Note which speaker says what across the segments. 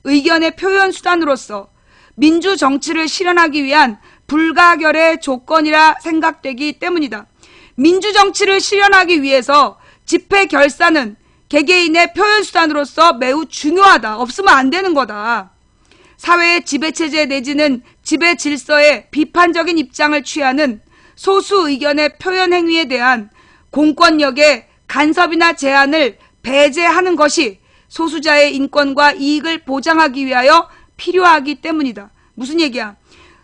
Speaker 1: 의견의 표현 수단으로서 민주 정치를 실현하기 위한 불가결의 조건이라 생각되기 때문이다. 민주 정치를 실현하기 위해서 집회 결사는 개개인의 표현 수단으로서 매우 중요하다. 없으면 안 되는 거다. 사회의 지배체제 내지는 지배 질서에 비판적인 입장을 취하는 소수 의견의 표현 행위에 대한 공권력의 간섭이나 제한을 배제하는 것이 소수자의 인권과 이익을 보장하기 위하여 필요하기 때문이다. 무슨 얘기야?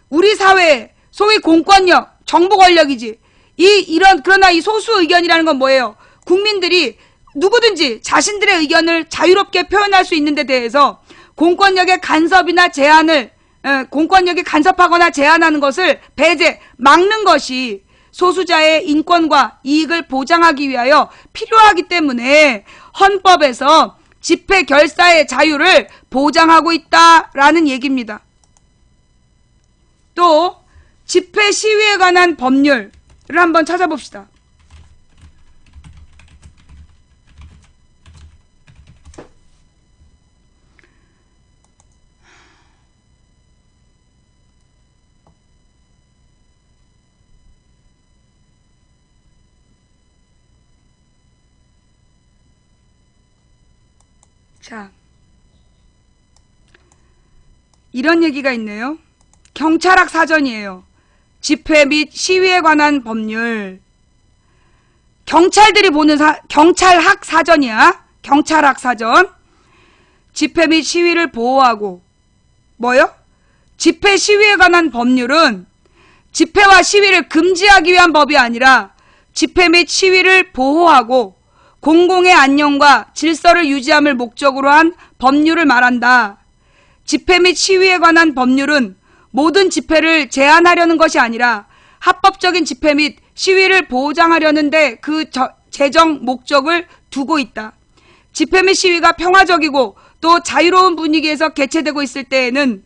Speaker 1: 우리 사회에 소위 공권력, 정부 권력이지. 그러나 이 소수 의견이라는 건 뭐예요? 국민들이 누구든지 자신들의 의견을 자유롭게 표현할 수 있는 데 대해서 공권력의 간섭이나 제한을, 공권력이 간섭하거나 제한하는 것을 막는 것이 소수자의 인권과 이익을 보장하기 위하여 필요하기 때문에 헌법에서 집회 결사의 자유를 보장하고 있다라는 얘기입니다. 또 집회 시위에 관한 법률을 한번 찾아봅시다. 자, 이런 얘기가 있네요. 경찰학 사전이에요. 집회 및 시위에 관한 법률. 경찰들이 보는 경찰학 사전이야. 경찰학 사전. 집회 및 시위를 보호하고 뭐요? 집회 시위에 관한 법률은 집회와 시위를 금지하기 위한 법이 아니라 집회 및 시위를 보호하고 공공의 안녕과 질서를 유지함을 목적으로 한 법률을 말한다. 집회 및 시위에 관한 법률은 모든 집회를 제한하려는 것이 아니라 합법적인 집회 및 시위를 보장하려는데 그 제정 목적을 두고 있다. 집회 및 시위가 평화적이고 또 자유로운 분위기에서 개최되고 있을 때에는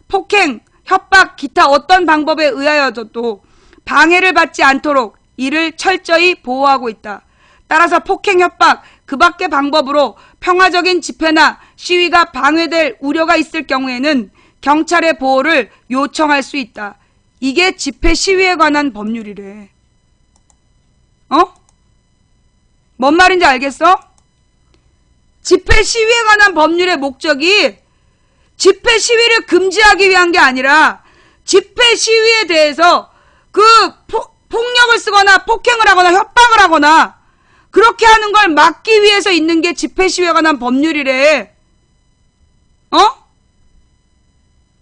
Speaker 1: 폭행, 협박, 기타 어떤 방법에 의하여도 방해를 받지 않도록 이를 철저히 보호하고 있다. 따라서 폭행, 협박, 그 밖의 방법으로 평화적인 집회나 시위가 방해될 우려가 있을 경우에는 경찰의 보호를 요청할 수 있다. 이게 집회 시위에 관한 법률이래. 뭔 말인지 알겠어? 집회 시위에 관한 법률의 목적이 집회 시위를 금지하기 위한 게 아니라 집회 시위에 대해서 폭력을 쓰거나 폭행을 하거나 협박을 하거나 그렇게 하는 걸 막기 위해서 있는 게 집회 시위에 관한 법률이래.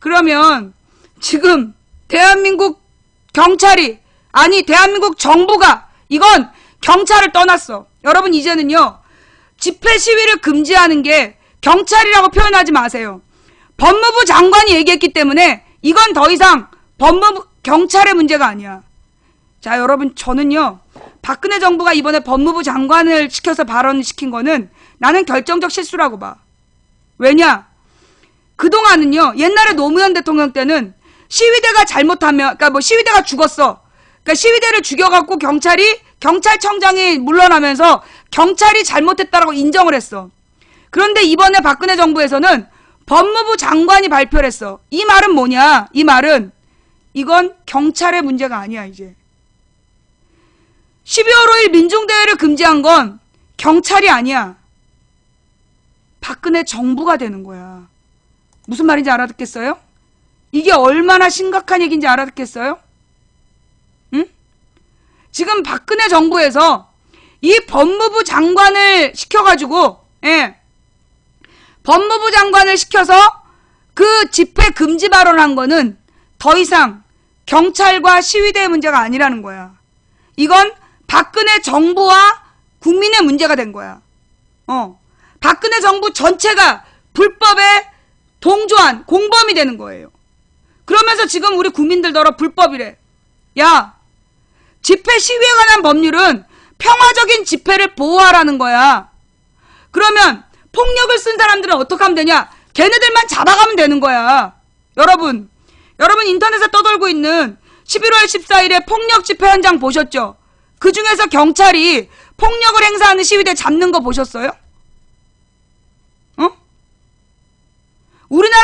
Speaker 1: 그러면 지금 대한민국 경찰이 대한민국 정부가 이건 경찰을 떠났어. 여러분 이제는요. 집회 시위를 금지하는 게 경찰이라고 표현하지 마세요. 법무부 장관이 얘기했기 때문에 이건 더 이상 경찰의 문제가 아니야. 자, 여러분 저는요. 박근혜 정부가 이번에 법무부 장관을 시켜서 발언시킨 거는 나는 결정적 실수라고 봐. 왜냐? 그동안은요. 옛날에 노무현 대통령 때는 시위대가 잘못하면 시위대가 죽었어. 그러니까 시위대를 죽여갖고 경찰청장이 물러나면서 경찰이 잘못했다라고 인정을 했어. 그런데 이번에 박근혜 정부에서는 법무부 장관이 발표를 했어. 이 말은 뭐냐? 이 말은 이건 경찰의 문제가 아니야 이제. 12월 5일 민중대회를 금지한 건 경찰이 아니야. 박근혜 정부가 되는 거야. 무슨 말인지 알아듣겠어요? 이게 얼마나 심각한 얘기인지 알아듣겠어요? 응? 지금 박근혜 정부에서 이 법무부 장관을 시켜가지고, 법무부 장관을 시켜서 그 집회 금지 발언한 거는 더 이상 경찰과 시위대의 문제가 아니라는 거야. 이건 박근혜 정부와 국민의 문제가 된 거야. 박근혜 정부 전체가 불법에 동조한 공범이 되는 거예요. 그러면서 지금 우리 국민들더러 불법이래. 야, 집회 시위에 관한 법률은 평화적인 집회를 보호하라는 거야. 그러면 폭력을 쓴 사람들은 어떻게 하면 되냐? 걔네들만 잡아가면 되는 거야. 여러분 인터넷에 떠돌고 있는 11월 14일에 폭력 집회 현장 보셨죠? 그 중에서 경찰이 폭력을 행사하는 시위대 잡는 거 보셨어요?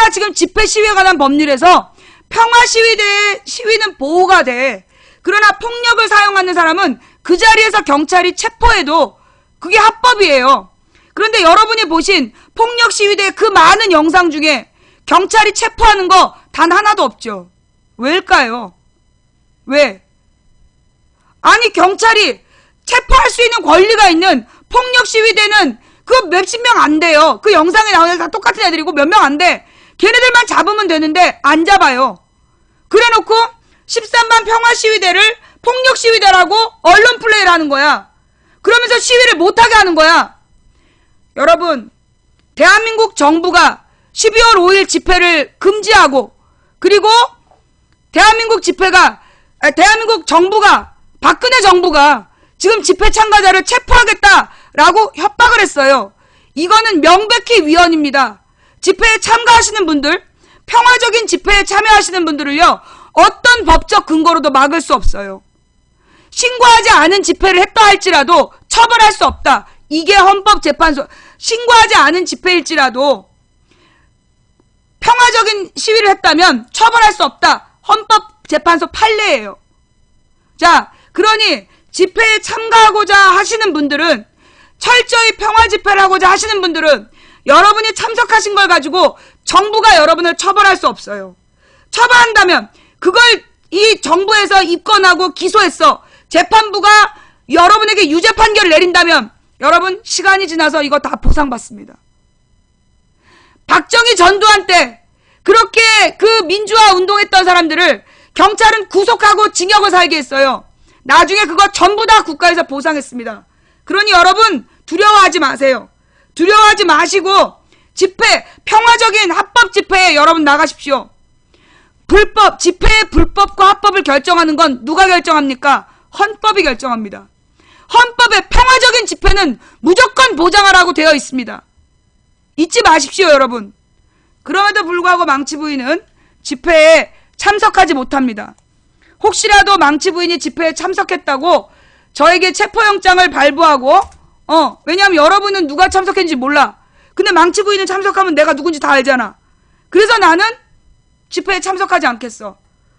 Speaker 1: 우리나라 지금 집회 시위에 관한 법률에서 평화 시위는 보호가 돼. 그러나 폭력을 사용하는 사람은 그 자리에서 경찰이 체포해도 그게 합법이에요. 그런데 여러분이 보신 폭력 시위대 그 많은 영상 중에 경찰이 체포하는 거 단 하나도 없죠. 왜일까요? 왜? 아니, 경찰이 체포할 수 있는 권리가 있는 폭력 시위대는 그 몇십 명 안 돼요. 그 영상에 나오는 애들 다 똑같은 애들이고 몇 명 안 돼. 걔네들만 잡으면 되는데 안 잡아요. 그래놓고 13반 평화 시위대를 폭력 시위대라고 언론 플레이를 하는 거야. 그러면서 시위를 못하게 하는 거야. 여러분, 대한민국 정부가 12월 5일 집회를 금지하고, 그리고 대한민국 정부가, 박근혜 정부가 지금 집회 참가자를 체포하겠다라고 협박을 했어요. 이거는 명백히 위헌입니다. 집회에 참가하시는 분들, 평화적인 집회에 참여하시는 분들을요, 어떤 법적 근거로도 막을 수 없어요. 신고하지 않은 집회를 했다 할지라도 처벌할 수 없다. 이게 헌법재판소. 신고하지 않은 집회일지라도 평화적인 시위를 했다면 처벌할 수 없다. 헌법재판소 판례예요. 자, 그러니 집회에 참가하고자 하시는 분들은, 철저히 평화 집회를 하고자 하시는 분들은 여러분이 참석하신 걸 가지고 정부가 여러분을 처벌할 수 없어요. 처벌한다면 그걸 이 정부에서 입건하고 기소했어. 재판부가 여러분에게 유죄 판결을 내린다면 여러분 시간이 지나서 이거 다 보상받습니다. 박정희 전두환 때 그렇게 그 민주화 운동했던 사람들을 경찰은 구속하고 징역을 살게 했어요. 나중에 그거 전부 다 국가에서 보상했습니다. 그러니 여러분 두려워하지 마세요. 두려워하지 마시고 집회, 평화적인 합법 집회에 여러분 나가십시오. 불법, 집회의 불법과 합법을 결정하는 건 누가 결정합니까? 헌법이 결정합니다. 헌법에 평화적인 집회는 무조건 보장하라고 되어 있습니다. 잊지 마십시오, 여러분. 그럼에도 불구하고 망치 부인은 집회에 참석하지 못합니다. 혹시라도 망치 부인이 집회에 참석했다고 저에게 체포영장을 발부하고, 왜냐하면 여러분은 누가 참석했는지 몰라. 근데 망치 부인은 참석하면 내가 누군지 다 알잖아. 그래서 나는 집회에 참석하지 않겠어.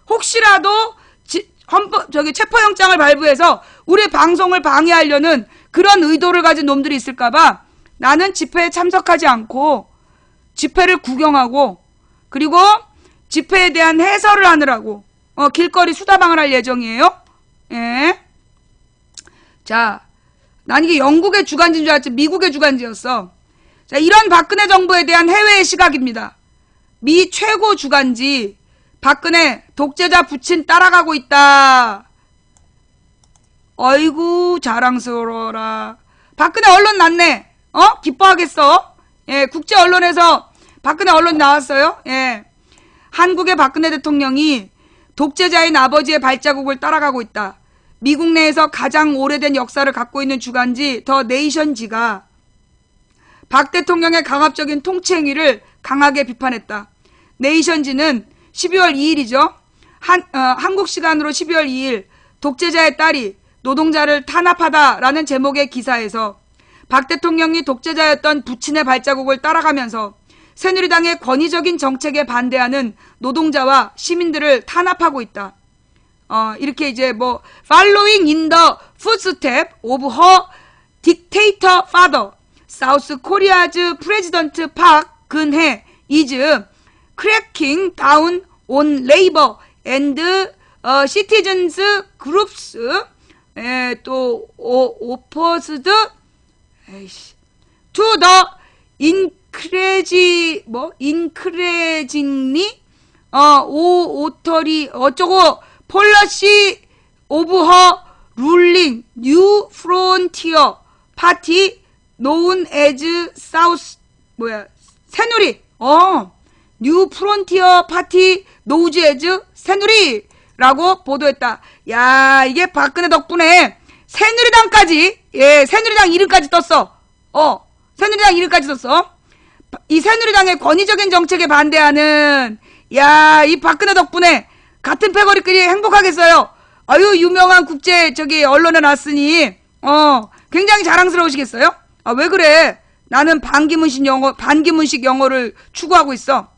Speaker 1: 혹시라도 체포영장을 발부해서 우리 방송을 방해하려는 그런 의도를 가진 놈들이 있을까봐 나는 집회에 참석하지 않고 집회를 구경하고, 그리고 집회에 대한 해설을 하느라고 길거리 수다방을 할 예정이에요. 예. 자, 난 이게 영국의 주간지인 줄 알았지 미국의 주간지였어. 자, 이런 박근혜 정부에 대한 해외의 시각입니다. 미 최고 주간지, 박근혜 독재자 부친 따라가고 있다. 어이구 자랑스러워라. 박근혜 언론 났네. 기뻐하겠어. 예, 국제 언론에서 박근혜 언론 나왔어요. 예. 한국의 박근혜 대통령이 독재자인 아버지의 발자국을 따라가고 있다. 미국 내에서 가장 오래된 역사를 갖고 있는 주간지 더 네이션지가 박 대통령의 강압적인 통치 행위를 강하게 비판했다. 네이션지는 12월 2일이죠. 한국 시간으로 12월 2일 독재자의 딸이 노동자를 탄압하다라는 제목의 기사에서 박 대통령이 독재자였던 부친의 발자국을 따라가면서 새누리당의 권위적인 정책에 반대하는 노동자와 시민들을 탄압하고 있다. 이렇게 이제 following in the footsteps of her dictator father, South Korea's President Park Geun-hye is cracking down on labor and citizens groups 또 opposed to the increasingly 어쩌고 policy of her ruling New Frontier Party known as South 새누리 New Frontier Party known as 새누리라고 보도했다. 야, 이게 박근혜 덕분에 새누리당까지, 예, 새누리당 이름까지 떴어. 새누리당 이름까지 떴어. 이 새누리당의 권위적인 정책에 반대하는, 야, 이 박근혜 덕분에 같은 패거리끼리 행복하겠어요. 아유, 유명한 국제 언론에 났으니 굉장히 자랑스러우시겠어요? 왜 그래? 나는 반기문식 영어를 추구하고 있어.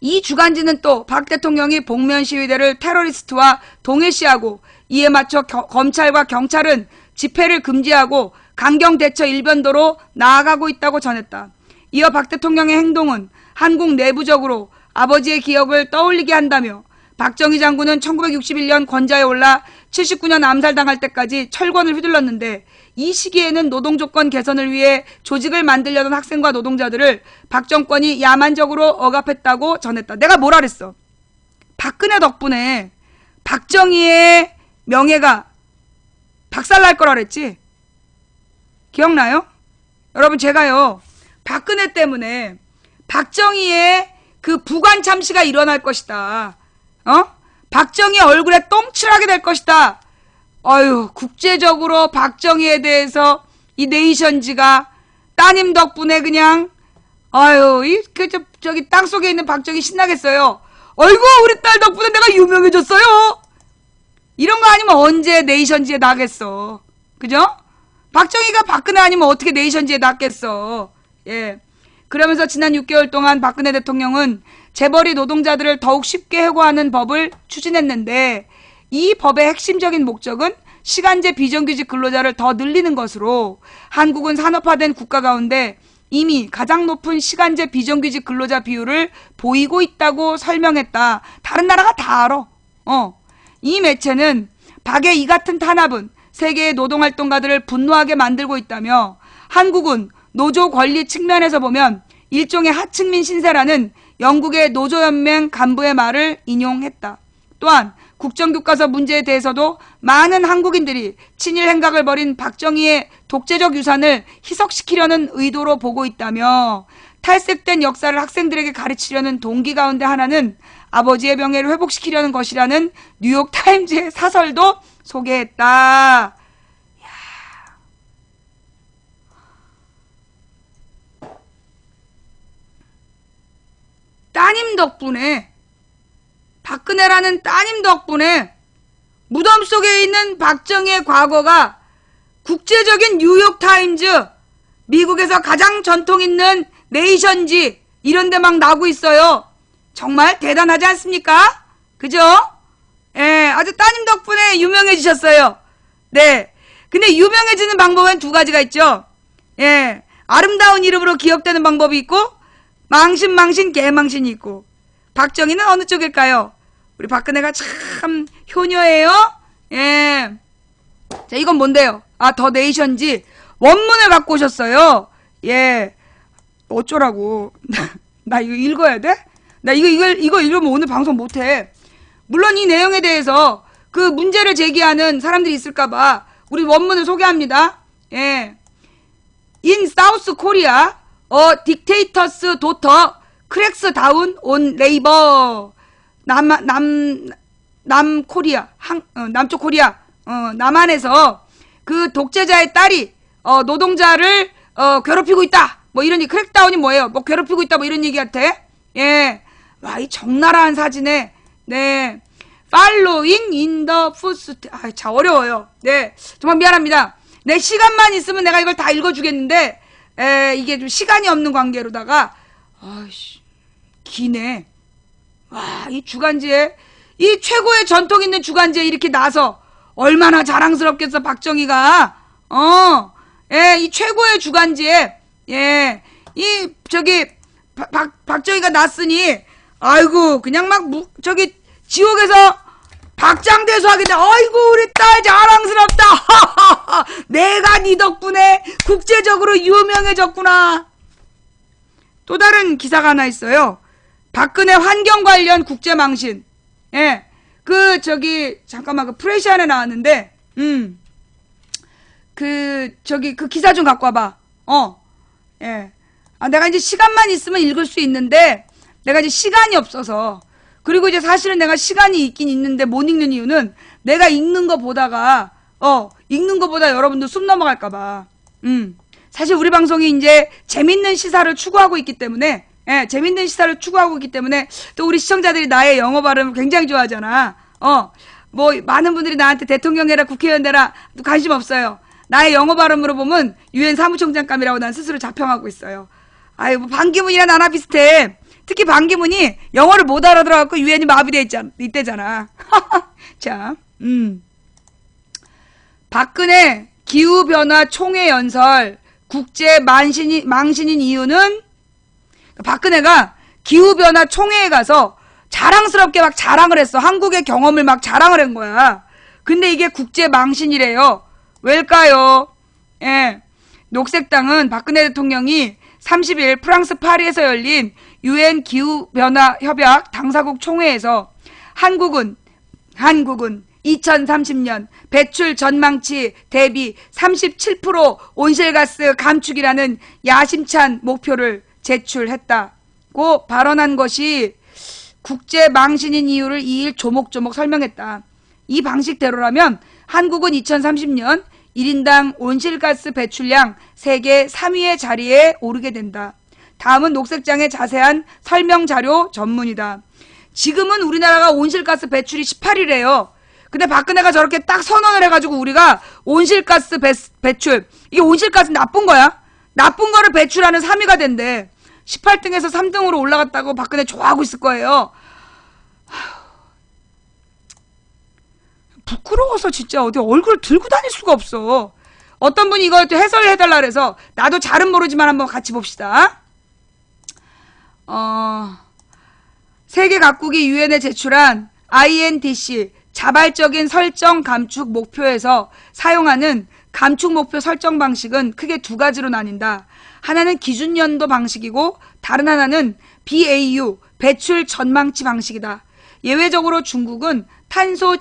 Speaker 1: 이 주간지는 또 박 대통령이 복면 시위대를 테러리스트와 동일시하고 이에 맞춰 검찰과 경찰은 집회를 금지하고 강경 대처 일변도로 나아가고 있다고 전했다. 이어 박 대통령의 행동은 한국 내부적으로 아버지의 기억을 떠올리게 한다며 박정희 장군은 1961년 권좌에 올라 79년 암살당할 때까지 철권을 휘둘렀는데 이 시기에는 노동조건 개선을 위해 조직을 만들려던 학생과 노동자들을 박 정권이 야만적으로 억압했다고 전했다. 내가 뭐라 그랬어? 박근혜 덕분에 박정희의 명예가 박살날 거라 그랬지? 기억나요? 여러분 제가요 박근혜 때문에 박정희의 그 부관 참시가 일어날 것이다. 박정희 얼굴에 똥칠하게 될 것이다. 어휴, 국제적으로 박정희에 대해서 이 네이션지가 따님 덕분에 그냥, 저기 땅속에 있는 박정희 신나겠어요. 어이구, 우리 딸 덕분에 내가 유명해졌어요. 이런 거 아니면 언제 네이션지에 나겠어. 그죠? 박정희가 박근혜 아니면 어떻게 네이션지에 나겠어. 예. 그러면서 지난 6개월 동안 박근혜 대통령은 재벌이 노동자들을 더욱 쉽게 해고하는 법을 추진했는데 이 법의 핵심적인 목적은 시간제 비정규직 근로자를 더 늘리는 것으로 한국은 산업화된 국가 가운데 이미 가장 높은 시간제 비정규직 근로자 비율을 보이고 있다고 설명했다. 다른 나라가 다 알아. 이 매체는 박의 이 같은 탄압은 세계의 노동활동가들을 분노하게 만들고 있다며 한국은 노조 권리 측면에서 보면 일종의 하층민 신세라는 영국의 노조연맹 간부의 말을 인용했다. 또한 국정교과서 문제에 대해서도 많은 한국인들이 친일 행각을 벌인 박정희의 독재적 유산을 희석시키려는 의도로 보고 있다며 탈색된 역사를 학생들에게 가르치려는 동기 가운데 하나는 아버지의 명예를 회복시키려는 것이라는 뉴욕타임즈의 사설도 소개했다. 따님 덕분에 박근혜라는 따님 덕분에 무덤 속에 있는 박정희의 과거가 국제적인 뉴욕타임즈, 미국에서 가장 전통 있는 네이션지 이런 데 막 나오고 있어요. 정말 대단하지 않습니까? 그죠? 예, 아주 따님 덕분에 유명해지셨어요. 네. 근데 유명해지는 방법은 두 가지가 있죠. 예, 아름다운 이름으로 기억되는 방법이 있고 망신 개망신이 있고. 박정희는 어느 쪽일까요? 우리 박근혜가 참 효녀예요. 예. 자, 이건 뭔데요? 더 네이션지 원문을 갖고 오셨어요. 예. 어쩌라고. 나 이거 읽어야 돼? 나 이거 읽으면 오늘 방송 못해. 물론 이 내용에 대해서 그 문제를 제기하는 사람들이 있을까봐 우리 원문을 소개합니다. 예. In South Korea, a dictator's daughter cracks down on labor. 남코리아, 남쪽 코리아, 남한에서 그 독재자의 딸이 노동자를 괴롭히고 있다. 뭐 이런 얘기. 크랙다운이 뭐예요? 뭐 괴롭히고 있다. 뭐 이런 얘기 같아. 예. 와, 이 적나라한 사진에 네. Following in the footsteps. 참 어려워요. 네. 정말 미안합니다. 내 시간만 있으면 내가 이걸 다 읽어주겠는데 이게 좀 시간이 없는 관계로다가 아이씨 기네. 와, 이 주간지에 이 최고의 전통 있는 주간지에 이렇게 나서 얼마나 자랑스럽겠어 박정희가. 예, 이 최고의 주간지에 예, 이 저기 박정희가 났으니 아이고 그냥 막 저기 지옥에서 박장대소 하게 돼. 아이고 우리 딸 자랑스럽다. 내가 네 덕분에 국제적으로 유명해졌구나. 또 다른 기사가 하나 있어요. 박근혜 환경 관련 국제망신. 예. 그 잠깐만 그 프레시안에 나왔는데 그 기사 좀 갖고 와봐. 예. 내가 이제 시간만 있으면 읽을 수 있는데 내가 이제 시간이 없어서. 그리고 이제 사실은 내가 시간이 있긴 있는데 못 읽는 이유는 내가 읽는 거 보다가 읽는 거 보다 여러분들 숨 넘어갈까봐. 사실 우리 방송이 이제 재밌는 시사를 추구하고 있기 때문에 재밌는 시사를 추구하고 있기 때문에 또 우리 시청자들이 나의 영어 발음을 굉장히 좋아하잖아. 뭐 많은 분들이 나한테 대통령 되라 국회의원 되라 관심 없어요. 나의 영어 발음으로 보면 유엔 사무총장감이라고 난 스스로 자평하고 있어요. 아유 뭐 반기문이나 나나 비슷해. 특히 반기문이 영어를 못 알아들어갖고 유엔이 마비돼 있대잖아. 자, 박근혜 기후변화 총회 연설 국제 망신인 이유는 박근혜가 기후변화 총회에 가서 자랑스럽게 막 자랑을 했어. 한국의 경험을 막 자랑을 한 거야. 근데 이게 국제 망신이래요. 왜일까요? 예. 녹색당은 박근혜 대통령이 30일 프랑스 파리에서 열린 유엔 기후변화 협약 당사국 총회에서 한국은 2030년 배출 전망치 대비 37% 온실가스 감축이라는 야심찬 목표를 제출했다고 발언한 것이 국제 망신인 이유를 2일 조목조목 설명했다. 이 방식대로라면 한국은 2030년 1인당 온실가스 배출량 세계 3위의 자리에 오르게 된다. 다음은 녹색장의 자세한 설명 자료 전문이다. 지금은 우리나라가 온실가스 배출이 18이래요. 근데 박근혜가 저렇게 딱 선언을 해가지고 우리가 온실가스 배출, 이게 온실가스 나쁜 거야? 나쁜 거를 배출하는 3위가 된대. 18등에서 3등으로 올라갔다고 박근혜 좋아하고 있을 거예요. 부끄러워서 진짜 어디 얼굴을 들고 다닐 수가 없어. 어떤 분이 이거 해설을 해달라 그래서 나도 잘은 모르지만 한번 같이 봅시다. 세계 각국이 유엔에 제출한 INDC 자발적인 설정 감축 목표에서 사용하는 감축 목표 설정 방식은 크게 두 가지로 나뉜다. 하나는 기준 연도 방식이고 다른 하나는 BAU 배출 전망치 방식이다. 예외적으로 중국은 탄소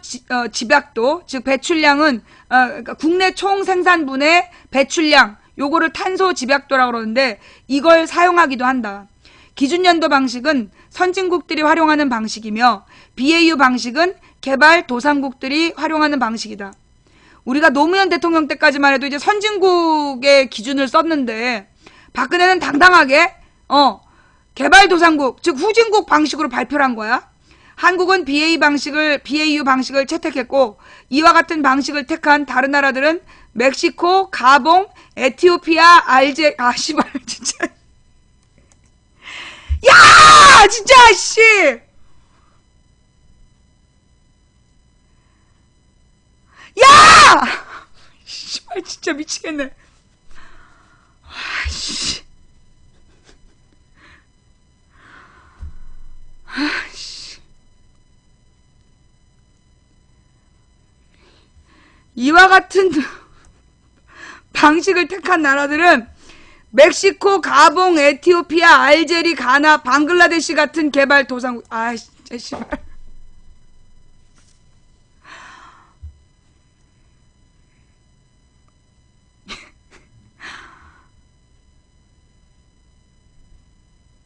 Speaker 1: 집약도, 즉 배출량은 그러니까 국내 총 생산분의 배출량, 요거를 탄소 집약도라고 그러는데 이걸 사용하기도 한다. 기준연도 방식은 선진국들이 활용하는 방식이며 BAU 방식은 개발도상국들이 활용하는 방식이다. 우리가 노무현 대통령 때까지만 해도 이제 선진국의 기준을 썼는데 박근혜는 당당하게 개발도상국, 즉 후진국 방식으로 발표를 한 거야. 한국은 BAU 방식을 채택했고 이와 같은 방식을 택한 다른 나라들은 멕시코, 가봉, 에티오피아, 씨발 진짜. 야! 진짜 씨. 야! 씨발 진짜 미치겠네. 아씨. 이와 같은 방식을 택한 나라들은 멕시코, 가봉, 에티오피아, 알제리, 가나, 방글라데시 같은 개발도상국. 아, 진짜 씨발.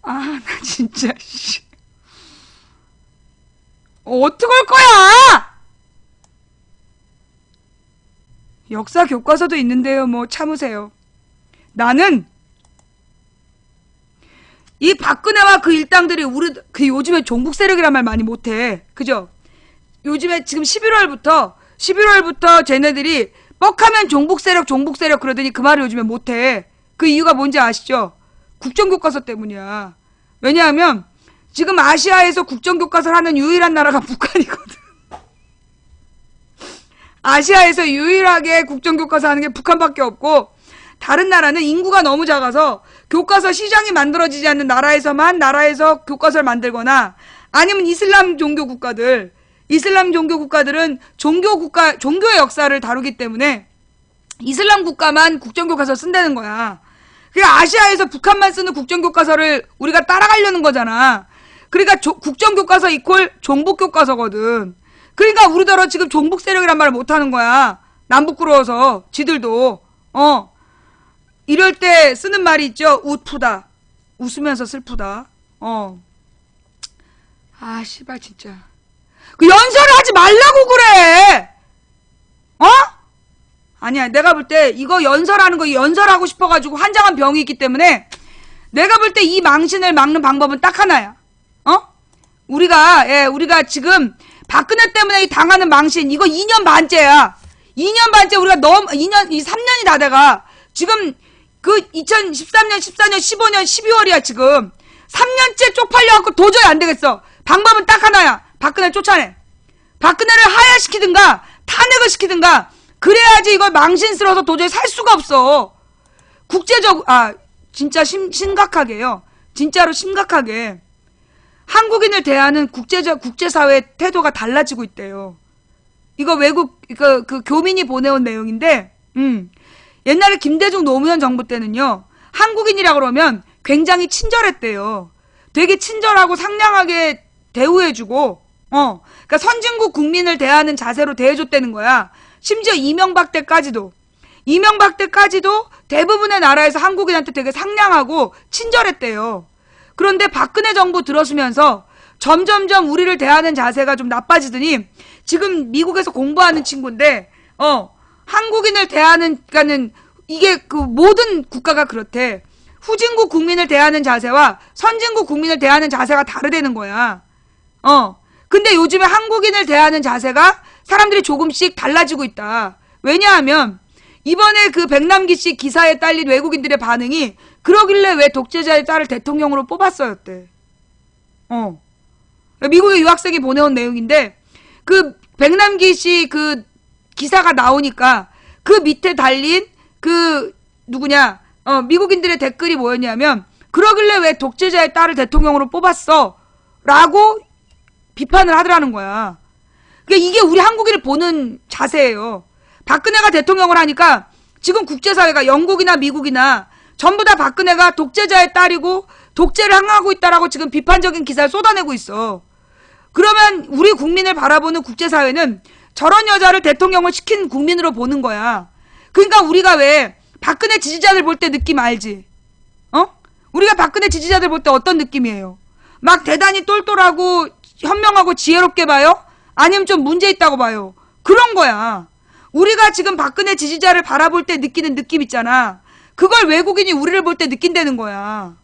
Speaker 1: 아, 나 진짜 씨. 어떡할 거야? 역사 교과서도 있는데요. 뭐 참으세요. 나는 이 박근혜와 그 일당들이 요즘에 종북 세력이란 말 많이 못해. 그죠? 요즘에 지금 11월부터 쟤네들이 뻑하면 종북 세력 그러더니 그 말을 요즘에 못해. 그 이유가 뭔지 아시죠? 국정교과서 때문이야. 왜냐하면 지금 아시아에서 국정교과서를 하는 유일한 나라가 북한이거든. 아시아에서 유일하게 국정교과서 하는 게 북한밖에 없고 다른 나라는 인구가 너무 작아서 교과서 시장이 만들어지지 않는 나라에서 교과서를 만들거나 아니면 이슬람 종교 국가들은 종교의 역사를 다루기 때문에 이슬람 국가만 국정교과서 쓴다는 거야. 그러니까 아시아에서 북한만 쓰는 국정교과서를 우리가 따라가려는 거잖아. 그러니까 국정교과서 이퀄 종북교과서거든. 그러니까 우리더러 지금 종북 세력이란 말을 못하는 거야. 남 부끄러워서 지들도 이럴 때 쓰는 말이 있죠. 웃프다. 웃으면서 슬프다. 아 씨발 진짜. 그 연설을 하지 말라고 그래. 아니야. 내가 볼 때 이거 연설하고 싶어가지고 환장한 병이 있기 때문에 내가 볼 때 이 망신을 막는 방법은 딱 하나야. 우리가 지금 박근혜 때문에 당하는 망신 이거 2년 반째야. 2년 반째 우리가 3년이 다 돼가. 지금 그 2013년, 14년, 15년, 12월이야 지금. 3년째 쪽팔려갖고 도저히 안 되겠어. 방법은 딱 하나야. 박근혜 쫓아내. 박근혜를 하야시키든가 탄핵을 시키든가 그래야지 이걸 망신스러워서 도저히 살 수가 없어. 진짜 심각하게요. 진짜로 심각하게 한국인을 대하는 국제사회의 태도가 달라지고 있대요. 이거 외국 그 교민이 보내온 내용인데, 옛날에 김대중 노무현 정부 때는요, 한국인이라 그러면 굉장히 친절했대요. 되게 친절하고 상냥하게 대우해주고, 그러니까 선진국 국민을 대하는 자세로 대해줬다는 거야. 심지어 이명박 때까지도 대부분의 나라에서 한국인한테 되게 상냥하고 친절했대요. 그런데 박근혜 정부 들어서면서 점점점 우리를 대하는 자세가 좀 나빠지더니 지금 미국에서 공부하는 친구인데 한국인을 대하는 그러니까는 이게 그 모든 국가가 그렇대. 후진국 국민을 대하는 자세와 선진국 국민을 대하는 자세가 다르다는 거야. 근데 요즘에 한국인을 대하는 자세가 사람들이 조금씩 달라지고 있다. 왜냐하면 이번에 그 백남기 씨 기사에 딸린 외국인들의 반응이 그러길래 왜 독재자의 딸을 대통령으로 뽑았어였대. 미국의 유학생이 보내온 내용인데 그 백남기 씨 그 기사가 나오니까 그 밑에 달린 그 누구냐 미국인들의 댓글이 뭐였냐면 그러길래 왜 독재자의 딸을 대통령으로 뽑았어? 라고 비판을 하더라는 거야. 그러니까 이게 우리 한국인을 보는 자세예요. 박근혜가 대통령을 하니까 지금 국제사회가 영국이나 미국이나 전부 다 박근혜가 독재자의 딸이고 독재를 항하고 있다라고 지금 비판적인 기사를 쏟아내고 있어. 그러면 우리 국민을 바라보는 국제사회는 저런 여자를 대통령을 시킨 국민으로 보는 거야. 그러니까 우리가 왜 박근혜 지지자들 볼 때 느낌 알지? 우리가 박근혜 지지자들 볼 때 어떤 느낌이에요? 막 대단히 똘똘하고 현명하고 지혜롭게 봐요? 아니면 좀 문제 있다고 봐요? 그런 거야. 우리가 지금 박근혜 지지자를 바라볼 때 느끼는 느낌 있잖아. 그걸 외국인이 우리를 볼 때 느낀다는 거야.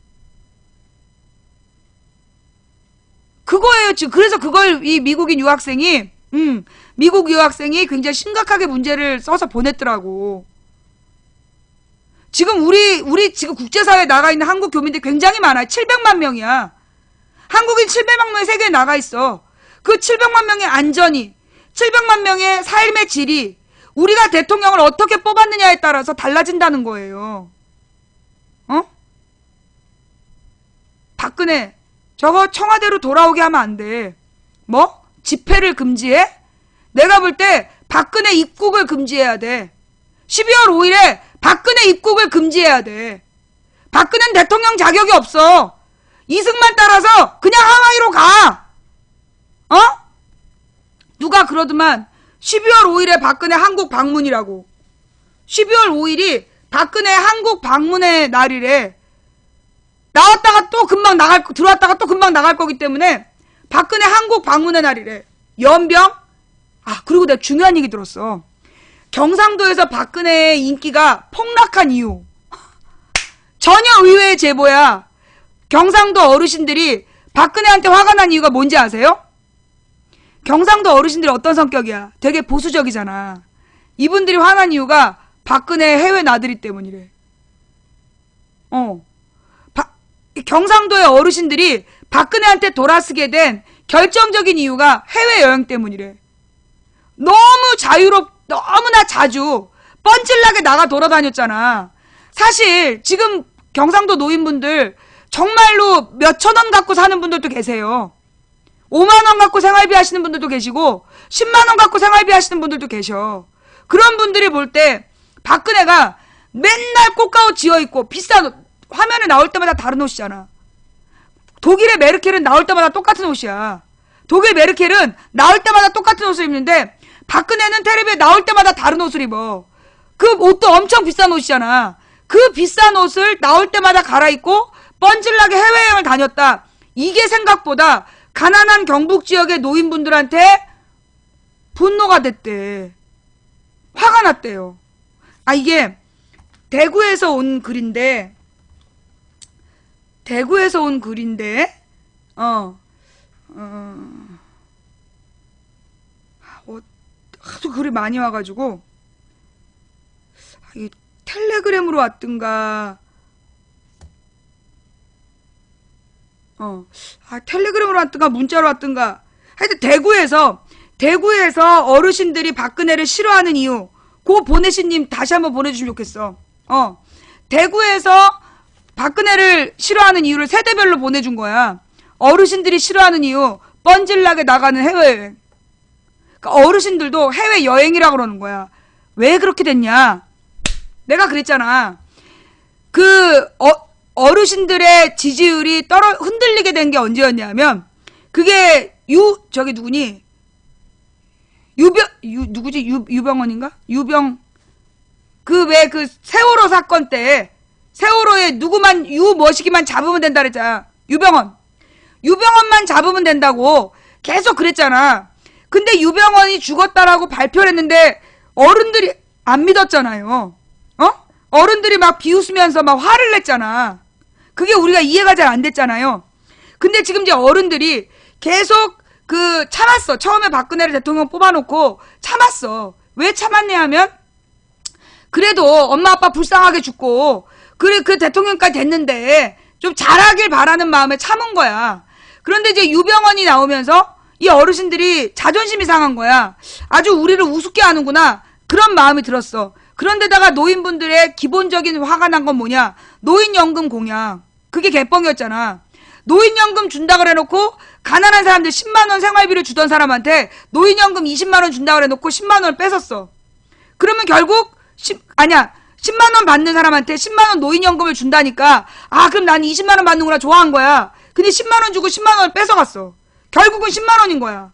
Speaker 1: 그거예요, 지금. 그래서 그걸 이 미국 유학생이 굉장히 심각하게 문제를 써서 보냈더라고. 지금 우리 지금 국제사회에 나가 있는 한국 교민들 굉장히 많아요. 700만 명이야. 한국인 700만 명이 세계에 나가 있어. 그 700만 명의 안전이, 700만 명의 삶의 질이 우리가 대통령을 어떻게 뽑았느냐에 따라서 달라진다는 거예요. 박근혜, 저거 청와대로 돌아오게 하면 안 돼. 뭐? 집회를 금지해? 내가 볼 때 박근혜 입국을 금지해야 돼. 12월 5일에 박근혜 입국을 금지해야 돼. 박근혜는 대통령 자격이 없어. 이승만 따라서 그냥 하와이로 가. 누가 그러더만 12월 5일에 박근혜 한국 방문이라고. 12월 5일이 박근혜 한국 방문의 날이래. 나왔다가 또 금방 들어왔다가 또 금방 나갈 거기 때문에 박근혜 한국 방문의 날이래. 연병? 그리고 내가 중요한 얘기 들었어. 경상도에서 박근혜의 인기가 폭락한 이유. 전혀 의외의 제보야. 경상도 어르신들이 박근혜한테 화가 난 이유가 뭔지 아세요? 경상도 어르신들이 어떤 성격이야? 되게 보수적이잖아. 이분들이 화난 이유가 박근혜 해외 나들이 때문이래. 경상도의 어르신들이 박근혜한테 돌아서게 된 결정적인 이유가 해외여행 때문이래. 너무나 자주 뻔질나게 나가 돌아다녔잖아. 사실 지금 경상도 노인분들 정말로 몇천 원 갖고 사는 분들도 계세요. 5만 원 갖고 생활비 하시는 분들도 계시고 10만 원 갖고 생활비 하시는 분들도 계셔. 그런 분들이 볼 때 박근혜가 맨날 꽃가옷 지어입고 비싼 옷, 화면에 나올 때마다 다른 옷이잖아. 독일의 메르켈은 나올 때마다 똑같은 옷이야. 독일 메르켈은 나올 때마다 똑같은 옷을 입는데 박근혜는 텔레비에 나올 때마다 다른 옷을 입어. 그 옷도 엄청 비싼 옷이잖아. 그 비싼 옷을 나올 때마다 갈아입고 뻔질나게 해외여행을 다녔다. 이게 생각보다 가난한 경북 지역의 노인분들한테 분노가 됐대. 화가 났대요. 이게 대구에서 온 글인데 하도 글이 많이 와가지고 이 텔레그램으로 왔든가 텔레그램으로 왔든가 문자로 왔든가. 하여튼 대구에서 어르신들이 박근혜를 싫어하는 이유, 그거 보내신님 다시 한번 보내주시면 좋겠어. 대구에서 박근혜를 싫어하는 이유를 세대별로 보내준 거야. 어르신들이 싫어하는 이유, 뻔질나게 나가는 해외여행. 그러니까 어르신들도 해외여행이라고 그러는 거야. 왜 그렇게 됐냐? 내가 그랬잖아. 어르신들의 지지율이 흔들리게 된 게 언제였냐면, 그게 누구니? 누구지? 유병헌인가? 세월호 사건 때, 세월호에 누구만, 유머시기만 잡으면 된다 그랬잖아. 유병헌만 잡으면 된다고 계속 그랬잖아. 근데 유병헌이 죽었다라고 발표를 했는데, 어른들이 안 믿었잖아요. 어른들이 막 비웃으면서 막 화를 냈잖아. 그게 우리가 이해가 잘 안 됐잖아요. 근데 지금 이제 어른들이 계속 참았어. 처음에 박근혜를 대통령 뽑아놓고 참았어. 왜 참았냐 하면, 그래도 엄마 아빠 불쌍하게 죽고, 그 대통령까지 됐는데, 좀 잘하길 바라는 마음에 참은 거야. 그런데 이제 유병헌이 나오면서, 이 어르신들이 자존심이 상한 거야. 아주 우리를 우습게 하는구나. 그런 마음이 들었어. 그런데다가 노인분들의 기본적인 화가 난 건 뭐냐? 노인연금 공약. 그게 개뻥이었잖아. 노인연금 준다 그래놓고 가난한 사람들 10만원 생활비를 주던 사람한테 노인연금 20만원 준다 그래놓고 10만원을 뺏었어. 그러면 결국 10만원 받는 사람한테 10만원 노인연금을 준다니까, 그럼 난 20만원 받는구나 좋아한 거야. 근데 10만원 주고 10만원을 뺏어갔어. 결국은 10만원인 거야.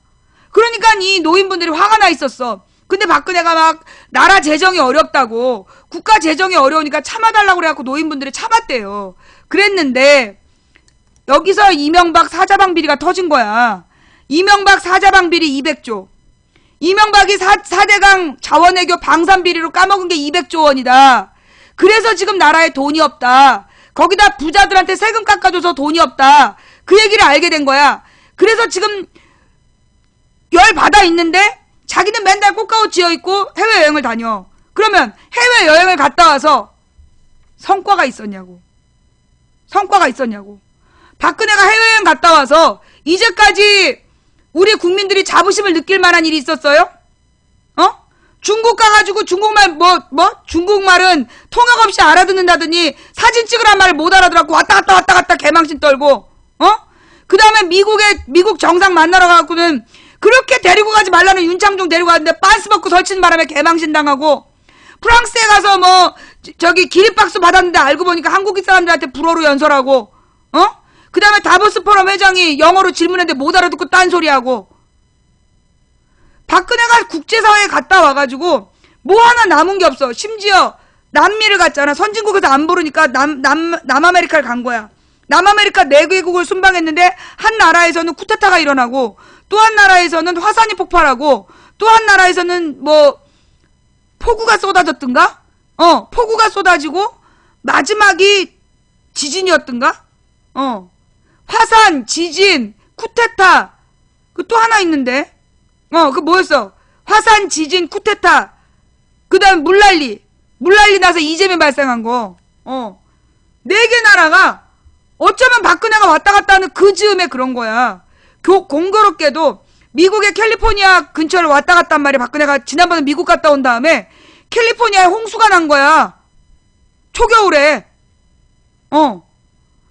Speaker 1: 그러니까 이 노인분들이 화가 나 있었어. 근데 박근혜가 막 나라 재정이 어렵다고, 국가 재정이 어려우니까 참아달라고 그래갖고 노인분들이 참았대요. 그랬는데 여기서 이명박 사자방 비리가 터진 거야. 이명박 사자방 비리 200조. 이명박이 4대강 자원외교 방산 비리로 까먹은 게 200조 원이다. 그래서 지금 나라에 돈이 없다. 거기다 부자들한테 세금 깎아줘서 돈이 없다. 그 얘기를 알게 된 거야. 그래서 지금 열 받아 있는데 자기는 맨날 꽃가옷 지어입고 해외여행을 다녀. 그러면 해외여행을 갔다 와서 성과가 있었냐고. 박근혜가 해외여행 갔다 와서 이제까지 우리 국민들이 자부심을 느낄 만한 일이 있었어요? 중국 가가지고 중국말 중국말은 통역 없이 알아듣는다더니 사진 찍으란 말을 못 알아들었고 왔다 갔다 개망신 떨고, 그 다음에 미국 정상 만나러 가고는 그렇게 데리고 가지 말라는 윤창중 데리고 갔는데 빤스 벗고 설치는 바람에 개망신 당하고, 프랑스에 가서 기립박수 받았는데 알고 보니까 한국인 사람들한테 불어로 연설하고, 그 다음에 다보스 포럼 회장이 영어로 질문했는데 못 알아듣고 딴소리하고. 박근혜가 국제사회에 갔다 와가지고 뭐 하나 남은 게 없어. 심지어 남미를 갔잖아. 선진국에서 안 부르니까 남아메리카를 간 거야. 남아메리카 4개국을 순방했는데 한 나라에서는 쿠데타가 일어나고, 또 한 나라에서는 화산이 폭발하고, 또 한 나라에서는 폭우가 쏟아졌던가? 폭우가 쏟아지고 마지막이 지진이었던가? 화산, 지진, 쿠데타. 또 하나 있는데. 그 뭐였어? 화산, 지진, 쿠데타. 그 다음 물난리 나서 이재명 발생한 거. 4개 나라가 어쩌면 박근혜가 왔다 갔다 하는 그 즈음에 그런 거야. 공교롭게도 미국의 캘리포니아 근처를 왔다 갔다 한 말이야. 박근혜가 지난번에 미국 갔다 온 다음에 캘리포니아에 홍수가 난 거야. 초겨울에.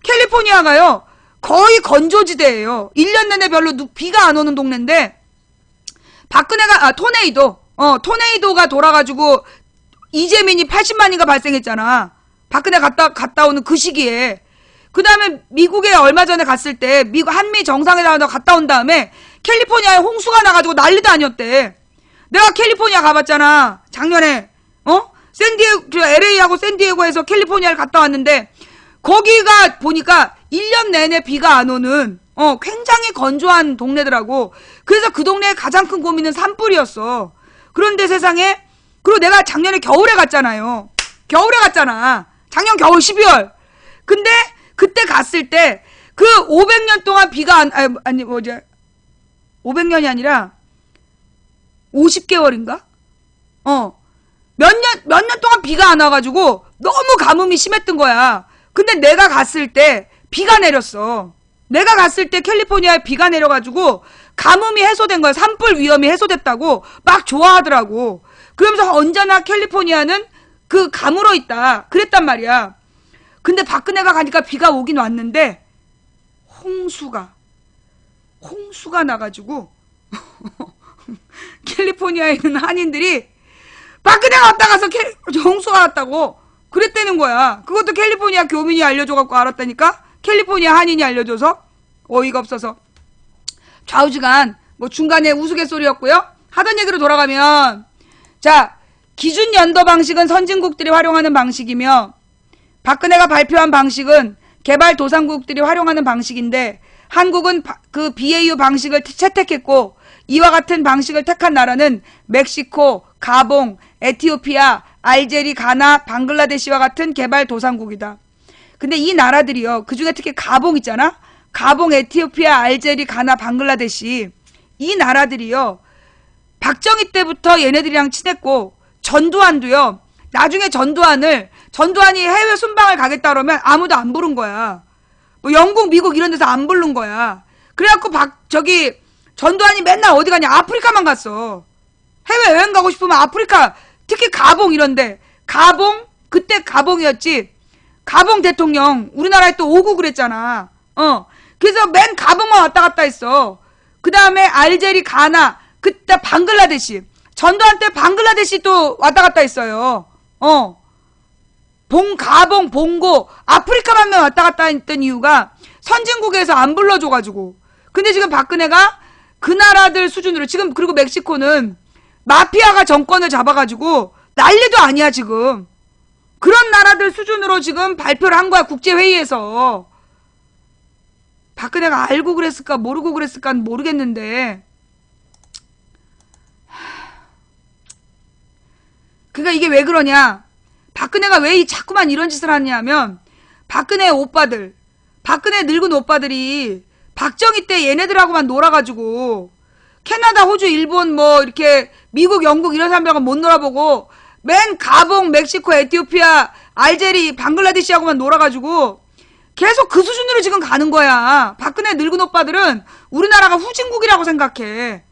Speaker 1: 캘리포니아가요 거의 건조지대예요. 1년 내내 별로 비가 안 오는 동네인데, 박근혜가 토네이도가 돌아가지고 이재민이 80만인가 발생했잖아. 박근혜 갔다 오는 그 시기에. 그 다음에 미국에 얼마 전에 갔을 때 한미 정상회담 갔다 온 다음에 캘리포니아에 홍수가 나가지고 난리도 아니었대. 내가 캘리포니아 가봤잖아 작년에. LA하고 샌디에고에서 캘리포니아를 갔다 왔는데, 거기가 보니까 1년 내내 비가 안 오는 굉장히 건조한 동네더라고. 그래서 그 동네의 가장 큰 고민은 산불이었어. 그런데 세상에, 그리고 내가 작년에 겨울에 갔잖아요. 작년 겨울 12월. 근데 그때 갔을 때 그 500년 동안 비가 500년이 아니라 50개월인가? 몇 년 동안 비가 안 와가지고 너무 가뭄이 심했던 거야. 근데 내가 갔을 때 비가 내렸어. 내가 갔을 때 캘리포니아에 비가 내려가지고 가뭄이 해소된 거야. 산불 위험이 해소됐다고 막 좋아하더라고. 그러면서 언제나 캘리포니아는 그 가물어 있다. 그랬단 말이야. 근데 박근혜가 가니까 비가 오긴 왔는데 홍수가 나가지고 캘리포니아에 있는 한인들이 박근혜가 왔다 가서 홍수가 왔다고 그랬다는 거야. 그것도 캘리포니아 교민이 알려줘갖고 알았다니까. 캘리포니아 한인이 알려줘서 어이가 없어서 좌우지간 뭐 중간에 우스갯소리였고요. 하던 얘기로 돌아가면 자, 기준 연도 방식은 선진국들이 활용하는 방식이며 박근혜가 발표한 방식은 개발도상국들이 활용하는 방식인데 한국은 그 BAU 방식을 채택했고 이와 같은 방식을 택한 나라는 멕시코, 가봉, 에티오피아, 알제리, 가나, 방글라데시와 같은 개발도상국이다. 근데 이 나라들이요. 그중에 특히 가봉 있잖아. 가봉, 에티오피아, 알제리, 가나, 방글라데시 이 나라들이요. 박정희 때부터 얘네들이랑 친했고 전두환도요. 나중에 전두환이 해외 순방을 가겠다 그러면 아무도 안 부른 거야. 뭐 영국, 미국 이런 데서 안 부른 거야. 그래갖고 전두환이 맨날 어디 가냐? 아프리카만 갔어. 해외 여행 가고 싶으면 아프리카, 특히 가봉 이런데. 가봉? 그때 가봉이었지. 가봉 대통령 우리나라에 또 오고 그랬잖아. 그래서 맨 가봉만 왔다 갔다 했어. 그 다음에 알제리, 가나, 그때 방글라데시. 전두환 때 방글라데시 또 왔다 갔다 했어요. 가봉, 봉고, 아프리카만 왔다 갔다 했던 이유가 선진국에서 안 불러줘가지고. 근데 지금 박근혜가 그 나라들 수준으로 지금 그리고 멕시코는 마피아가 정권을 잡아가지고 난리도 아니야 지금. 그런 나라들 수준으로 지금 발표를 한 거야 국제회의에서. 박근혜가 알고 그랬을까 모르고 그랬을까는 모르겠는데 그러니까 이게 왜 그러냐. 박근혜가 왜 자꾸만 이런 짓을 하냐면 박근혜 늙은 오빠들이 박정희 때 얘네들하고만 놀아가지고 캐나다, 호주, 일본 뭐 이렇게 미국, 영국 이런 사람들하고 못 놀아보고 맨 가봉, 멕시코, 에티오피아, 알제리, 방글라데시하고만 놀아가지고 계속 그 수준으로 지금 가는 거야. 박근혜 늙은 오빠들은 우리나라가 후진국이라고 생각해.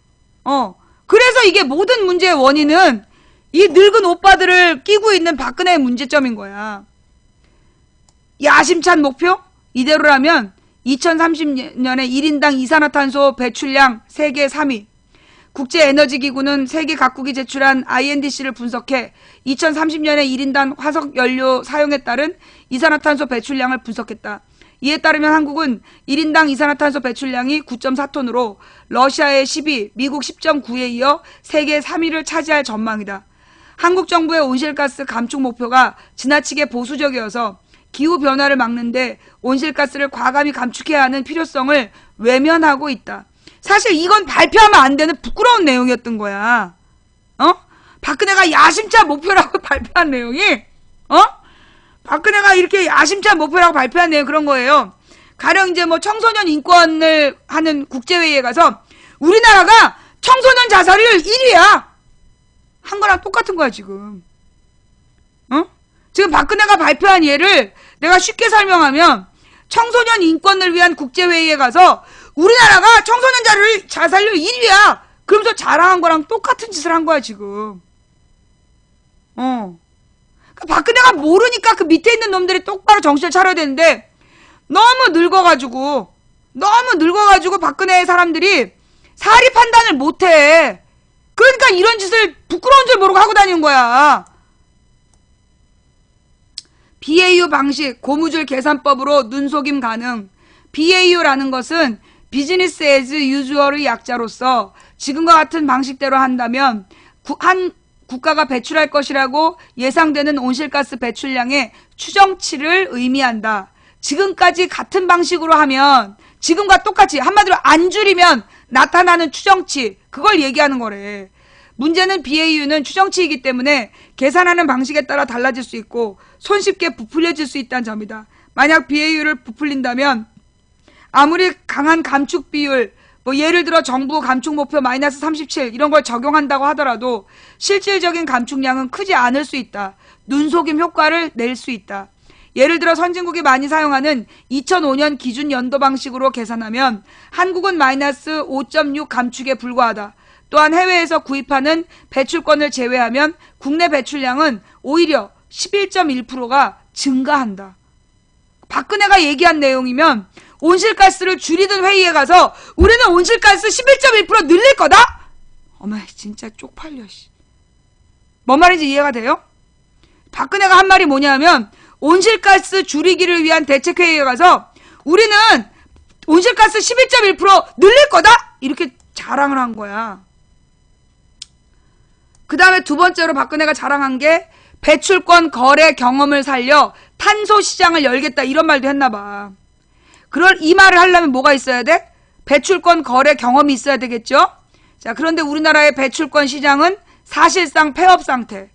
Speaker 1: 그래서 이게 모든 문제의 원인은 이 늙은 오빠들을 끼고 있는 박근혜의 문제점인 거야. 야심찬 목표? 이대로라면 2030년에 1인당 이산화탄소 배출량 세계 3위. 국제에너지기구는 세계 각국이 제출한 INDC를 분석해 2030년에 1인당 화석연료 사용에 따른 이산화탄소 배출량을 분석했다. 이에 따르면 한국은 1인당 이산화탄소 배출량이 9.4톤으로 러시아의 10위, 미국 10.9에 이어 세계 3위를 차지할 전망이다. 한국 정부의 온실가스 감축 목표가 지나치게 보수적이어서 기후변화를 막는데 온실가스를 과감히 감축해야 하는 필요성을 외면하고 있다. 사실 이건 발표하면 안 되는 부끄러운 내용이었던 거야. 박근혜가 야심찬 목표라고 발표한 내용이 박근혜가 이렇게 야심찬 목표라고 발표한 내용 그런 거예요. 가령 이제 뭐 청소년 인권을 하는 국제회의에 가서 우리나라가 청소년 자살률 1위야. 한 거랑 똑같은 거야 지금. 지금 박근혜가 발표한 예를 내가 쉽게 설명하면 청소년 인권을 위한 국제회의에 가서 우리나라가 청소년 자살률 1위야. 그러면서 자랑한 거랑 똑같은 짓을 한 거야 지금. 박근혜가 모르니까 그 밑에 있는 놈들이 똑바로 정신을 차려야 되는데 너무 늙어가지고 박근혜 사람들이 사리 판단을 못해. 그러니까 이런 짓을 부끄러운 줄 모르고 하고 다니는 거야. BAU 방식, 고무줄 계산법으로 눈속임 가능. BAU라는 것은 비즈니스 as usual의 약자로서 지금과 같은 방식대로 한다면 한 국가가 배출할 것이라고 예상되는 온실가스 배출량의 추정치를 의미한다. 지금까지 같은 방식으로 하면 지금과 똑같이 한마디로 안 줄이면 나타나는 추정치, 그걸 얘기하는 거래. 문제는 BAU는 추정치이기 때문에 계산하는 방식에 따라 달라질 수 있고 손쉽게 부풀려질 수 있다는 점이다. 만약 BAU를 부풀린다면 아무리 강한 감축 비율, 뭐 예를 들어 정부 감축 목표 마이너스 37 이런 걸 적용한다고 하더라도 실질적인 감축량은 크지 않을 수 있다. 눈속임 효과를 낼 수 있다. 예를 들어 선진국이 많이 사용하는 2005년 기준 연도 방식으로 계산하면 한국은 마이너스 5.6 감축에 불과하다. 또한 해외에서 구입하는 배출권을 제외하면 국내 배출량은 오히려 11.1%가 증가한다. 박근혜가 얘기한 내용이면 온실가스를 줄이던 회의에 가서 우리는 온실가스 11.1% 늘릴 거다? 어머 진짜 쪽팔려. 뭔 말인지 이해가 돼요? 박근혜가 한 말이 뭐냐면 온실가스 줄이기를 위한 대책회의에 가서 우리는 온실가스 11.1% 늘릴 거다? 이렇게 자랑을 한 거야. 그 다음에 두 번째로 박근혜가 자랑한 게 배출권 거래 경험을 살려 탄소 시장을 열겠다 이런 말도 했나 봐. 이 말을 하려면 뭐가 있어야 돼? 배출권 거래 경험이 있어야 되겠죠? 자, 그런데 우리나라의 배출권 시장은 사실상 폐업 상태.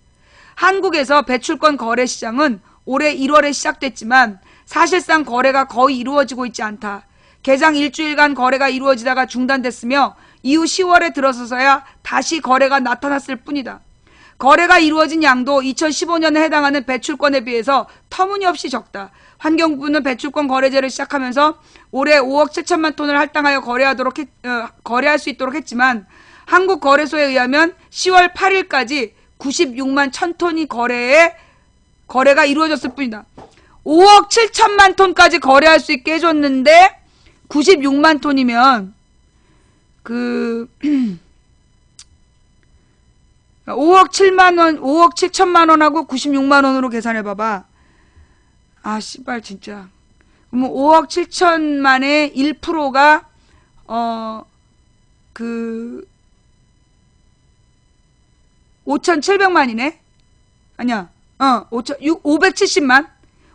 Speaker 1: 한국에서 배출권 거래 시장은 올해 1월에 시작됐지만 사실상 거래가 거의 이루어지고 있지 않다. 개장 일주일간 거래가 이루어지다가 중단됐으며 이후 10월에 들어서서야 다시 거래가 나타났을 뿐이다. 거래가 이루어진 양도 2015년에 해당하는 배출권에 비해서 터무니없이 적다. 환경부는 배출권 거래제를 시작하면서 올해 5억 7천만 톤을 할당하여 거래할 수 있도록 했지만 한국거래소에 의하면 10월 8일까지 96만 1000톤이 거래가 이루어졌을 뿐이다. 5억 7천만 톤까지 거래할 수 있게 해줬는데 96만 톤이면 5억 7천만 원하고 96만 원으로 계산해봐봐. 아, 씨발, 진짜. 그러면 5억 7천만의 1%가, 5,700만이네? 아니야. 570만?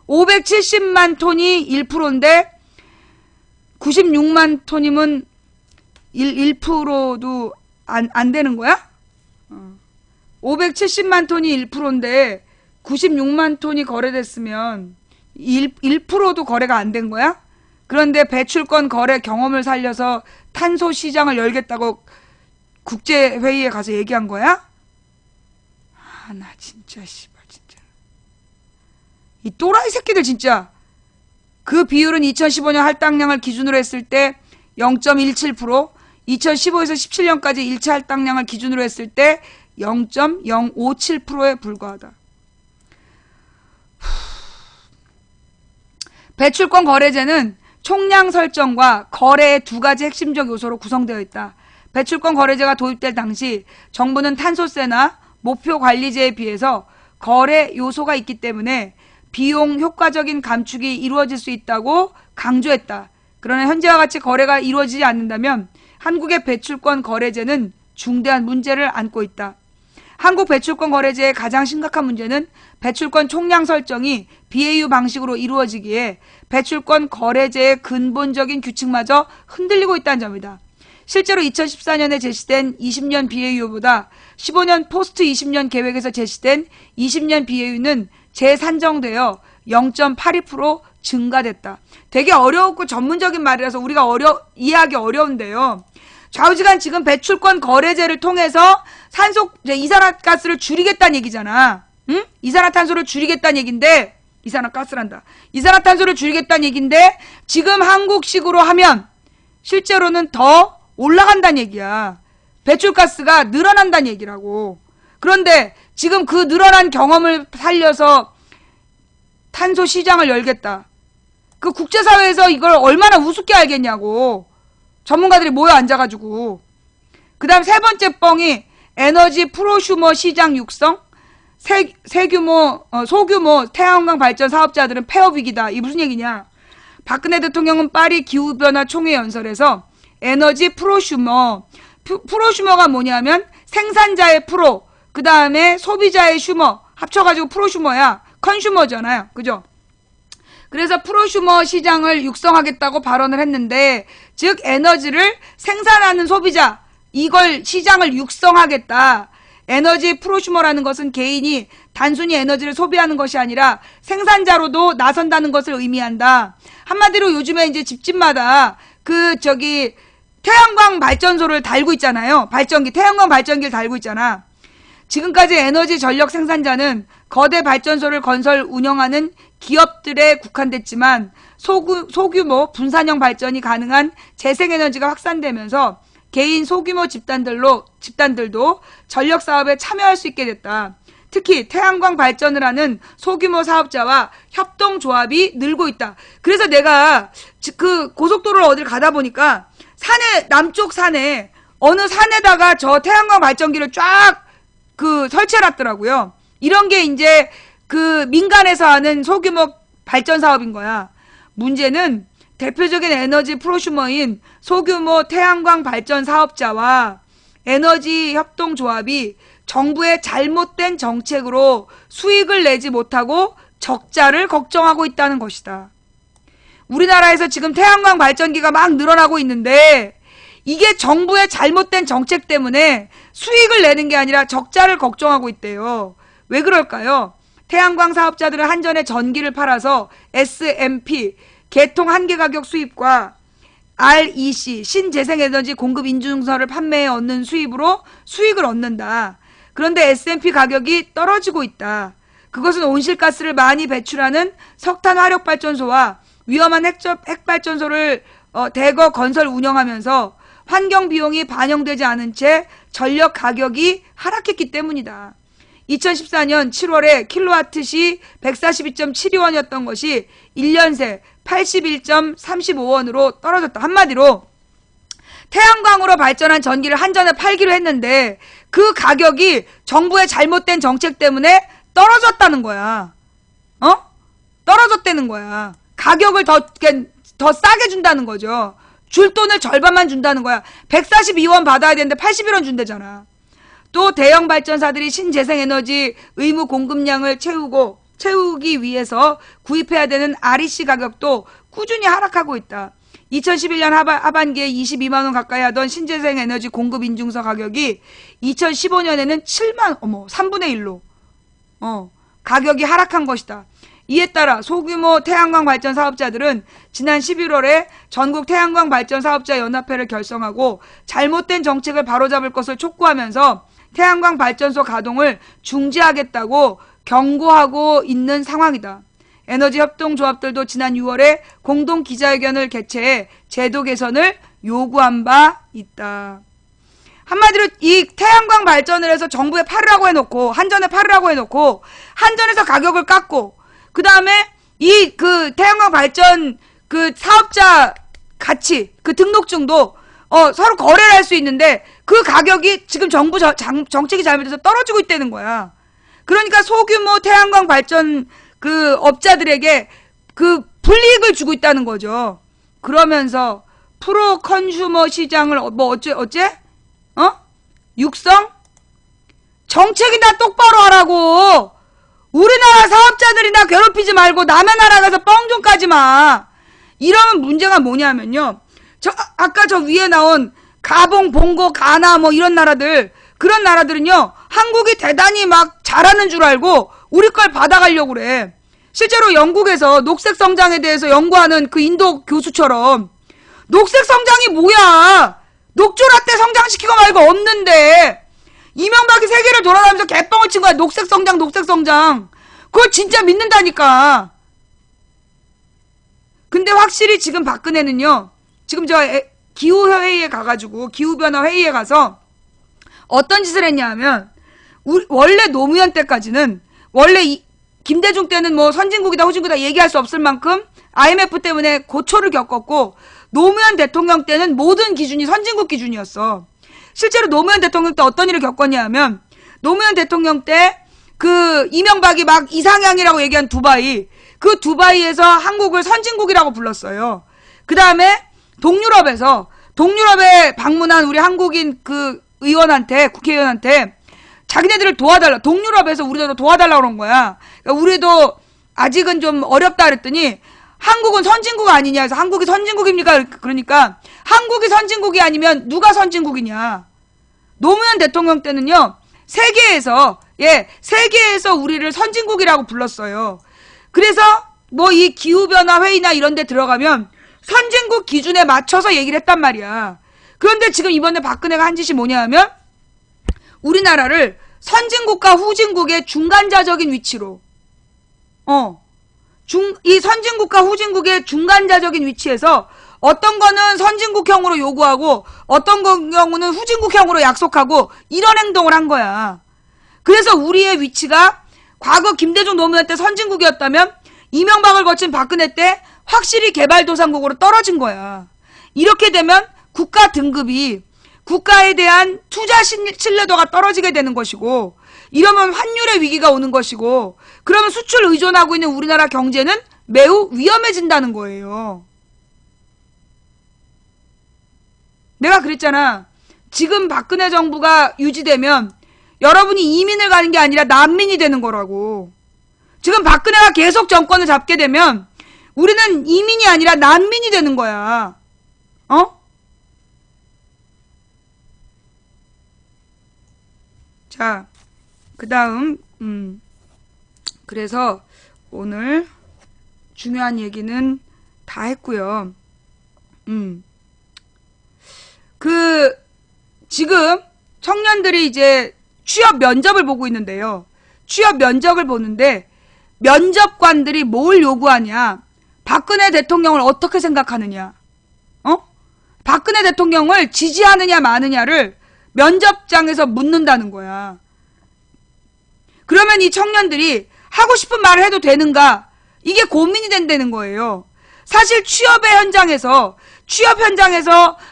Speaker 1: 570만 톤이 1%인데, 96만 톤이면 1%도 안 되는 거야? 570만 톤이 1%인데 96만 톤이 거래됐으면 1%도 거래가 안 된 거야? 그런데 배출권 거래 경험을 살려서 탄소 시장을 열겠다고 국제회의에 가서 얘기한 거야? 아, 나 진짜 씨발 진짜. 이 또라이 새끼들 진짜. 그 비율은 2015년 할당량을 기준으로 했을 때 0.17%, 2015에서 17년까지 1차 할당량을 기준으로 했을 때 0.057%에 불과하다. 배출권 거래제는 총량 설정과 거래의 두 가지 핵심적 요소로 구성되어 있다. 배출권 거래제가 도입될 당시 정부는 탄소세나 목표 관리제에 비해서 거래 요소가 있기 때문에 비용 효과적인 감축이 이루어질 수 있다고 강조했다. 그러나 현재와 같이 거래가 이루어지지 않는다면 한국의 배출권 거래제는 중대한 문제를 안고 있다. 한국 배출권 거래제의 가장 심각한 문제는 배출권 총량 설정이 BAU 방식으로 이루어지기에 배출권 거래제의 근본적인 규칙마저 흔들리고 있다는 점이다. 실제로 2014년에 제시된 20년 BAU보다 15년 포스트 20년 계획에서 제시된 20년 BAU는 재산정되어 0.82% 증가됐다. 되게 어려웠고 전문적인 말이라서 우리가 이해하기 어려운데요. 좌우지간 지금 배출권 거래제를 통해서 이산화가스를 줄이겠다는 얘기잖아. 응? 이산화탄소를 줄이겠다는 얘기인데, 이산화탄소를 줄이겠다는 얘기인데, 지금 한국식으로 하면 실제로는 더 올라간다는 얘기야. 배출가스가 늘어난다는 얘기라고. 그런데 지금 그 늘어난 경험을 살려서 탄소 시장을 열겠다. 그 국제사회에서 이걸 얼마나 우습게 알겠냐고. 전문가들이 모여 앉아가지고. 그 다음 세 번째 뻥이 에너지 프로슈머 시장 육성, 소규모 태양광 발전 사업자들은 폐업 위기다. 이게 무슨 얘기냐? 박근혜 대통령은 파리 기후변화 총회 연설에서 에너지 프로슈머가 뭐냐면 생산자의 프로, 그 다음에 소비자의 슈머 합쳐가지고 프로슈머야. 컨슈머잖아요. 그죠? 그래서 프로슈머 시장을 육성하겠다고 발언을 했는데, 즉 에너지를 생산하는 소비자, 이걸 시장을 육성하겠다. 에너지 프로슈머라는 것은 개인이 단순히 에너지를 소비하는 것이 아니라 생산자로도 나선다는 것을 의미한다. 한마디로 요즘에 이제 집집마다 태양광 발전소를 달고 있잖아요. 태양광 발전기를 달고 있잖아. 지금까지 에너지 전력 생산자는 거대 발전소를 건설 운영하는 기업들에 국한됐지만 소규모 분산형 발전이 가능한 재생에너지가 확산되면서 개인 소규모 집단들도 전력 사업에 참여할 수 있게 됐다. 특히 태양광 발전을 하는 소규모 사업자와 협동조합이 늘고 있다. 그래서 내가 그 고속도로를 어딜 가다 보니까 남쪽 산에 어느 산에다가 저 태양광 발전기를 쫙 설치해놨더라고요. 이런 게 이제 그 민간에서 하는 소규모 발전 사업인 거야. 문제는 대표적인 에너지 프로슈머인 소규모 태양광 발전 사업자와 에너지 협동조합이 정부의 잘못된 정책으로 수익을 내지 못하고 적자를 걱정하고 있다는 것이다. 우리나라에서 지금 태양광 발전기가 막 늘어나고 있는데 이게 정부의 잘못된 정책 때문에 수익을 내는 게 아니라 적자를 걱정하고 있대요. 왜 그럴까요? 태양광 사업자들은 한전에 전기를 팔아서 SMP, 개통 한계 가격 수입과 REC, 신재생에너지 공급 인증서를 판매해 얻는 수입으로 수익을 얻는다. 그런데 SMP 가격이 떨어지고 있다. 그것은 온실가스를 많이 배출하는 석탄 화력발전소와 위험한 핵발전소를 대거 건설 운영하면서 환경 비용이 반영되지 않은 채 전력 가격이 하락했기 때문이다. 2014년 7월에 킬로와트시 142.72원이었던 것이 1년 새 81.35원으로 떨어졌다. 한마디로 태양광으로 발전한 전기를 한전에 팔기로 했는데 그 가격이 정부의 잘못된 정책 때문에 떨어졌다는 거야. 떨어졌다는 거야. 가격을 더 싸게 준다는 거죠. 줄 돈을 절반만 준다는 거야. 142원 받아야 되는데 81원 준대잖아. 또 대형 발전사들이 신재생에너지 의무 공급량을 채우기 위해서 구입해야 되는 REC 가격도 꾸준히 하락하고 있다. 2011년 하반기에 22만원 가까이 하던 신재생에너지 공급 인증서 가격이 2015년에는 3분의 1로 가격이 하락한 것이다. 이에 따라 소규모 태양광 발전 사업자들은 지난 11월에 전국 태양광 발전 사업자 연합회를 결성하고 잘못된 정책을 바로잡을 것을 촉구하면서 태양광 발전소 가동을 중지하겠다고 경고하고 있는 상황이다. 에너지 협동조합들도 지난 6월에 공동 기자회견을 개최해 제도 개선을 요구한 바 있다. 한마디로 이 태양광 발전을 해서 정부에 팔으라고 해놓고 한전에 팔으라고 해놓고 한전에서 가격을 깎고 그 다음에 이 태양광 발전 사업자 가치 등록증도 서로 거래를 할 수 있는데 그 가격이 지금 정부 정책이 잘못돼서 떨어지고 있다는 거야. 그러니까 소규모 태양광 발전 업자들에게 불이익을 주고 있다는 거죠. 그러면서 프로 컨슈머 시장을 육성? 정책이나 똑바로 하라고. 우리나라 사업자들이나 괴롭히지 말고 남의 나라 가서 뻥 좀 까지 마. 이러면 문제가 뭐냐면요. 아까 저 위에 나온 가봉, 봉고, 가나 이런 나라들, 그런 나라들은요, 한국이 대단히 막 잘하는 줄 알고 우리 걸 받아가려고 그래. 실제로 영국에서 녹색 성장에 대해서 연구하는 그 인도 교수처럼 녹색 성장이 뭐야? 녹조라떼 성장시키고 말고 없는데 이명박이 세계를 돌아다니면서 개뻥을 친 거야. 녹색 성장, 녹색 성장. 그걸 진짜 믿는다니까. 근데 확실히 지금 박근혜는요, 지금 기후회의에 가가지고, 기후변화 회의에 가서 어떤 짓을 했냐 하면, 원래 노무현 때까지는, 원래 김대중 때는 선진국이다, 후진국이다 얘기할 수 없을 만큼 IMF 때문에 고초를 겪었고, 노무현 대통령 때는 모든 기준이 선진국 기준이었어. 실제로 노무현 대통령 때 어떤 일을 겪었냐 하면, 노무현 대통령 때 이명박이 막 이상향이라고 얘기한 두바이, 그 두바이에서 한국을 선진국이라고 불렀어요. 그 다음에 동유럽에 방문한 우리 한국인 국회의원한테 자기네들을 도와달라. 동유럽에서 우리도 도와달라고 그런 거야. 그러니까 우리도 아직은 좀 어렵다 그랬더니 한국은 선진국 아니냐 해서 한국이 선진국입니까? 그러니까 한국이 선진국이 아니면 누가 선진국이냐. 노무현 대통령 때는요, 세계에서 우리를 선진국이라고 불렀어요. 그래서 이 기후변화 회의나 이런 데 들어가면 선진국 기준에 맞춰서 얘기를 했단 말이야. 그런데 지금 이번에 박근혜가 한 짓이 뭐냐 하면 우리나라를 선진국과 후진국의 중간자적인 위치로 이 선진국과 후진국의 중간자적인 위치에서 어떤 거는 선진국형으로 요구하고 어떤 경우는 후진국형으로 약속하고 이런 행동을 한 거야. 그래서 우리의 위치가 과거 김대중 노무현 때 선진국이었다면 이명박을 거친 박근혜 때 확실히 개발도상국으로 떨어진 거야. 이렇게 되면 국가 등급이 국가에 대한 투자 신뢰도가 떨어지게 되는 것이고, 이러면 환율의 위기가 오는 것이고, 그러면 수출 의존하고 있는 우리나라 경제는 매우 위험해진다는 거예요. 내가 그랬잖아. 지금 박근혜 정부가 유지되면 여러분이 이민을 가는 게 아니라 난민이 되는 거라고. 지금 박근혜가 계속 정권을 잡게 되면 우리는 이민이 아니라 난민이 되는 거야. 어? 자, 그 다음, 그래서 오늘 중요한 얘기는 다 했고요. 지금 청년들이 이제 취업 면접을 보고 있는데요. 취업 면접을 보는데 면접관들이 뭘 요구하냐? 박근혜 대통령을 어떻게 생각하느냐? 박근혜 대통령을 지지하느냐 마느냐를 면접장에서 묻는다는 거야. 그러면 이 청년들이 하고 싶은 말을 해도 되는가? 이게 고민이 된다는 거예요. 사실 취업 현장에서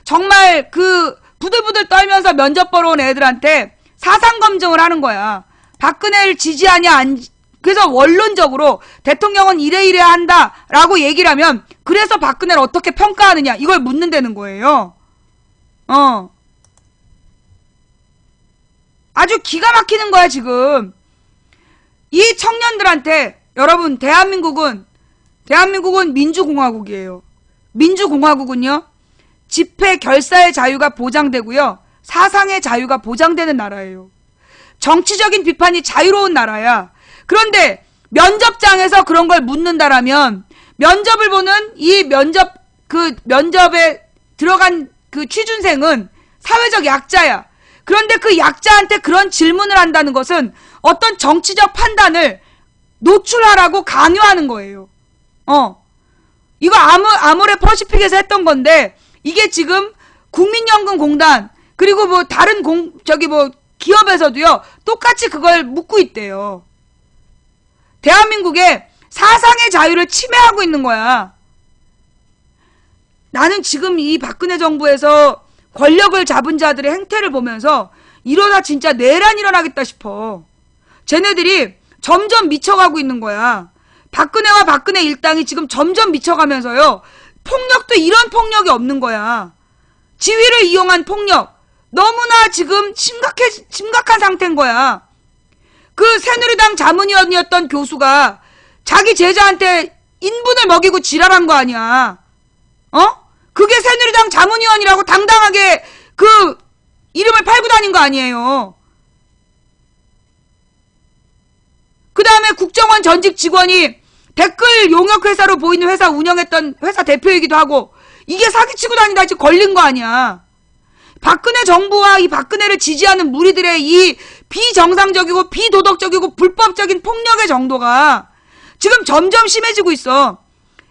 Speaker 1: 정말 그 부들부들 떨면서 면접 보러 온 애들한테 사상 검증을 하는 거야. 박근혜를 지지하냐 그래서 원론적으로 대통령은 이래 한다라고 얘기를 하면 그래서 박근혜를 어떻게 평가하느냐 이걸 묻는다는 거예요. 아주 기가 막히는 거야 지금. 이 청년들한테 여러분 대한민국은 민주공화국이에요. 민주공화국은요. 집회 결사의 자유가 보장되고요. 사상의 자유가 보장되는 나라예요. 정치적인 비판이 자유로운 나라야. 그런데 면접장에서 그런 걸 묻는다라면 면접을 보는 이 면접에 들어간 그 취준생은 사회적 약자야. 그런데 그 약자한테 그런 질문을 한다는 것은 어떤 정치적 판단을 노출하라고 강요하는 거예요. 이거 아모레 퍼시픽에서 했던 건데 이게 지금 국민연금공단 그리고 뭐 다른 기업에서도요 똑같이 그걸 묻고 있대요. 대한민국의 사상의 자유를 침해하고 있는 거야. 나는 지금 이 박근혜 정부에서 권력을 잡은 자들의 행태를 보면서 이러다 진짜 내란 일어나겠다 싶어. 쟤네들이 점점 미쳐가고 있는 거야. 박근혜와 박근혜 일당이 지금 점점 미쳐가면서요. 폭력도 이런 폭력이 없는 거야. 지위를 이용한 폭력. 너무나 지금 심각한 상태인 거야. 그 새누리당 자문위원이었던 교수가 자기 제자한테 인분을 먹이고 지랄한 거 아니야. 그게 새누리당 자문위원이라고 당당하게 그 이름을 팔고 다닌 거 아니에요. 그 다음에 국정원 전직 직원이 댓글 용역회사로 보이는 회사 운영했던 회사 대표이기도 하고 이게 사기치고 다니다 지금 걸린 거 아니야. 박근혜 정부와 이 박근혜를 지지하는 무리들의 이 비정상적이고 비도덕적이고 불법적인 폭력의 정도가 지금 점점 심해지고 있어.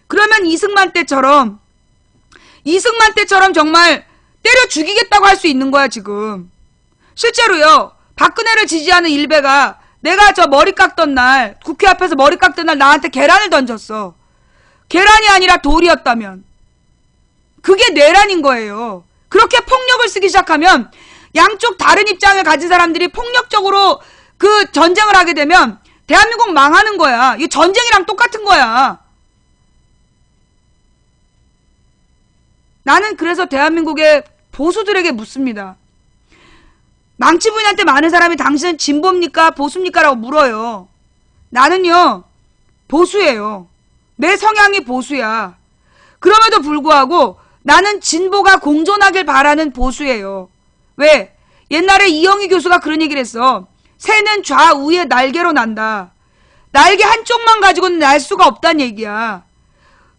Speaker 1: 그러면 이승만 때처럼 정말 때려 죽이겠다고 할 수 있는 거야 지금. 실제로요. 박근혜를 지지하는 일베가 내가 저 머리 깎던 날 국회 앞에서 머리 깎던 날 나한테 계란을 던졌어. 계란이 아니라 돌이었다면 그게 내란인 거예요. 그렇게 폭력을 쓰기 시작하면 양쪽 다른 입장을 가진 사람들이 폭력적으로 그 전쟁을 하게 되면 대한민국 망하는 거야. 이게 전쟁이랑 똑같은 거야. 나는 그래서 대한민국의 보수들에게 묻습니다. 망치 부인한테 많은 사람이 당신은 진보입니까? 보수입니까? 라고 물어요. 나는요. 보수예요. 내 성향이 보수야. 그럼에도 불구하고 나는 진보가 공존하길 바라는 보수예요. 왜? 옛날에 이영희 교수가 그런 얘기를 했어. 새는 좌우의 날개로 난다. 날개 한쪽만 가지고는 날 수가 없다는 얘기야.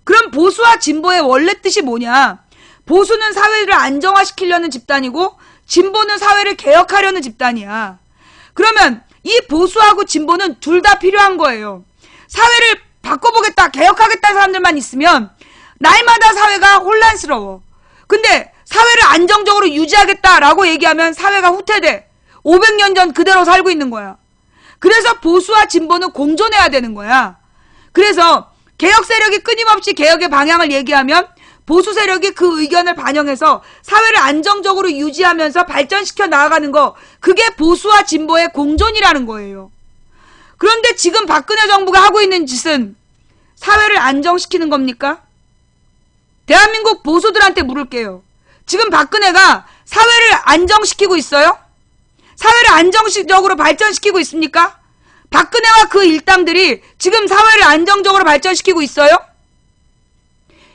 Speaker 1: 그럼 보수와 진보의 원래 뜻이 뭐냐? 보수는 사회를 안정화시키려는 집단이고 진보는 사회를 개혁하려는 집단이야. 그러면 이 보수하고 진보는 둘 다 필요한 거예요. 사회를 바꿔보겠다, 개혁하겠다는 사람들만 있으면 날마다 사회가 혼란스러워. 근데 사회를 안정적으로 유지하겠다라고 얘기하면 사회가 후퇴돼. 500년 전 그대로 살고 있는 거야. 그래서 보수와 진보는 공존해야 되는 거야. 그래서 개혁 세력이 끊임없이 개혁의 방향을 얘기하면 보수 세력이 그 의견을 반영해서 사회를 안정적으로 유지하면서 발전시켜 나아가는 거, 그게 보수와 진보의 공존이라는 거예요. 그런데 지금 박근혜 정부가 하고 있는 짓은 사회를 안정시키는 겁니까? 대한민국 보수들한테 물을게요. 지금 박근혜가 사회를 안정시키고 있어요? 사회를 안정적으로 발전시키고 있습니까? 박근혜와 그 일당들이 지금 사회를 안정적으로 발전시키고 있어요?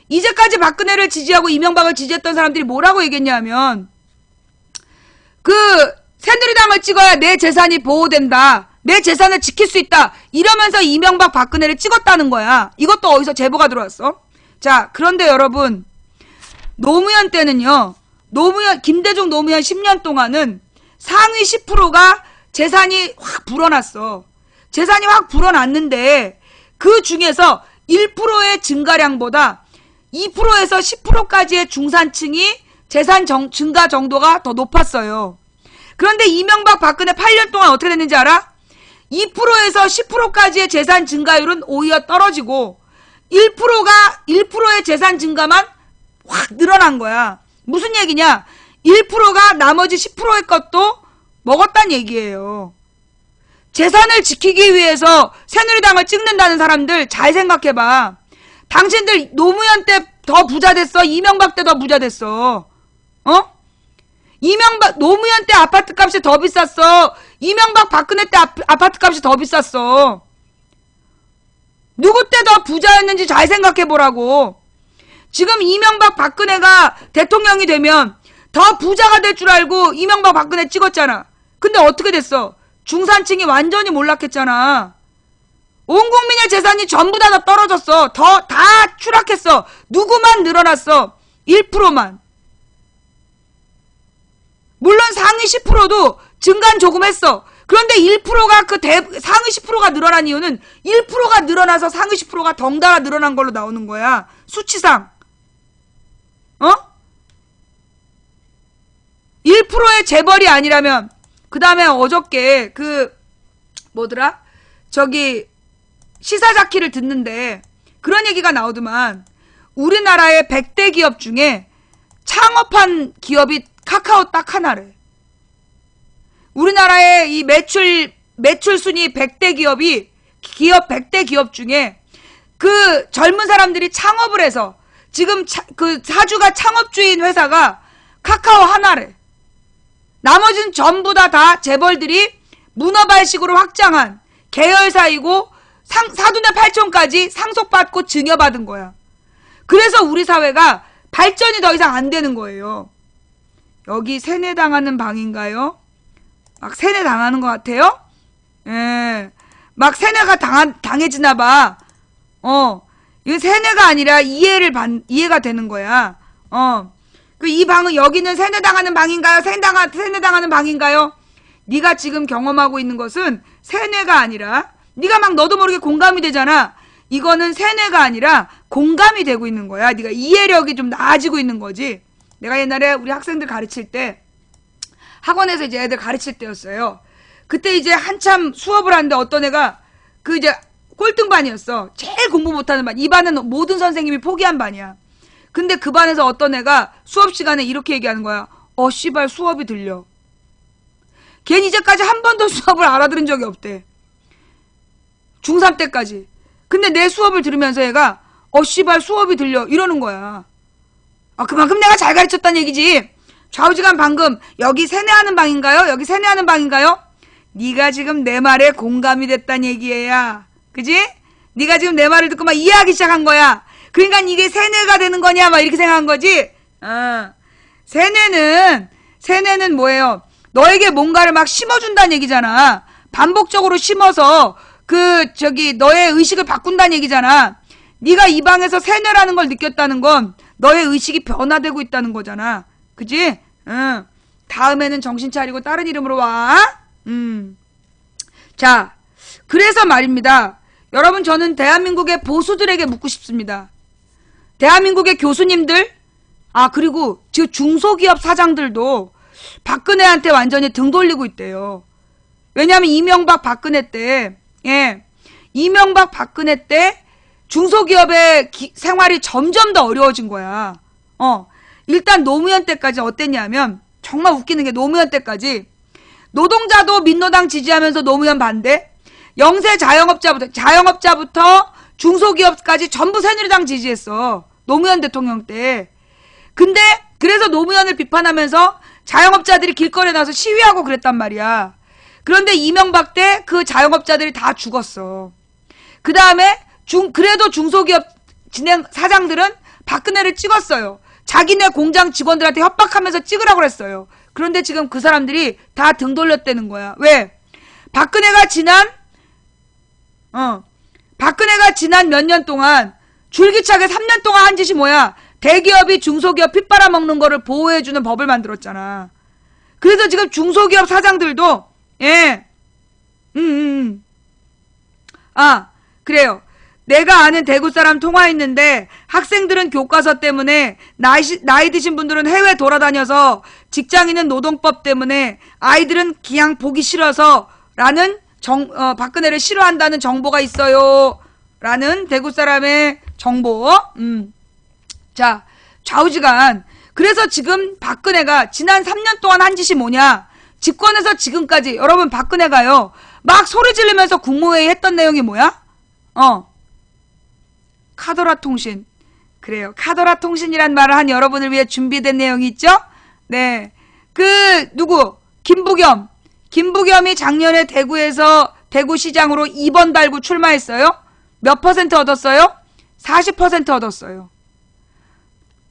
Speaker 1: 이제까지 박근혜를 지지하고 이명박을 지지했던 사람들이 뭐라고 얘기했냐면, 새누리당을 찍어야 내 재산이 보호된다, 내 재산을 지킬 수 있다, 이러면서 이명박 박근혜를 찍었다는 거야. 이것도 어디서 제보가 들어왔어? 자, 그런데 여러분, 노무현 때는요, 김대중 노무현 10년 동안은 상위 10%가 재산이 확 불어났어. 재산이 확 불어났는데 그 중에서 1%의 증가량보다 2%에서 10%까지의 중산층이 재산 증가 정도가 더 높았어요. 그런데 이명박 박근혜 8년 동안 어떻게 됐는지 알아? 2%에서 10%까지의 재산 증가율은 오히려 떨어지고 1%의 재산 증가만 확 늘어난 거야. 무슨 얘기냐? 1%가 나머지 10%의 것도 먹었단 얘기예요. 재산을 지키기 위해서 새누리당을 찍는다는 사람들 잘 생각해봐. 당신들 노무현 때 더 부자 됐어? 이명박 때 더 부자 됐어? 노무현 때 아파트 값이 더 비쌌어? 이명박 박근혜 때 아파트 값이 더 비쌌어? 누구 때 더 부자였는지 잘 생각해보라고. 지금 이명박 박근혜가 대통령이 되면 더 부자가 될 줄 알고 이명박 박근혜 찍었잖아. 근데 어떻게 됐어? 중산층이 완전히 몰락했잖아. 온 국민의 재산이 전부 다 떨어졌어. 다 추락했어. 누구만 늘어났어? 1%만. 물론 상위 10%도 증가는 조금 했어. 그런데 1%가 상위 10%가 늘어난 이유는 1%가 늘어나서 상위 10%가 덩달아 늘어난 걸로 나오는 거야. 수치상. 1%의 재벌이 아니라면, 그 다음에 어저께 시사자키를 듣는데 그런 얘기가 나오더만, 우리나라의 100대 기업 중에 창업한 기업이 카카오 딱 하나래. 우리나라의 이 매출 순위 100대 기업 100대 기업 중에 그 젊은 사람들이 창업을 해서 지금 사주가 창업주인 회사가 카카오 하나래. 나머지는 전부 다 재벌들이 문어발식으로 확장한 계열사이고 사돈의 팔촌까지 상속받고 증여받은 거야. 그래서 우리 사회가 발전이 더 이상 안 되는 거예요. 여기 세뇌당하는 방인가요? 막 세뇌당하는 것 같아요? 예. 막 세뇌가 당해지나 봐. 이거 세뇌가 아니라 이해가 되는 거야. 이 방은, 여기는 세뇌당하는 방인가요? 세뇌당하는 방인가요? 네가 지금 경험하고 있는 것은 세뇌가 아니라, 네가 막 너도 모르게 공감이 되잖아. 이거는 세뇌가 아니라 공감이 되고 있는 거야. 네가 이해력이 좀 나아지고 있는 거지. 내가 옛날에 우리 학생들 가르칠 때, 학원에서 이제 애들 가르칠 때였어요. 그때 이제 한참 수업을 하는데 어떤 애가 이제 꼴등반이었어. 제일 공부 못하는 반. 이 반은 모든 선생님이 포기한 반이야. 근데 그 반에서 어떤 애가 수업 시간에 이렇게 얘기하는 거야. 씨발 수업이 들려. 걔는 이제까지 한 번도 수업을 알아들은 적이 없대. 중3 때까지. 근데 내 수업을 들으면서 얘가 씨발 수업이 들려 이러는 거야. 그만큼 내가 잘 가르쳤다는 얘기지. 좌우지간 방금 여기 세뇌하는 방인가요? 여기 세뇌하는 방인가요? 네가 지금 내 말에 공감이 됐다는 얘기야. 그지? 네가 지금 내 말을 듣고 막 이해하기 시작한 거야. 그러니까 이게 세뇌가 되는 거냐 막 이렇게 생각한 거지. 세뇌는 뭐예요? 너에게 뭔가를 막 심어준다는 얘기잖아. 반복적으로 심어서 너의 의식을 바꾼다는 얘기잖아. 네가 이 방에서 세뇌라는 걸 느꼈다는 건 너의 의식이 변화되고 있다는 거잖아. 그지? 다음에는 정신 차리고 다른 이름으로 와. 자, 그래서 말입니다. 여러분, 저는 대한민국의 보수들에게 묻고 싶습니다. 대한민국의 교수님들, 그리고 지금 중소기업 사장들도 박근혜한테 완전히 등 돌리고 있대요. 왜냐하면 이명박 박근혜 때 중소기업의 생활이 점점 더 어려워진 거야. 일단 노무현 때까지 어땠냐면, 정말 웃기는 게 노무현 때까지 노동자도 민노당 지지하면서 노무현 반대, 영세 자영업자부터 중소기업까지 전부 새누리당 지지했어. 노무현 대통령 때. 근데 그래서 노무현을 비판하면서 자영업자들이 길거리에 나와서 시위하고 그랬단 말이야. 그런데 이명박 때 그 자영업자들이 다 죽었어. 그 다음에 그래도 중소기업 사장들은 박근혜를 찍었어요. 자기네 공장 직원들한테 협박하면서 찍으라고 그랬어요. 그런데 지금 그 사람들이 다 등 돌렸다는 거야. 왜? 박근혜가 지난 몇 년 동안 줄기차게 3년 동안 한 짓이 뭐야? 대기업이 중소기업 핏 빨아먹는 거를 보호해주는 법을 만들었잖아. 그래서 지금 중소기업 사장들도 그래요. 내가 아는 대구 사람 통화했는데 학생들은 교과서 때문에 나이 드신 분들은 해외 돌아다녀서 직장인은 노동법 때문에 아이들은 그냥 보기 싫어서 라는 박근혜를 싫어한다는 정보가 있어요. 라는 대구 사람의 정보. 자, 좌우지간. 그래서 지금 박근혜가 지난 3년 동안 한 짓이 뭐냐? 집권해서 지금까지 여러분 박근혜가요. 막 소리 지르면서 국무회의 했던 내용이 뭐야? 카더라 통신. 그래요. 카더라 통신이란 말을 한 여러분을 위해 준비된 내용이 있죠? 네. 김부겸이 작년에 대구시장으로 2번 달고 출마했어요? 몇 퍼센트 얻었어요? 40% 얻었어요.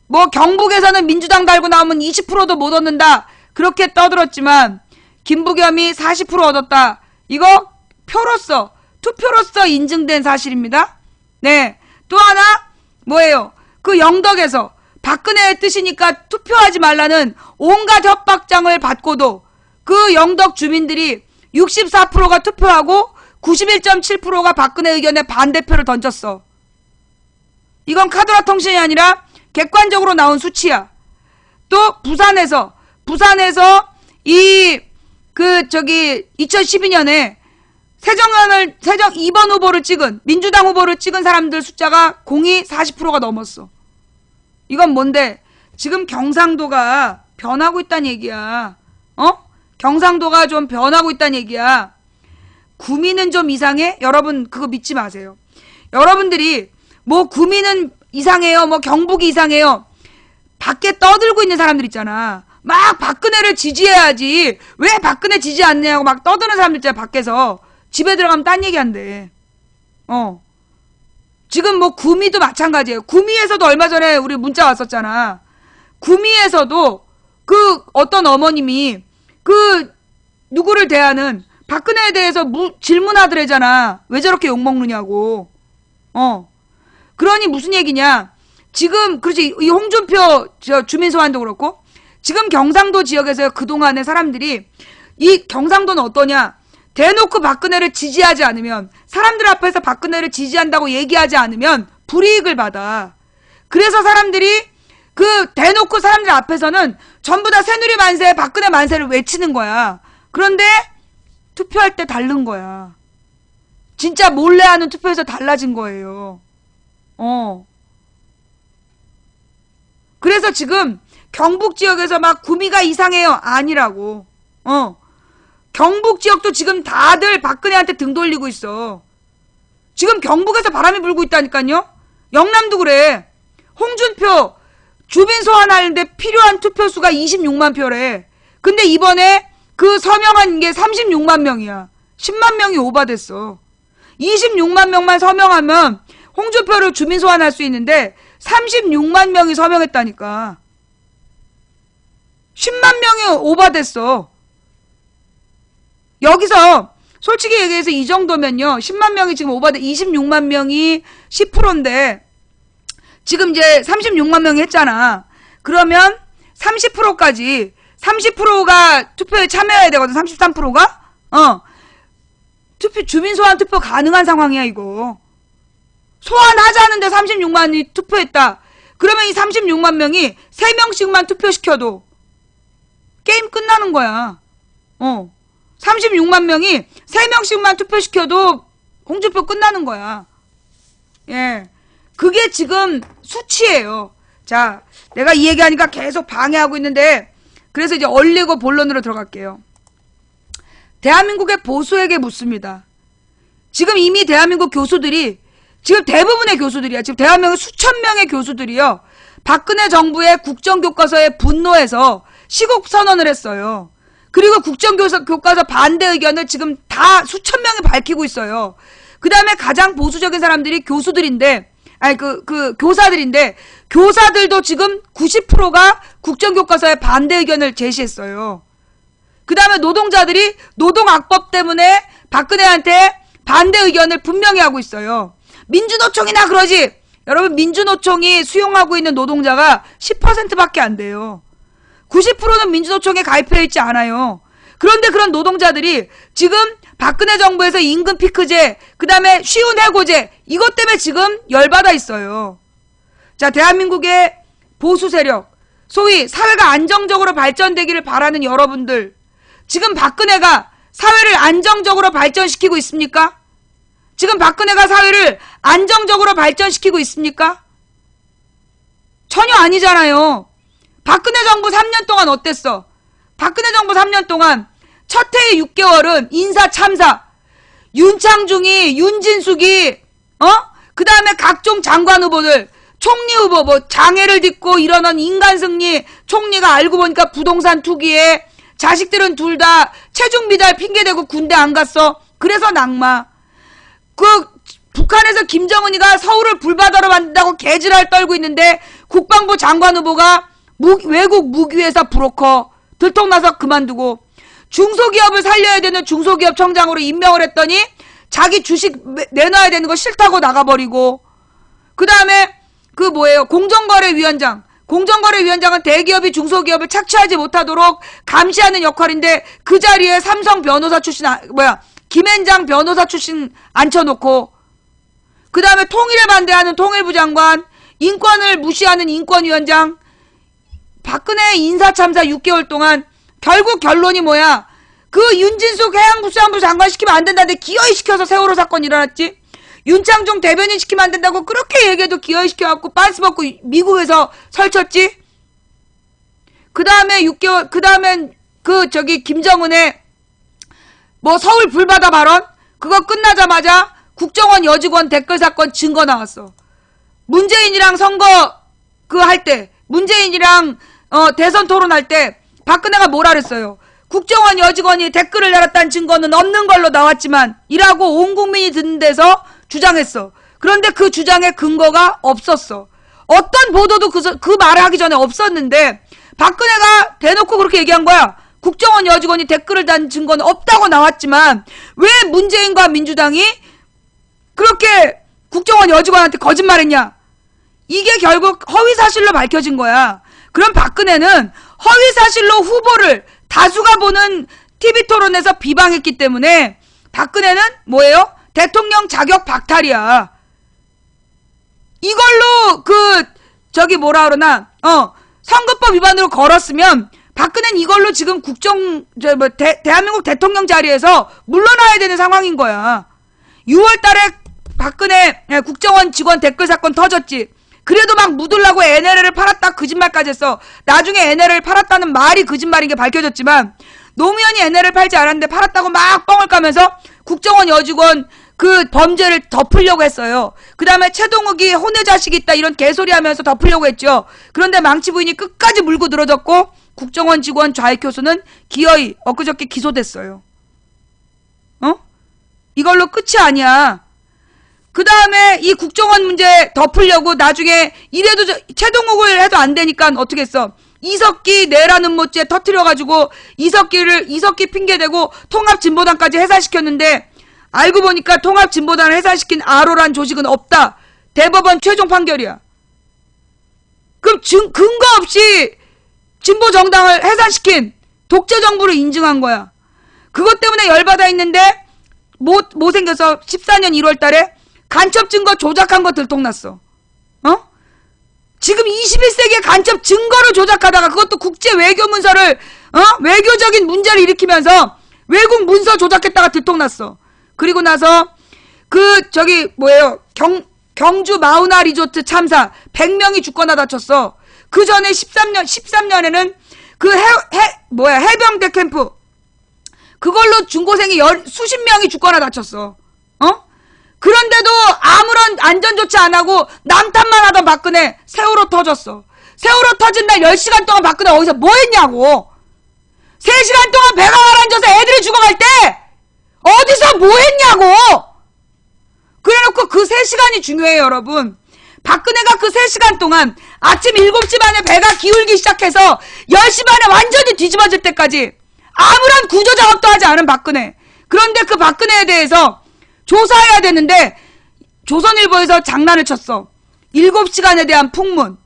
Speaker 1: 뭐 경북에서는 민주당 달고 나오면 20%도 못 얻는다. 그렇게 떠들었지만 김부겸이 40% 얻었다. 이거 투표로서 인증된 사실입니다. 네. 또 하나 뭐예요? 그 영덕에서 박근혜의 뜻이니까 투표하지 말라는 온갖 협박장을 받고도 그 영덕 주민들이 64%가 투표하고 91.7%가 박근혜 의견에 반대표를 던졌어. 이건 카더라 통신이 아니라 객관적으로 나온 수치야. 또 부산에서 2012년에 세정 2번 후보를 찍은 민주당 후보를 찍은 사람들 숫자가 공이 40%가 넘었어. 이건 뭔데? 지금 경상도가 변하고 있다는 얘기야. 경상도가 좀 변하고 있다는 얘기야. 구미는 좀 이상해? 여러분 그거 믿지 마세요. 여러분들이 뭐 구미는 이상해요, 뭐 경북이 이상해요. 밖에 떠들고 있는 사람들 있잖아. 막 박근혜를 지지해야지. 왜 박근혜 지지 않냐고 막 떠드는 사람들 있잖아. 밖에서. 집에 들어가면 딴 얘기한대. 지금 뭐 구미도 마찬가지예요. 구미에서도 얼마 전에 우리 문자 왔었잖아. 구미에서도 그 어떤 어머님이 그 누구를 대하는 박근혜에 대해서 질문하더래잖아. 왜 저렇게 욕먹느냐고. 그러니 무슨 얘기냐. 지금 그렇지 이 홍준표 주민소환도 그렇고 지금 경상도 지역에서 그동안의 사람들이 이 경상도는 어떠냐. 대놓고 박근혜를 지지하지 않으면 사람들 앞에서 박근혜를 지지한다고 얘기하지 않으면 불이익을 받아. 그래서 사람들이 대놓고 사람들 앞에서는 전부 다 새누리 만세 박근혜 만세를 외치는 거야. 그런데 투표할 때 다른 거야. 진짜 몰래 하는 투표에서 달라진 거예요. 그래서 지금 경북 지역에서 막 구미가 이상해요. 아니라고. 경북 지역도 지금 다들 박근혜한테 등 돌리고 있어. 지금 경북에서 바람이 불고 있다니까요. 영남도 그래. 홍준표 주민 소환하는데 필요한 투표수가 26만 표래. 근데 이번에 그 서명한 게 36만 명이야. 10만 명이 오바됐어. 26만 명만 서명하면 홍준표를 주민 소환할 수 있는데 36만 명이 서명했다니까. 10만 명이 오바됐어. 여기서 솔직히 얘기해서 이 정도면요. 10만 명이 지금 오바돼 26만 명이 10%인데 지금 이제 36만 명이 했잖아. 그러면 30%까지 30%가 투표에 참여해야 되거든. 33%가 주민 소환 투표 가능한 상황이야, 이거. 소환하자는데 36만이 투표했다. 그러면 이 36만 명이 3명씩만 투표시켜도 게임 끝나는 거야. 36만 명이 3명씩만 투표시켜도 공주표 끝나는 거야. 예. 그게 지금 수치예요. 자, 내가 이 얘기하니까 계속 방해하고 있는데, 그래서 이제 얼리고 본론으로 들어갈게요. 대한민국의 보수에게 묻습니다. 지금 이미 대한민국 교수들이, 지금 대부분의 교수들이야. 지금 대한민국 수천 명의 교수들이요. 박근혜 정부의 국정교과서에 분노해서 시국 선언을 했어요. 그리고 국정교과서 반대 의견을 지금 다 수천 명이 밝히고 있어요. 그 다음에 가장 보수적인 사람들이 교수들인데, 교사들인데, 교사들도 지금 90%가 국정교과서에 반대 의견을 제시했어요. 그 다음에 노동자들이 노동악법 때문에 박근혜한테 반대 의견을 분명히 하고 있어요. 민주노총이나 그러지. 여러분, 민주노총이 수용하고 있는 노동자가 10%밖에 안 돼요. 90%는 민주노총에 가입해 있지 않아요. 그런데 그런 노동자들이 지금 박근혜 정부에서 임금 피크제, 그 다음에 쉬운 해고제, 이것 때문에 지금 열받아 있어요. 자, 대한민국의 보수 세력, 소위 사회가 안정적으로 발전되기를 바라는 여러분들, 지금 박근혜가 사회를 안정적으로 발전시키고 있습니까? 지금 박근혜가 사회를 안정적으로 발전시키고 있습니까? 전혀 아니잖아요. 박근혜 정부 3년 동안 어땠어? 박근혜 정부 3년 동안 첫 해의 6개월은 인사 참사, 윤창중이, 윤진숙이, 그 다음에 각종 장관 후보들, 총리 후보, 장애를 딛고 일어난 인간승리, 총리가 알고 보니까 부동산 투기에 자식들은 둘 다 체중 미달 핑계대고 군대 안 갔어. 그래서 낙마. 북한에서 김정은이가 서울을 불바다로 만든다고 개지랄 떨고 있는데 국방부 장관 후보가 외국 무기회사 브로커 들통나서 그만두고, 중소기업을 살려야 되는 중소기업 청장으로 임명을 했더니 자기 주식 내놔야 되는 거 싫다고 나가버리고, 그 다음에 공정거래위원장은 대기업이 중소기업을 착취하지 못하도록 감시하는 역할인데 그 자리에 삼성 변호사 출신 김앤장 변호사 출신 앉혀놓고, 그 다음에 통일에 반대하는 통일부 장관, 인권을 무시하는 인권위원장, 박근혜 인사참사 6개월 동안 결국 결론이 뭐야? 그 윤진숙 해양수산부 장관 시키면 안 된다는데 기어이 시켜서 세월호 사건 일어났지? 윤창중 대변인 시키면 안 된다고 그렇게 얘기해도 기어이 시켜갖고 빤스 벗고 미국에서 설쳤지? 그 다음에 6개월, 그 다음엔 김정은의 서울 불바다 발언? 그거 끝나자마자 국정원 여직원 댓글 사건 증거 나왔어. 문재인이랑 선거 할 때, 문재인이랑 대선 토론할 때 박근혜가 뭐라 그랬어요? 국정원 여직원이 댓글을 달았다는 증거는 없는 걸로 나왔지만 이라고 온 국민이 듣는 데서 주장했어. 그런데 그 주장에 근거가 없었어. 어떤 보도도 그 말을 하기 전에 없었는데 박근혜가 대놓고 그렇게 얘기한 거야. 국정원 여직원이 댓글을 단 증거는 없다고 나왔지만 왜 문재인과 민주당이 그렇게 국정원 여직원한테 거짓말했냐? 이게 결국 허위사실로 밝혀진 거야. 그럼 박근혜는 허위사실로 후보를 다수가 보는 TV토론에서 비방했기 때문에 박근혜는 뭐예요? 대통령 자격 박탈이야. 이걸로 선거법 위반으로 걸었으면 박근혜는 이걸로 지금 대한민국 대통령 자리에서 물러나야 되는 상황인 거야. 6월 달에 박근혜 국정원 직원 댓글 사건 터졌지. 그래도 막 묻으려고 NLL을 팔았다 거짓말까지 했어. 나중에 NLL을 팔았다는 말이 거짓말인 게 밝혀졌지만 노무현이 NLL을 팔지 않았는데 팔았다고 막 뻥을 까면서 국정원 여직원 그 범죄를 덮으려고 했어요. 그 다음에 최동욱이 혼외 자식이 있다 이런 개소리 하면서 덮으려고 했죠. 그런데 망치 부인이 끝까지 물고 늘어졌고 국정원 직원 좌익 교수는 기어이 엊그저께 기소됐어요. 이걸로 끝이 아니야. 그 다음에 이 국정원 문제 덮으려고 나중에 이래도 최동욱을 해도 안 되니까 어떻게 했어? 이석기 내라는 못죄 터트려가지고 이석기 핑계대고 통합진보당까지 해산시켰는데 알고 보니까 통합진보당을 해산시킨 아로란 조직은 없다. 대법원 최종 판결이야. 그럼 근거 없이 진보정당을 해산시킨 독재정부를 인증한 거야. 그것 때문에 열받아 있는데 못생겨서 14년 1월 달에 간첩 증거 조작한 거 들통났어. 지금 21세기에 간첩 증거를 조작하다가 그것도 국제 외교 문서를, 외교적인 문제를 일으키면서 외국 문서 조작했다가 들통났어. 그리고 나서 경주 마우나 리조트 참사 100명이 죽거나 다쳤어. 그 전에 13년에는 해병대 캠프 그걸로 중고생이 수십 명이 죽거나 다쳤어. 그런데도 아무런 안전조치 안 하고 남탓만 하던 박근혜 세월호 터졌어. 세월호 터진 날 10시간 동안 박근혜 어디서 뭐 했냐고. 3시간 동안 배가 가라앉아서 애들이 죽어갈 때 어디서 뭐 했냐고. 그래놓고 그 3시간이 중요해요, 여러분. 박근혜가 그 3시간 동안 아침 7시 반에 배가 기울기 시작해서 10시 반에 완전히 뒤집어질 때까지 아무런 구조작업도 하지 않은 박근혜. 그런데 그 박근혜에 대해서 조사해야 되는데 조선일보에서 장난을 쳤어. 7시간에 대한 풍문.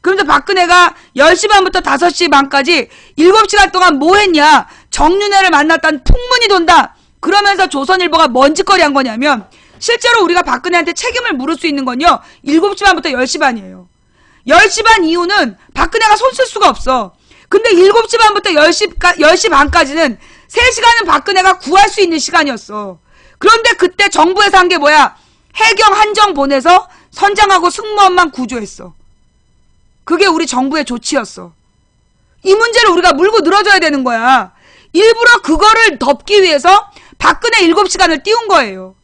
Speaker 1: 그런데 박근혜가 10시 반부터 5시 반까지 7시간 동안 뭐 했냐. 정윤회를 만났다는 풍문이 돈다. 그러면서 조선일보가 뭔 짓거리 한 거냐면 실제로 우리가 박근혜한테 책임을 물을 수 있는 건요. 7시 반부터 10시 반이에요. 10시 반 이후는 박근혜가 손 쓸 수가 없어. 근데 7시 반부터 10시 반까지는 3시간은 박근혜가 구할 수 있는 시간이었어. 그런데 그때 정부에서 한 게 뭐야? 해경 한정 보내서 선장하고 승무원만 구조했어. 그게 우리 정부의 조치였어. 이 문제를 우리가 물고 늘어져야 되는 거야. 일부러 그거를 덮기 위해서 박근혜 7시간을 띄운 거예요.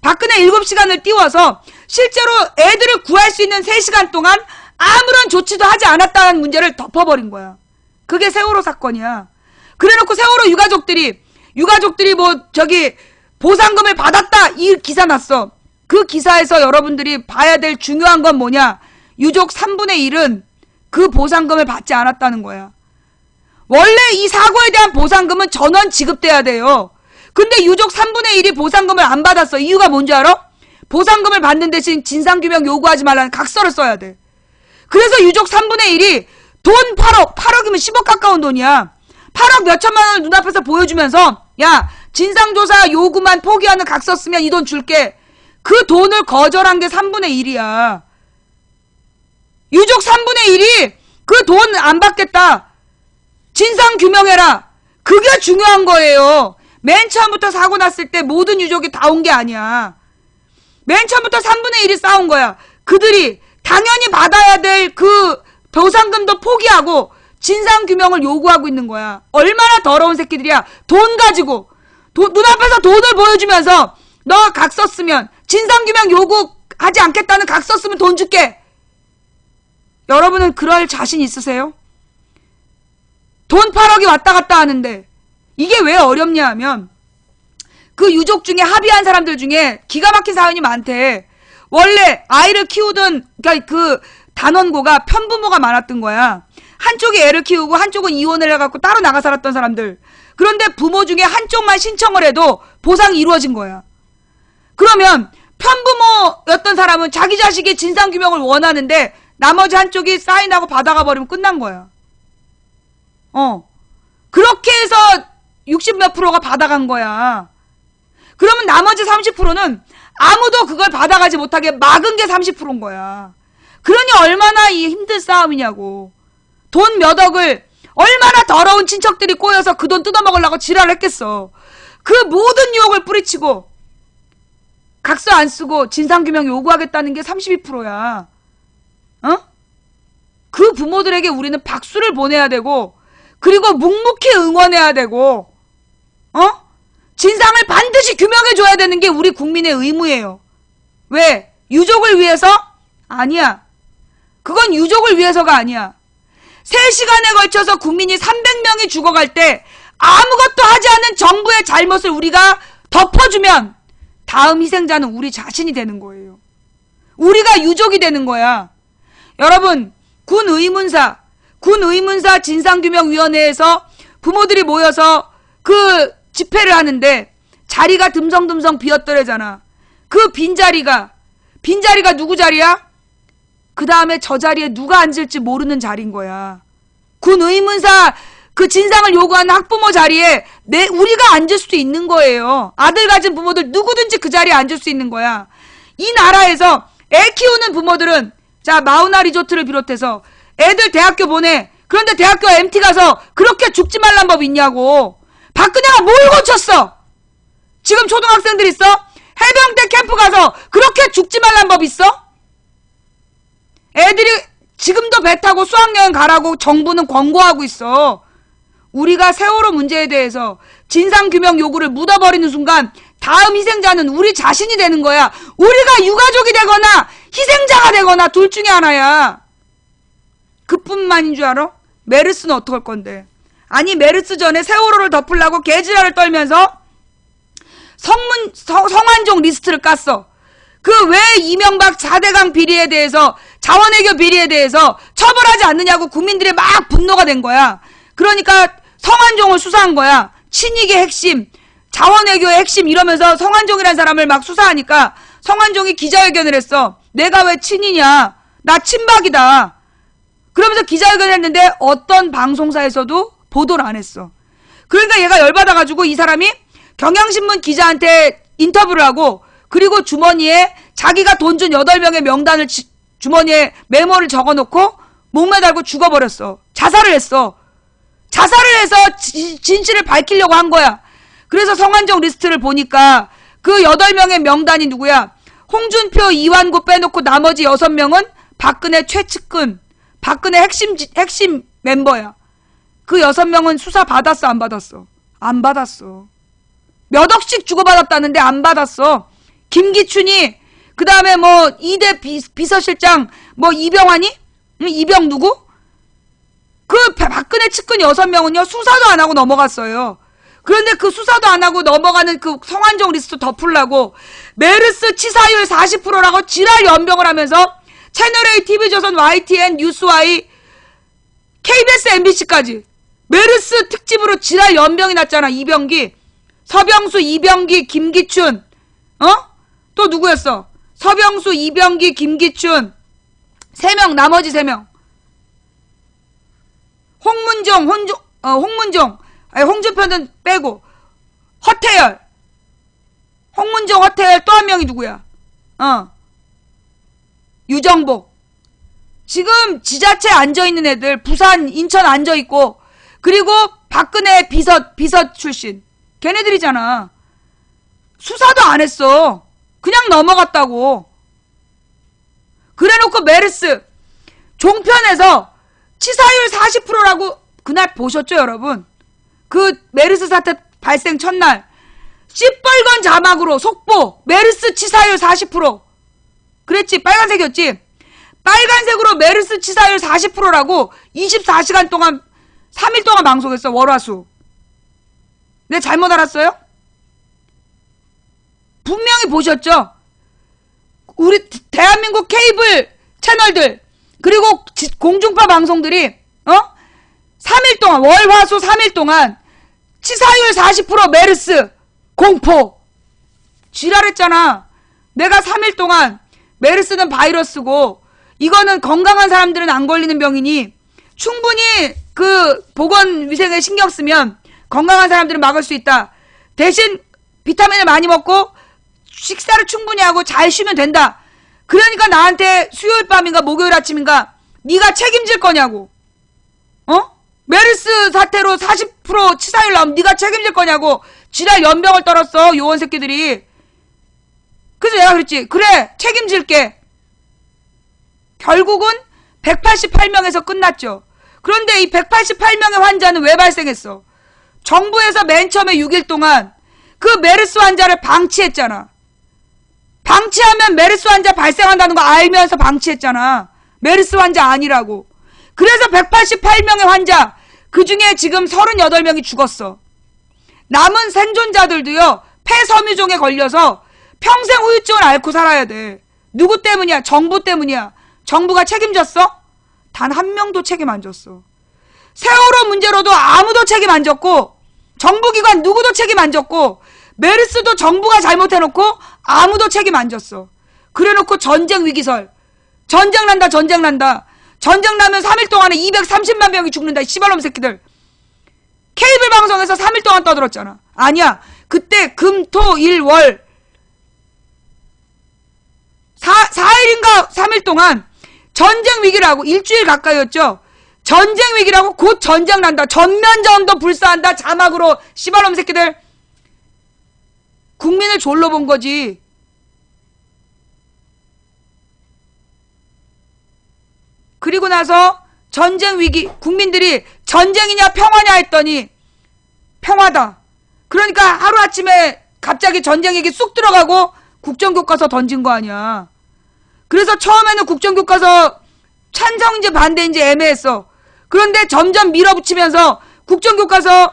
Speaker 1: 박근혜 7시간을 띄워서 실제로 애들을 구할 수 있는 3시간 동안 아무런 조치도 하지 않았다는 문제를 덮어버린 거야. 그게 세월호 사건이야. 그래놓고 세월호 유가족들이 보상금을 받았다 이 기사 났어. 그 기사에서 여러분들이 봐야 될 중요한 건 뭐냐. 유족 3분의 1은 그 보상금을 받지 않았다는 거야. 원래 이 사고에 대한 보상금은 전원 지급돼야 돼요. 근데 유족 3분의 1이 보상금을 안 받았어. 이유가 뭔지 알아? 보상금을 받는 대신 진상규명 요구하지 말라는 각서를 써야 돼. 그래서 유족 3분의 1이 돈 8억이면 10억 가까운 돈이야. 8억 몇천만 원을 눈앞에서 보여주면서 야 진상조사 요구만 포기하는 각서 쓰면 이 돈 줄게. 그 돈을 거절한 게 3분의 1이야. 유족 3분의 1이 그 돈 안 받겠다. 진상규명해라. 그게 중요한 거예요. 맨 처음부터 사고 났을 때 모든 유족이 다 온 게 아니야. 맨 처음부터 3분의 1이 싸운 거야. 그들이 당연히 받아야 될 그 보상금도 포기하고 진상규명을 요구하고 있는 거야. 얼마나 더러운 새끼들이야. 돈 가지고 눈앞에서 돈을 보여주면서 너 각서 쓰면 진상규명 요구하지 않겠다는 각서 쓰면 돈 줄게. 여러분은 그럴 자신 있으세요? 돈 8억이 왔다 갔다 하는데 이게 왜 어렵냐 하면 그 유족 중에 합의한 사람들 중에 기가 막힌 사연이 많대. 원래 아이를 키우던 그 단원고가 편부모가 많았던 거야. 한쪽이 애를 키우고 한쪽은 이혼을 해갖고 따로 나가 살았던 사람들. 그런데 부모 중에 한쪽만 신청을 해도 보상이 이루어진 거야. 그러면 편부모였던 사람은 자기 자식이 진상규명을 원하는데 나머지 한쪽이 사인하고 받아가 버리면 끝난 거야. 그렇게 해서 60몇 프로가 받아간 거야. 그러면 나머지 30%는 아무도 그걸 받아가지 못하게 막은 게 30%인 거야. 그러니 얼마나 이 힘든 싸움이냐고. 돈 몇 억을 얼마나 더러운 친척들이 꼬여서 그 돈 뜯어먹으려고 지랄을 했겠어. 그 모든 유혹을 뿌리치고 각서 안 쓰고 진상규명 요구하겠다는 게 32%야. 그 부모들에게 우리는 박수를 보내야 되고 그리고 묵묵히 응원해야 되고 진상을 반드시 규명해줘야 되는 게 우리 국민의 의무예요. 왜? 유족을 위해서? 아니야. 그건 유족을 위해서가 아니야. 3시간에 걸쳐서 국민이 300명이 죽어갈 때 아무것도 하지 않은 정부의 잘못을 우리가 덮어주면 다음 희생자는 우리 자신이 되는 거예요. 우리가 유족이 되는 거야. 여러분, 군의문사 진상규명위원회에서 부모들이 모여서 그 집회를 하는데 자리가 듬성듬성 비었더래잖아. 그 빈자리가 누구 자리야? 그 다음에 저 자리에 누가 앉을지 모르는 자리인 거야. 군의문사 그 진상을 요구하는 학부모 자리에 우리가 앉을 수도 있는 거예요. 아들 가진 부모들 누구든지 그 자리에 앉을 수 있는 거야. 이 나라에서 애 키우는 부모들은 자 마우나 리조트를 비롯해서 애들 대학교 보내. 그런데 대학교 MT 가서 그렇게 죽지 말란 법 있냐고. 박근혜가 뭘 고쳤어? 지금 초등학생들 있어? 해병대 캠프 가서 그렇게 죽지 말란 법 있어? 애들이 지금도 배 타고 수학여행 가라고 정부는 권고하고 있어. 우리가 세월호 문제에 대해서 진상규명 요구를 묻어버리는 순간 다음 희생자는 우리 자신이 되는 거야. 우리가 유가족이 되거나 희생자가 되거나 둘 중에 하나야. 그뿐만인 줄 알아? 메르스는 어떡할 건데? 아니 메르스 전에 세월호를 덮으려고 개지랄을 떨면서 성완종 리스트를 깠어. 그 왜 이명박 4대강 비리에 대해서 자원외교 비리에 대해서 처벌하지 않느냐고 국민들이 막 분노가 된 거야. 그러니까 성완종을 수사한 거야. 친이계 핵심, 자원외교의 핵심 이러면서 성완종이라는 사람을 막 수사하니까 성완종이 기자회견을 했어. 내가 왜 친이냐? 나 친박이다. 그러면서 기자회견을 했는데 어떤 방송사에서도 보도를 안 했어. 그러니까 얘가 열받아가지고 이 사람이 경향신문 기자한테 인터뷰를 하고 그리고 주머니에 자기가 돈 준 8명의 명단을 주머니에 메모를 적어놓고 목 매달고 죽어버렸어. 자살을 했어. 자살을 해서 진실을 밝히려고 한 거야. 그래서 성완종 리스트를 보니까 그 8명의 명단이 누구야? 홍준표, 이완구 빼놓고 나머지 6명은 박근혜 최측근, 박근혜 핵심 멤버야. 그 6명은 수사 받았어, 안 받았어? 안 받았어. 몇 억씩 주고받았다는데 안 받았어. 김기춘이, 그 다음에 뭐, 2대 비서실장, 뭐, 이병환이? 이병 누구? 그 박근혜 측근 6명은요, 수사도 안 하고 넘어갔어요. 그런데 그 수사도 안 하고 넘어가는 그 성완종 리스트 덮으려고 메르스 치사율 40%라고 지랄 연병을 하면서 채널A, TV조선, YTN, 뉴스Y, KBS, MBC까지 메르스 특집으로 지랄 연병이 났잖아. 이병기, 서병수, 이병기, 김기춘, 또 누구였어? 서병수, 이병기, 김기춘 3명, 나머지 3명. 홍준표는 빼고 허태열, 홍문종, 허태열 또 한 명이 누구야? 유정복. 지금 지자체 앉아있는 애들 부산, 인천 앉아있고 그리고 박근혜 비서 출신 걔네들이잖아. 수사도 안 했어. 그냥 넘어갔다고. 그래놓고 메르스 종편에서 치사율 40%라고 그날 보셨죠 여러분? 그 메르스 사태 발생 첫날 시뻘건 자막으로 속보 메르스 치사율 40% 그랬지. 빨간색이었지. 빨간색으로 메르스 치사율 40%라고 24시간 동안 3일 동안 방송했어. 월화수. 내 잘못 알았어요? 분명히 보셨죠? 우리 대한민국 케이블 채널들 그리고 공중파 방송들이 3일 동안 월화수 3일 동안 치사율 40% 메르스 공포 지랄했잖아. 내가 3일 동안 메르스는 바이러스고 이거는 건강한 사람들은 안 걸리는 병이니 충분히 그 보건위생에 신경 쓰면 건강한 사람들은 막을 수 있다. 대신 비타민을 많이 먹고 식사를 충분히 하고 잘 쉬면 된다. 그러니까 나한테 수요일 밤인가 목요일 아침인가 네가 책임질 거냐고. 메르스 사태로 40% 치사율 나오면 네가 책임질 거냐고 지랄 연병을 떨었어 요원 새끼들이. 그래서 내가 그랬지. 그래 책임질게. 결국은 188명에서 끝났죠. 그런데 이 188명의 환자는 왜 발생했어? 정부에서 맨 처음에 6일 동안 그 메르스 환자를 방치했잖아. 방치하면 메르스 환자 발생한다는 거 알면서 방치했잖아. 메르스 환자 아니라고. 그래서 188명의 환자, 그 중에 지금 38명이 죽었어. 남은 생존자들도요, 폐섬유종에 걸려서 평생 후유증을 앓고 살아야 돼. 누구 때문이야? 정부 때문이야. 정부가 책임졌어? 단 한 명도 책임 안 졌어. 세월호 문제로도 아무도 책임 안 졌고, 정부기관 누구도 책임 안 졌고, 메르스도 정부가 잘못해놓고 아무도 책임 안 졌어. 그래놓고 전쟁 위기설. 전쟁 난다. 전쟁 나면 3일 동안에 230만 명이 죽는다. 이 씨발놈 새끼들. 공개방송에서 3일 동안 떠들었잖아. 아니야. 그때 금, 토, 일, 월 4일인가 3일 동안 전쟁 위기라고, 일주일 가까이였죠. 전쟁 위기라고, 곧 전쟁 난다, 전면전도 불사한다, 자막으로. 씨발놈 새끼들. 국민을 졸로 본 거지. 그리고 나서 전쟁 위기, 국민들이 전쟁이냐 평화냐 했더니 평화다. 그러니까 하루아침에 갑자기 전쟁 얘기 쑥 들어가고 국정교과서 던진 거 아니야. 그래서 처음에는 국정교과서 찬성인지 반대인지 애매했어. 그런데 점점 밀어붙이면서 국정교과서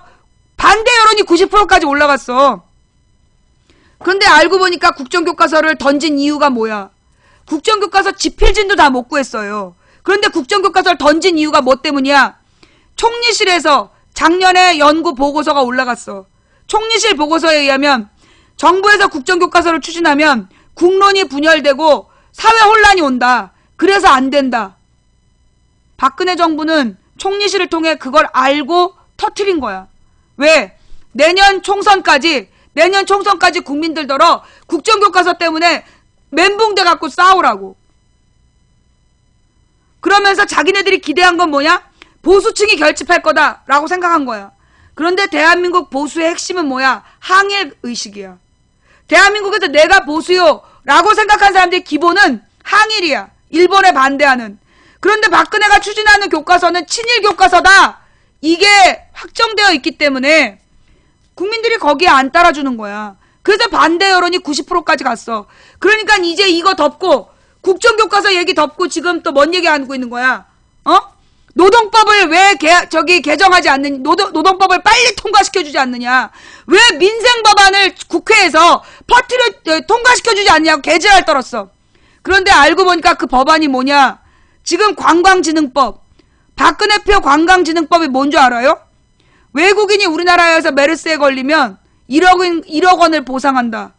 Speaker 1: 반대 여론이 90%까지 올라갔어. 그런데 알고 보니까 국정교과서를 던진 이유가 뭐야? 국정교과서 지필진도 다 못 구했어요. 그런데 국정교과서를 던진 이유가 뭐 때문이야? 총리실에서 작년에 연구 보고서가 올라갔어. 총리실 보고서에 의하면 정부에서 국정교과서를 추진하면 국론이 분열되고 사회 혼란이 온다. 그래서 안 된다. 박근혜 정부는 총리실을 통해 그걸 알고 터트린 거야. 왜? 내년 총선까지 국민들더러 국정교과서 때문에 멘붕돼 갖고 싸우라고. 그러면서 자기네들이 기대한 건 뭐냐? 보수층이 결집할 거다라고 생각한 거야. 그런데 대한민국 보수의 핵심은 뭐야? 항일 의식이야. 대한민국에서 내가 보수요라고 생각한 사람들의 기본은 항일이야. 일본에 반대하는. 그런데 박근혜가 추진하는 교과서는 친일 교과서다. 이게 확정되어 있기 때문에 국민들이 거기에 안 따라주는 거야. 그래서 반대 여론이 90%까지 갔어. 그러니까 이제 이거 덮고 국정교과서 얘기 덮고 지금 또 뭔 얘기 하고 있는 거야? 노동법을 왜 개정하지 않느냐? 노동법을 빨리 통과시켜주지 않느냐? 왜 민생법안을 국회에서 통과시켜주지 않냐고 개지랄 떨었어. 그런데 알고 보니까 그 법안이 뭐냐? 지금 관광진흥법. 박근혜표 관광진흥법이 뭔 줄 알아요? 외국인이 우리나라에서 메르스에 걸리면 1억 원을 보상한다.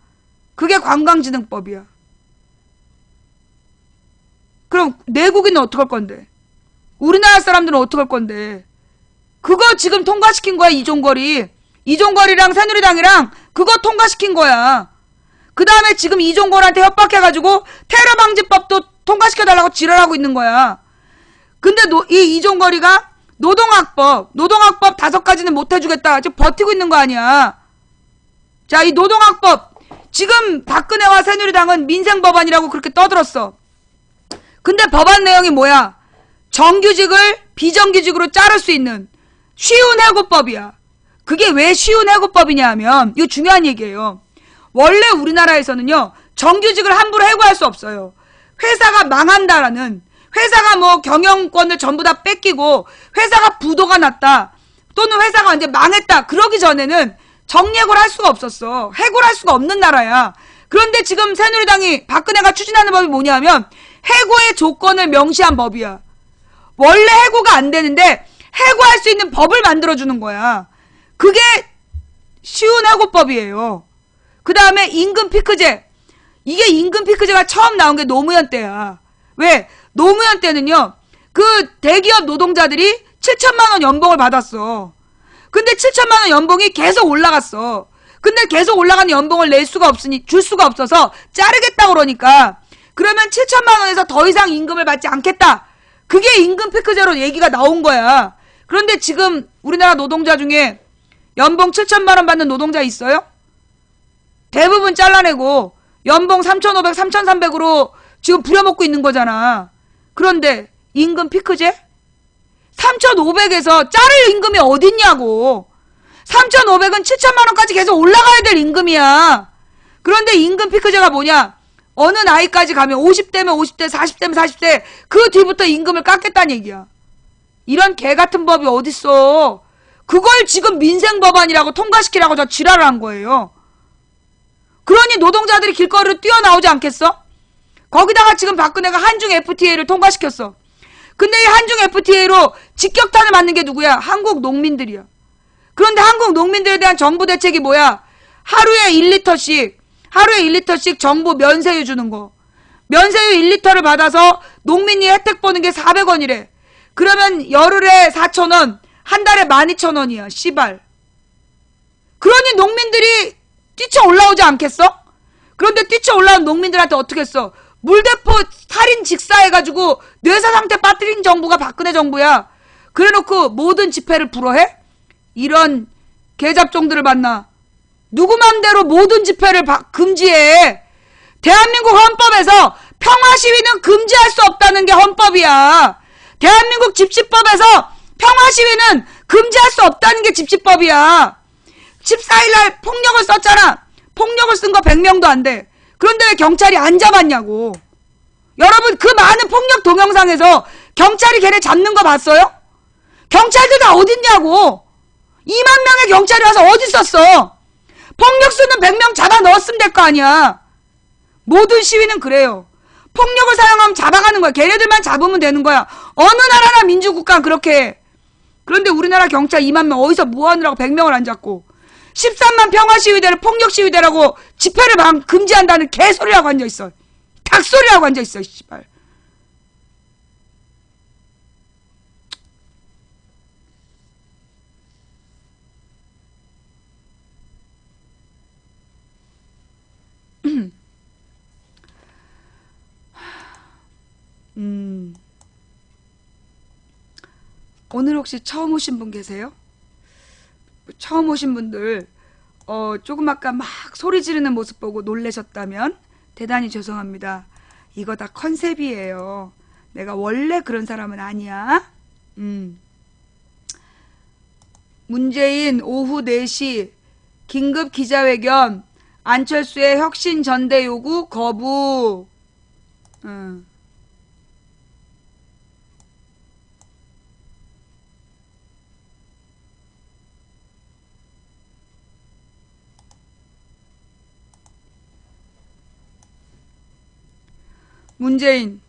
Speaker 1: 그게 관광진흥법이야. 그럼 내국인은 어떡할 건데? 우리나라 사람들은 어떡할 건데? 그거 지금 통과시킨 거야, 이종걸이랑 새누리당이랑 그거 통과시킨 거야. 그 다음에 지금 이종걸한테 협박해가지고 테러방지법도 통과시켜달라고 지랄하고 있는 거야. 근데 이 이종걸이가 노동학법 5가지는 못해주겠다. 지금 버티고 있는 거 아니야. 자, 이 노동학법 지금 박근혜와 새누리당은 민생법안이라고 그렇게 떠들었어. 근데 법안 내용이 뭐야? 정규직을 비정규직으로 자를 수 있는 쉬운 해고법이야. 그게 왜 쉬운 해고법이냐 하면 이거 중요한 얘기예요. 원래 우리나라에서는요, 정규직을 함부로 해고할 수 없어요. 회사가 망한다라는, 회사가 뭐 경영권을 전부 다 뺏기고 회사가 부도가 났다, 또는 회사가 완전 망했다, 그러기 전에는 정리해고를 할 수가 없었어. 해고를 할 수가 없는 나라야. 그런데 지금 새누리당이, 박근혜가 추진하는 법이 뭐냐면 해고의 조건을 명시한 법이야. 원래 해고가 안 되는데 해고할 수 있는 법을 만들어주는 거야. 그게 쉬운 해고법이에요. 그 다음에 임금 피크제. 이게 임금 피크제가 처음 나온 게 노무현 때야. 왜? 노무현 때는요, 그 대기업 노동자들이 7천만 원 연봉을 받았어. 근데 7천만 원 연봉이 계속 올라갔어. 근데 계속 올라가는 연봉을 줄 수가 없어서 자르겠다 그러니까, 그러면 7천만 원에서 더 이상 임금을 받지 않겠다. 그게 임금 피크제로 얘기가 나온 거야. 그런데 지금 우리나라 노동자 중에 연봉 7천만 원 받는 노동자 있어요? 대부분 잘라내고 연봉 3,500, 3,300으로 지금 부려먹고 있는 거잖아. 그런데 임금 피크제? 3,500에서 자를 임금이 어딨냐고. 3,500은 7천만 원까지 계속 올라가야 될 임금이야. 그런데 임금 피크제가 뭐냐? 어느 나이까지 가면 50대면 50대, 40대면 40대, 그 뒤부터 임금을 깎겠다는 얘기야. 이런 개같은 법이 어딨어. 그걸 지금 민생법안이라고 통과시키라고 저 지랄을 한 거예요. 그러니 노동자들이 길거리로 뛰어나오지 않겠어? 거기다가 지금 박근혜가 한중 FTA를 통과시켰어. 근데 이 한중 FTA로 직격탄을 맞는 게 누구야? 한국 농민들이야. 그런데 한국 농민들에 대한 정부 대책이 뭐야? 하루에 1리터씩 정부 면세유 주는 거. 면세유 1리터를 받아서 농민이 혜택 보는 게 400원이래. 그러면 열흘에 4,000원, 한 달에 12,000원이야. 씨발. 그러니 농민들이 뛰쳐 올라오지 않겠어? 그런데 뛰쳐 올라온 농민들한테 어떻게 했어? 물대포 살인 직사해가지고 뇌사 상태 빠뜨린 정부가 박근혜 정부야. 그래놓고 모든 집회를 불허해? 이런 개잡종들을 만나. 누구 맘대로 모든 집회를 금지해. 대한민국 헌법에서 평화 시위는 금지할 수 없다는 게 헌법이야. 대한민국 집시법에서 평화 시위는 금지할 수 없다는 게 집시법이야. 14일날 폭력을 썼잖아. 폭력을 쓴 거 100명도 안 돼. 그런데 왜 경찰이 안 잡았냐고. 여러분, 그 많은 폭력 동영상에서 경찰이 걔네 잡는 거 봤어요? 경찰들 다 어딨냐고. 2만 명의 경찰이 와서 어디 있었어? 폭력 쓰는 100명 잡아 넣었으면 될 거 아니야. 모든 시위는 그래요. 폭력을 사용하면 잡아가는 거야. 걔네들만 잡으면 되는 거야. 어느 나라나 민주국가는 그렇게 해. 그런데 우리나라 경찰 2만 명 어디서 뭐하느라고 100명을 안 잡고 13만 평화시위대를 폭력시위대라고 집회를 금지한다는 개소리라고 앉아있어. 닭소리라고 앉아있어. 씨발. 오늘 혹시 처음 오신 분 계세요? 처음 오신 분들 조금 아까 막 소리 지르는 모습 보고 놀라셨다면 대단히 죄송합니다. 이거 다 컨셉이에요. 내가 원래 그런 사람은 아니야. 문재인 오후 4시 긴급 기자회견 안철수의 혁신 전대 요구 거부. 문재인,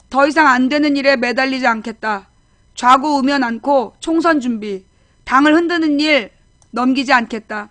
Speaker 1: 더 이상 안 되는 일에 매달리지 않겠다. 좌고우면 않고 총선 준비, 당을 흔드는 일 넘기지 않겠다.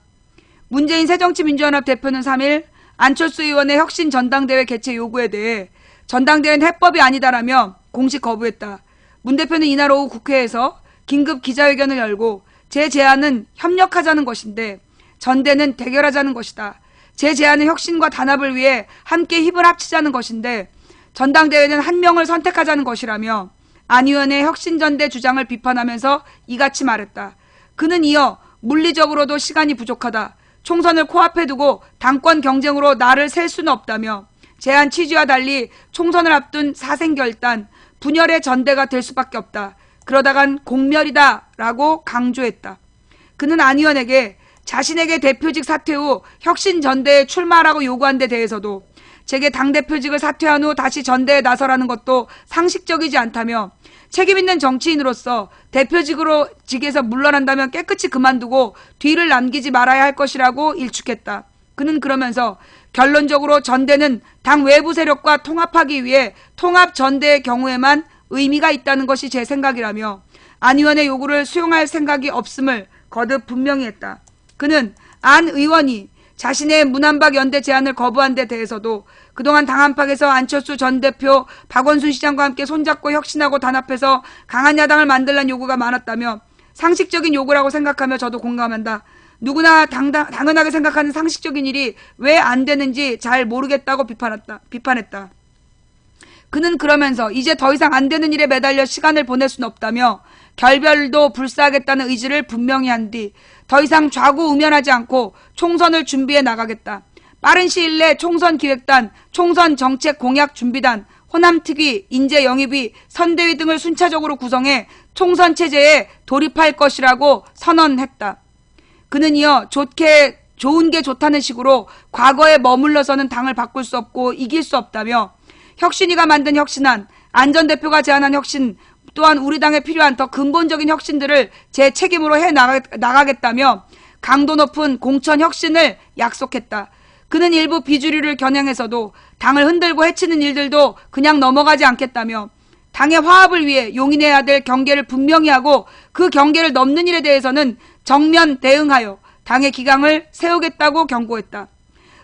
Speaker 1: 문재인 새정치민주연합 대표는 3일 안철수 의원의 혁신 전당대회 개최 요구에 대해 전당대회는 해법이 아니다라며 공식 거부했다. 문 대표는 이날 오후 국회에서 긴급 기자회견을 열고 제 제안은 협력하자는 것인데 전대는 대결하자는 것이다. 제 제안은 혁신과 단합을 위해 함께 힘을 합치자는 것인데 전당대회는 한 명을 선택하자는 것이라며 안 의원의 혁신전대 주장을 비판하면서 이같이 말했다. 그는 이어 물리적으로도 시간이 부족하다. 총선을 코앞에 두고 당권 경쟁으로 나를 셀 수는 없다며 제안 취지와 달리 총선을 앞둔 사생결단, 분열의 전대가 될 수밖에 없다. 그러다간 공멸이다 라고 강조했다. 그는 안 의원에게 자신에게 대표직 사퇴 후 혁신전대에 출마하라고 요구한 데 대해서도 제게 당대표직을 사퇴한 후 다시 전대에 나서라는 것도 상식적이지 않다며 책임있는 정치인으로서 대표직에서 물러난다면 깨끗이 그만두고 뒤를 남기지 말아야 할 것이라고 일축했다. 그는 그러면서 결론적으로 전대는 당 외부 세력과 통합하기 위해 통합전대의 경우에만 의미가 있다는 것이 제 생각이라며 안 의원의 요구를 수용할 생각이 없음을 거듭 분명히 했다. 그는 안 의원이 자신의 문안박 연대 제안을 거부한 데 대해서도 그동안 당 안팎에서 안철수 전 대표, 박원순 시장과 함께 손잡고 혁신하고 단합해서 강한 야당을 만들라는 요구가 많았다며 상식적인 요구라고 생각하며 저도 공감한다. 누구나 당연하게 생각하는 상식적인 일이 왜 안 되는지 잘 모르겠다고 비판했다. 그는 그러면서 이제 더 이상 안 되는 일에 매달려 시간을 보낼 수는 없다며 결별도 불사하겠다는 의지를 분명히 한 뒤 더 이상 좌고우면하지 않고 총선을 준비해 나가겠다. 빠른 시일 내 총선 기획단, 총선 정책 공약 준비단, 호남특위, 인재영입위, 선대위 등을 순차적으로 구성해 총선 체제에 돌입할 것이라고 선언했다. 그는 이어 좋은 게 좋다는 식으로 과거에 머물러서는 당을 바꿀 수 없고 이길 수 없다며 혁신이가 만든 혁신안, 안 전 대표가 제안한 혁신, 또한 우리 당에 필요한 더 근본적인 혁신들을 제 책임으로 나가겠다며 강도 높은 공천 혁신을 약속했다. 그는 일부 비주류를 겨냥해서도 당을 흔들고 해치는 일들도 그냥 넘어가지 않겠다며 당의 화합을 위해 용인해야 될 경계를 분명히 하고 그 경계를 넘는 일에 대해서는 정면 대응하여 당의 기강을 세우겠다고 경고했다.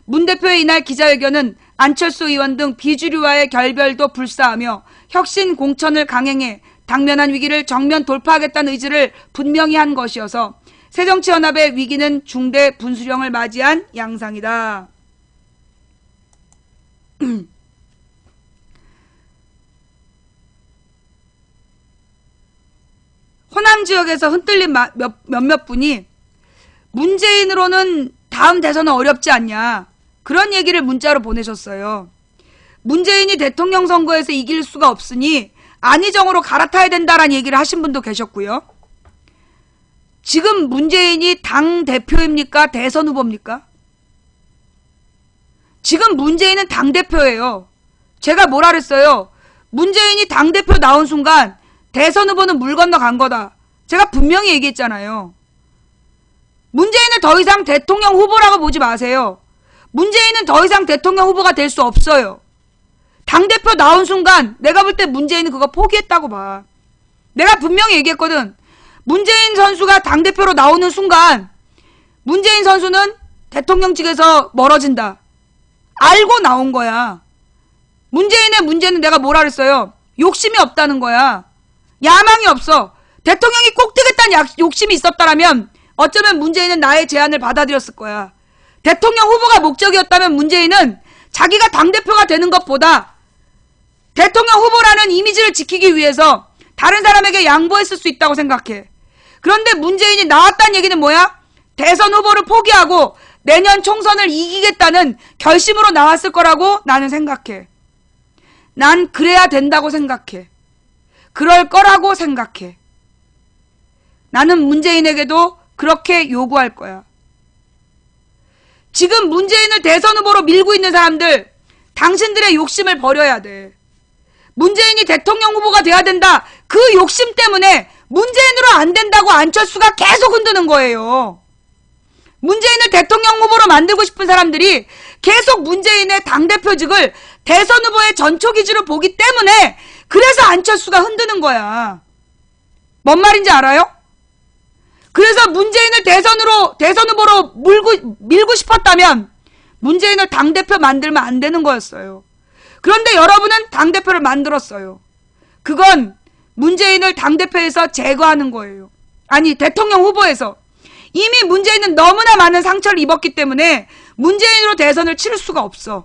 Speaker 1: 문 대표의 이날 기자회견은 안철수 의원 등 비주류와의 결별도 불사하며 혁신 공천을 강행해 당면한 위기를 정면 돌파하겠다는 의지를 분명히 한 것이어서 새정치연합의 위기는 중대 분수령을 맞이한 양상이다. 호남 지역에서 흔들린 몇몇 분이 문재인으로는 다음 대선은 어렵지 않냐, 그런 얘기를 문자로 보내셨어요. 문재인이 대통령 선거에서 이길 수가 없으니 안희정으로 갈아타야 된다라는 얘기를 하신 분도 계셨고요. 지금 문재인이 당대표입니까? 대선 후보입니까? 지금 문재인은 당대표예요. 제가 뭐라 그랬어요? 문재인이 당대표 나온 순간 대선 후보는 물 건너간 거다. 제가 분명히 얘기했잖아요. 문재인을 더 이상 대통령 후보라고 보지 마세요. 문재인은 더 이상 대통령 후보가 될 수 없어요. 당대표 나온 순간 내가 볼 때 문재인은 그거 포기했다고 봐. 내가 분명히 얘기했거든. 문재인 선수가 당대표로 나오는 순간 문재인 선수는 대통령직에서 멀어진다. 알고 나온 거야. 문재인의 문제는 내가 뭐라 그랬어요? 욕심이 없다는 거야. 야망이 없어. 대통령이 꼭 되겠다는 욕심이 있었다라면 어쩌면 문재인은 나의 제안을 받아들였을 거야. 대통령 후보가 목적이었다면 문재인은 자기가 당대표가 되는 것보다 대통령 후보라는 이미지를 지키기 위해서 다른 사람에게 양보했을 수 있다고 생각해. 그런데 문재인이 나왔다는 얘기는 뭐야? 대선 후보를 포기하고 내년 총선을 이기겠다는 결심으로 나왔을 거라고 나는 생각해. 난 그래야 된다고 생각해. 그럴 거라고 생각해. 나는 문재인에게도 그렇게 요구할 거야. 지금 문재인을 대선 후보로 밀고 있는 사람들, 당신들의 욕심을 버려야 돼. 문재인이 대통령 후보가 돼야 된다. 그 욕심 때문에 문재인으로 안 된다고 안철수가 계속 흔드는 거예요. 문재인을 대통령 후보로 만들고 싶은 사람들이 계속 문재인의 당대표직을 대선 후보의 전초기지로 보기 때문에 그래서 안철수가 흔드는 거야. 뭔 말인지 알아요? 그래서 문재인을 대선 후보로 밀고 싶었다면 문재인을 당대표 만들면 안 되는 거였어요. 그런데 여러분은 당대표를 만들었어요. 그건 문재인을 당대표에서 제거하는 거예요. 아니, 대통령 후보에서. 이미 문재인은 너무나 많은 상처를 입었기 때문에 문재인으로 대선을 치를 수가 없어.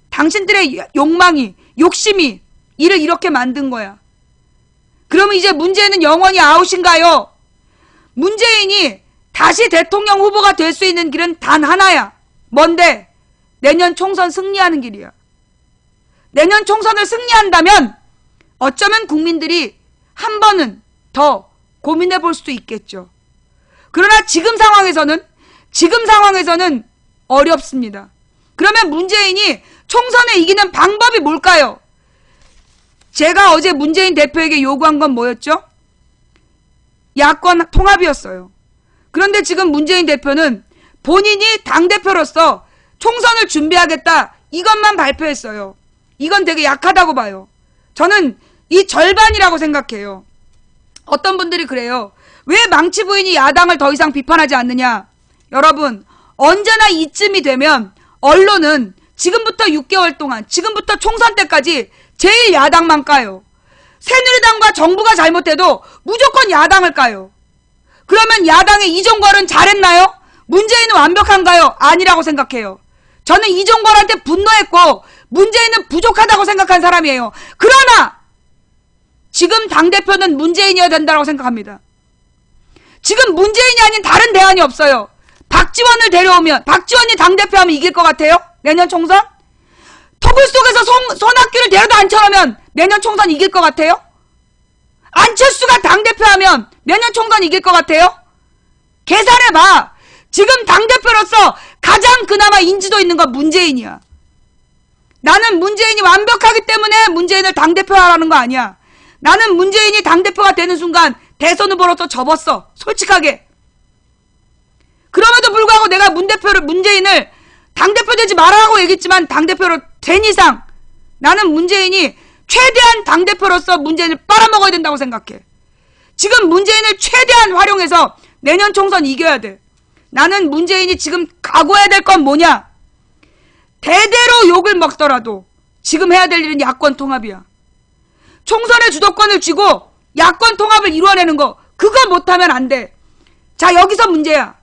Speaker 1: 당신들의 욕망이, 욕심이 이를 이렇게 만든 거야. 그러면 이제 문재인은 영원히 아웃인가요? 문재인이 다시 대통령 후보가 될 수 있는 길은 단 하나야. 뭔데? 내년 총선 승리하는 길이야. 내년 총선을 승리한다면 어쩌면 국민들이 한 번은 더 고민해 볼 수도 있겠죠. 그러나 지금 상황에서는 어렵습니다. 그러면 문재인이 총선에 이기는 방법이 뭘까요? 제가 어제 문재인 대표에게 요구한 건 뭐였죠? 야권 통합이었어요. 그런데 지금 문재인 대표는 본인이 당대표로서 총선을 준비하겠다, 이것만 발표했어요. 이건 되게 약하다고 봐요. 저는 이 절반이라고 생각해요. 어떤 분들이 그래요. 왜 망치 부인이 야당을 더 이상 비판하지 않느냐? 여러분, 언제나 이쯤이 되면 언론은 지금부터 6개월 동안, 지금부터 총선 때까지 제일 야당만 까요. 새누리당과 정부가 잘못해도 무조건 야당을 까요. 그러면 야당의 이종걸은 잘했나요? 문재인은 완벽한가요? 아니라고 생각해요. 저는 이종걸한테 분노했고 문재인은 부족하다고 생각한 사람이에요. 그러나 지금 당대표는 문재인이어야 된다고 생각합니다. 지금 문재인이 아닌 다른 대안이 없어요. 박지원을 데려오면, 박지원이 당대표하면 이길 것 같아요? 내년 총선? 토굴 속에서 손학규를 데려다 앉혀놓으면 내년 총선 이길 것 같아요? 안철수가 당대표하면 내년 총선 이길 것 같아요? 계산해봐. 지금 당대표로서 가장 그나마 인지도 있는 건 문재인이야. 나는 문재인이 완벽하기 때문에 문재인을 당대표하라는 거 아니야. 나는 문재인이 당대표가 되는 순간 대선 후보로서 접었어. 솔직하게. 그럼에도 불구하고 내가 문재인을 당대표 되지 말라고 얘기했지만 당대표로 된 이상 나는 문재인이 최대한 당대표로서 문재인을 빨아먹어야 된다고 생각해. 지금 문재인을 최대한 활용해서 내년 총선 이겨야 돼. 나는 문재인이 지금 각오해야 될 건 뭐냐? 대대로 욕을 먹더라도 지금 해야 될 일은 야권 통합이야. 총선의 주도권을 쥐고 야권 통합을 이루어내는 거, 그거 못하면 안 돼. 자, 여기서 문제야.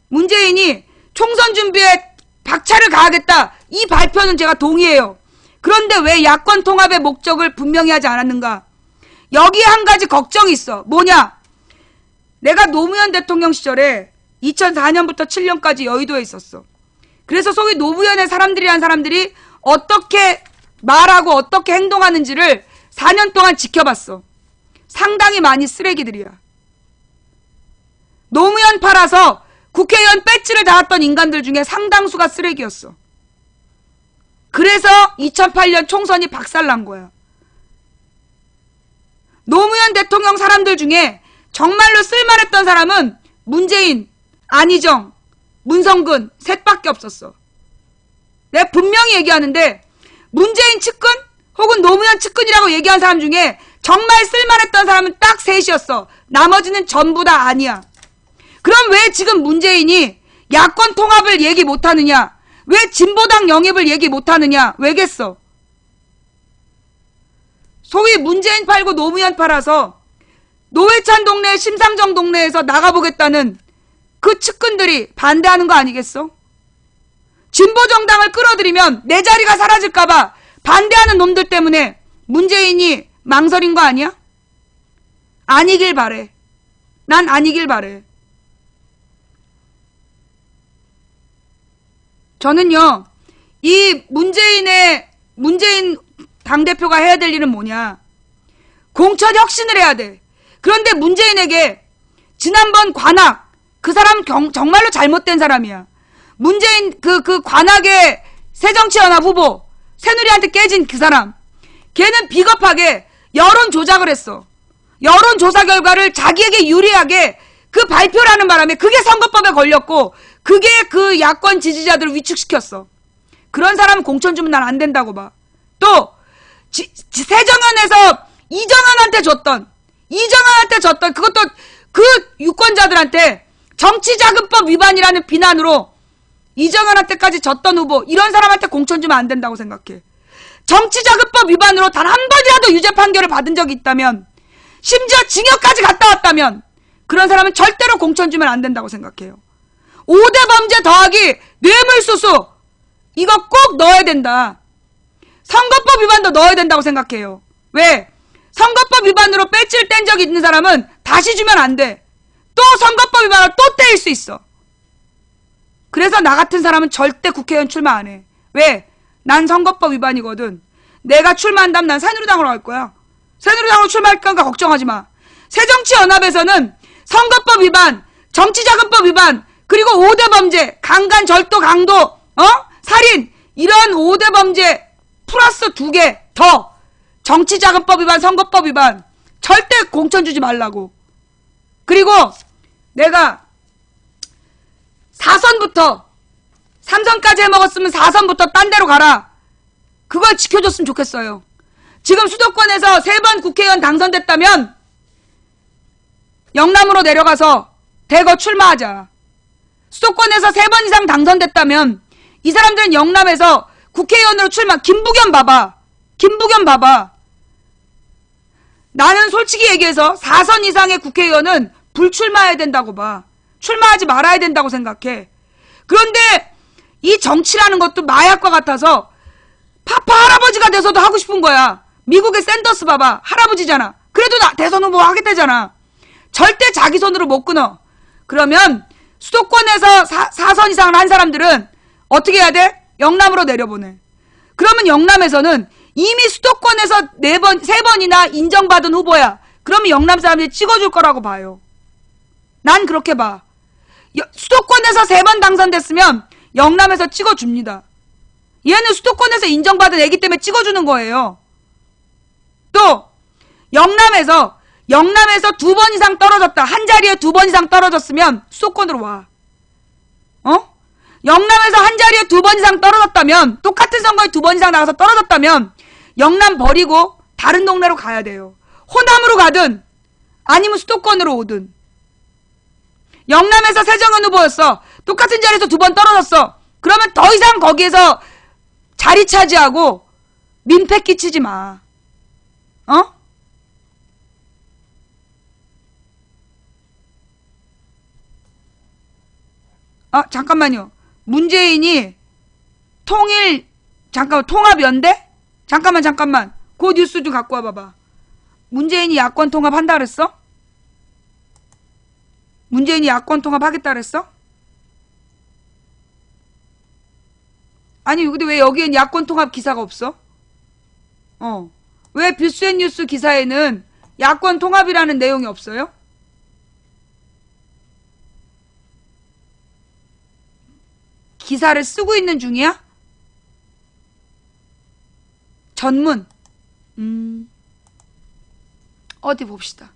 Speaker 1: 문재인이 총선 준비에 박차를 가하겠다. 이 발표는 제가 동의해요. 그런데 왜 야권 통합의 목적을 분명히 하지 않았는가? 여기에 한 가지 걱정이 있어. 뭐냐? 내가 노무현 대통령 시절에 2004년부터 7년까지 여의도에 있었어. 그래서 소위 노무현의 사람들이란 사람들이 어떻게 말하고 어떻게 행동하는지를 4년 동안 지켜봤어. 상당히 많이 쓰레기들이야. 노무현 팔아서 국회의원 배지를 달았던 인간들 중에 상당수가 쓰레기였어. 그래서 2008년 총선이 박살난 거야. 노무현 대통령 사람들 중에 정말로 쓸만했던 사람은 문재인, 안희정, 문성근 셋밖에 없었어. 내가 분명히 얘기하는데 문재인 측근 혹은 노무현 측근이라고 얘기한 사람 중에 정말 쓸만했던 사람은 딱 셋이었어. 나머지는 전부 다 아니야. 그럼 왜 지금 문재인이 야권 통합을 얘기 못하느냐? 왜 진보당 영입을 얘기 못하느냐? 왜겠어? 소위 문재인 팔고 노무현 팔아서 노회찬 동네, 심상정 동네에서 나가보겠다는 그 측근들이 반대하는 거 아니겠어? 진보정당을 끌어들이면 내 자리가 사라질까봐 반대하는 놈들 때문에 문재인이 망설인 거 아니야? 아니길 바래. 난 아니길 바래. 저는요, 이 문재인 당대표가 해야 될 일은 뭐냐? 공천 혁신을 해야 돼. 그런데 문재인에게 지난번 관악, 그 사람 정말로 잘못된 사람이야. 문재인 그 관악의 새정치연합 후보, 새누리한테 깨진 그 사람. 걔는 비겁하게 여론 조작을 했어. 여론 조사 결과를 자기에게 유리하게 그 발표를 하는 바람에 그게 선거법에 걸렸고 그게 그 야권 지지자들을 위축시켰어. 그런 사람은 공천 주면 난 안 된다고 봐. 또 세정연에서 이정현한테 줬던 그것도 그 유권자들한테 정치자금법 위반이라는 비난으로 이정현한테까지 졌던 후보, 이런 사람한테 공천 주면 안 된다고 생각해. 정치자금법 위반으로 단 한 번이라도 유죄 판결을 받은 적이 있다면, 심지어 징역까지 갔다 왔다면 그런 사람은 절대로 공천 주면 안 된다고 생각해요. 5대 범죄 더하기 뇌물수수, 이거 꼭 넣어야 된다. 선거법 위반도 넣어야 된다고 생각해요. 왜? 선거법 위반으로 배지를 뗀 적이 있는 사람은 다시 주면 안 돼. 또 선거법 위반으로 또 떼일 수 있어. 그래서 나 같은 사람은 절대 국회의원 출마 안 해. 왜? 난 선거법 위반이거든. 내가 출마한다면 난 새누리당으로 갈 거야. 새누리당으로 출마할 거니까 걱정하지 마. 새정치연합에서는 선거법 위반, 정치자금법 위반, 그리고 5대 범죄, 강간, 절도, 강도, 살인, 이런 5대 범죄 플러스 2개 더, 정치자금법 위반, 선거법 위반, 절대 공천 주지 말라고. 그리고 내가 4선부터 3선까지 해먹었으면 4선부터 딴 데로 가라. 그걸 지켜줬으면 좋겠어요. 지금 수도권에서 3번 국회의원 당선됐다면 영남으로 내려가서 대거 출마하자. 수도권에서 3번 이상 당선됐다면 이 사람들은 영남에서 국회의원으로 출마. 김부겸 봐봐. 나는 솔직히 얘기해서 4선 이상의 국회의원은 불출마해야 된다고 봐. 출마하지 말아야 된다고 생각해. 그런데 이 정치라는 것도 마약과 같아서 파파 할아버지가 돼서도 하고 싶은 거야. 미국의 샌더스 봐봐. 할아버지잖아. 그래도 나 대선 후보 하겠다잖아. 절대 자기 손으로 못 끊어. 그러면 수도권에서 4선 이상을 한 사람들은 어떻게 해야 돼? 영남으로 내려보내. 그러면 영남에서는 이미 수도권에서 3번이나 인정받은 후보야. 그러면 영남 사람들이 찍어줄 거라고 봐요. 난 그렇게 봐. 수도권에서 3번 당선됐으면 영남에서 찍어줍니다. 얘는 수도권에서 인정받은 애기 때문에 찍어주는 거예요. 또 영남에서 2번 이상 떨어졌다. 한 자리에 2번 이상 떨어졌으면 수도권으로 와. 영남에서 한 자리에 2번 이상 떨어졌다면, 똑같은 선거에 2번 이상 나가서 떨어졌다면 영남 버리고 다른 동네로 가야 돼요. 호남으로 가든 아니면 수도권으로 오든. 영남에서 새정연 후보였어. 똑같은 자리에서 2번 떨어졌어. 그러면 더 이상 거기에서 자리 차지하고 민폐 끼치지 마. 잠깐만요. 문재인이 통합연대? 잠깐만. 그 뉴스 좀 갖고 와봐봐. 문재인이 야권 통합한다 그랬어? 문재인이 야권 통합하겠다 그랬어? 아니, 근데 왜 여기엔 야권 통합 기사가 없어? 왜 뷰스앤뉴스 기사에는 야권 통합이라는 내용이 없어요? 기사를 쓰고 있는 중이야? 전문. 어디 봅시다.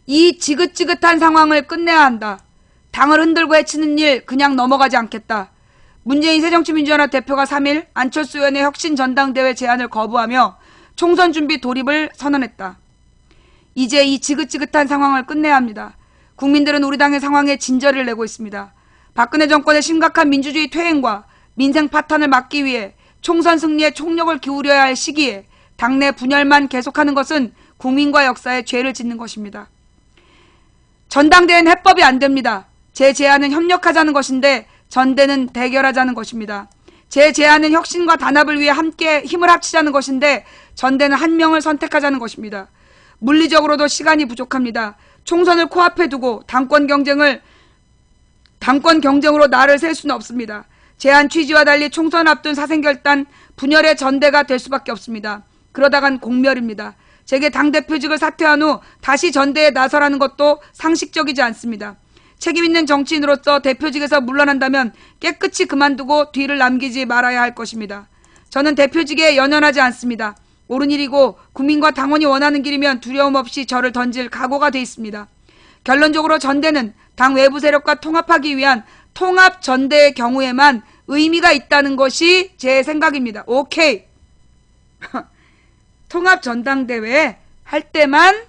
Speaker 1: 이 지긋지긋한 상황을 끝내야 한다. 당을 흔들고 해치는 일 그냥 넘어가지 않겠다. 문재인 새정치민주연합 대표가 3일 안철수 의원의 혁신 전당대회 제안을 거부하며 총선 준비 돌입을 선언했다. 이제 이 지긋지긋한 상황을 끝내야 합니다. 국민들은 우리 당의 상황에 진저리를 내고 있습니다. 박근혜 정권의 심각한 민주주의 퇴행과 민생 파탄을 막기 위해 총선 승리에 총력을 기울여야 할 시기에 당내 분열만 계속하는 것은 국민과 역사에 죄를 짓는 것입니다. 전당대회는 해법이 안 됩니다. 제 제안은 협력하자는 것인데 전대는 대결하자는 것입니다. 제 제안은 혁신과 단합을 위해 함께 힘을 합치자는 것인데 전대는 한 명을 선택하자는 것입니다. 물리적으로도 시간이 부족합니다. 총선을 코앞에 두고 당권 경쟁으로 나를 셀 수는 없습니다. 제안 취지와 달리 총선 앞둔 사생결단 분열의 전대가 될 수밖에 없습니다. 그러다간 공멸입니다. 제게 당대표직을 사퇴한 후 다시 전대에 나서라는 것도 상식적이지 않습니다. 책임있는 정치인으로서 대표직에서 물러난다면 깨끗이 그만두고 뒤를 남기지 말아야 할 것입니다. 저는 대표직에 연연하지 않습니다. 옳은 일이고 국민과 당원이 원하는 길이면 두려움 없이 저를 던질 각오가 돼 있습니다. 결론적으로 전대는 당 외부 세력과 통합하기 위한 통합 전대의 경우에만 의미가 있다는 것이 제 생각입니다. 오케이. 통합 전당대회 할 때만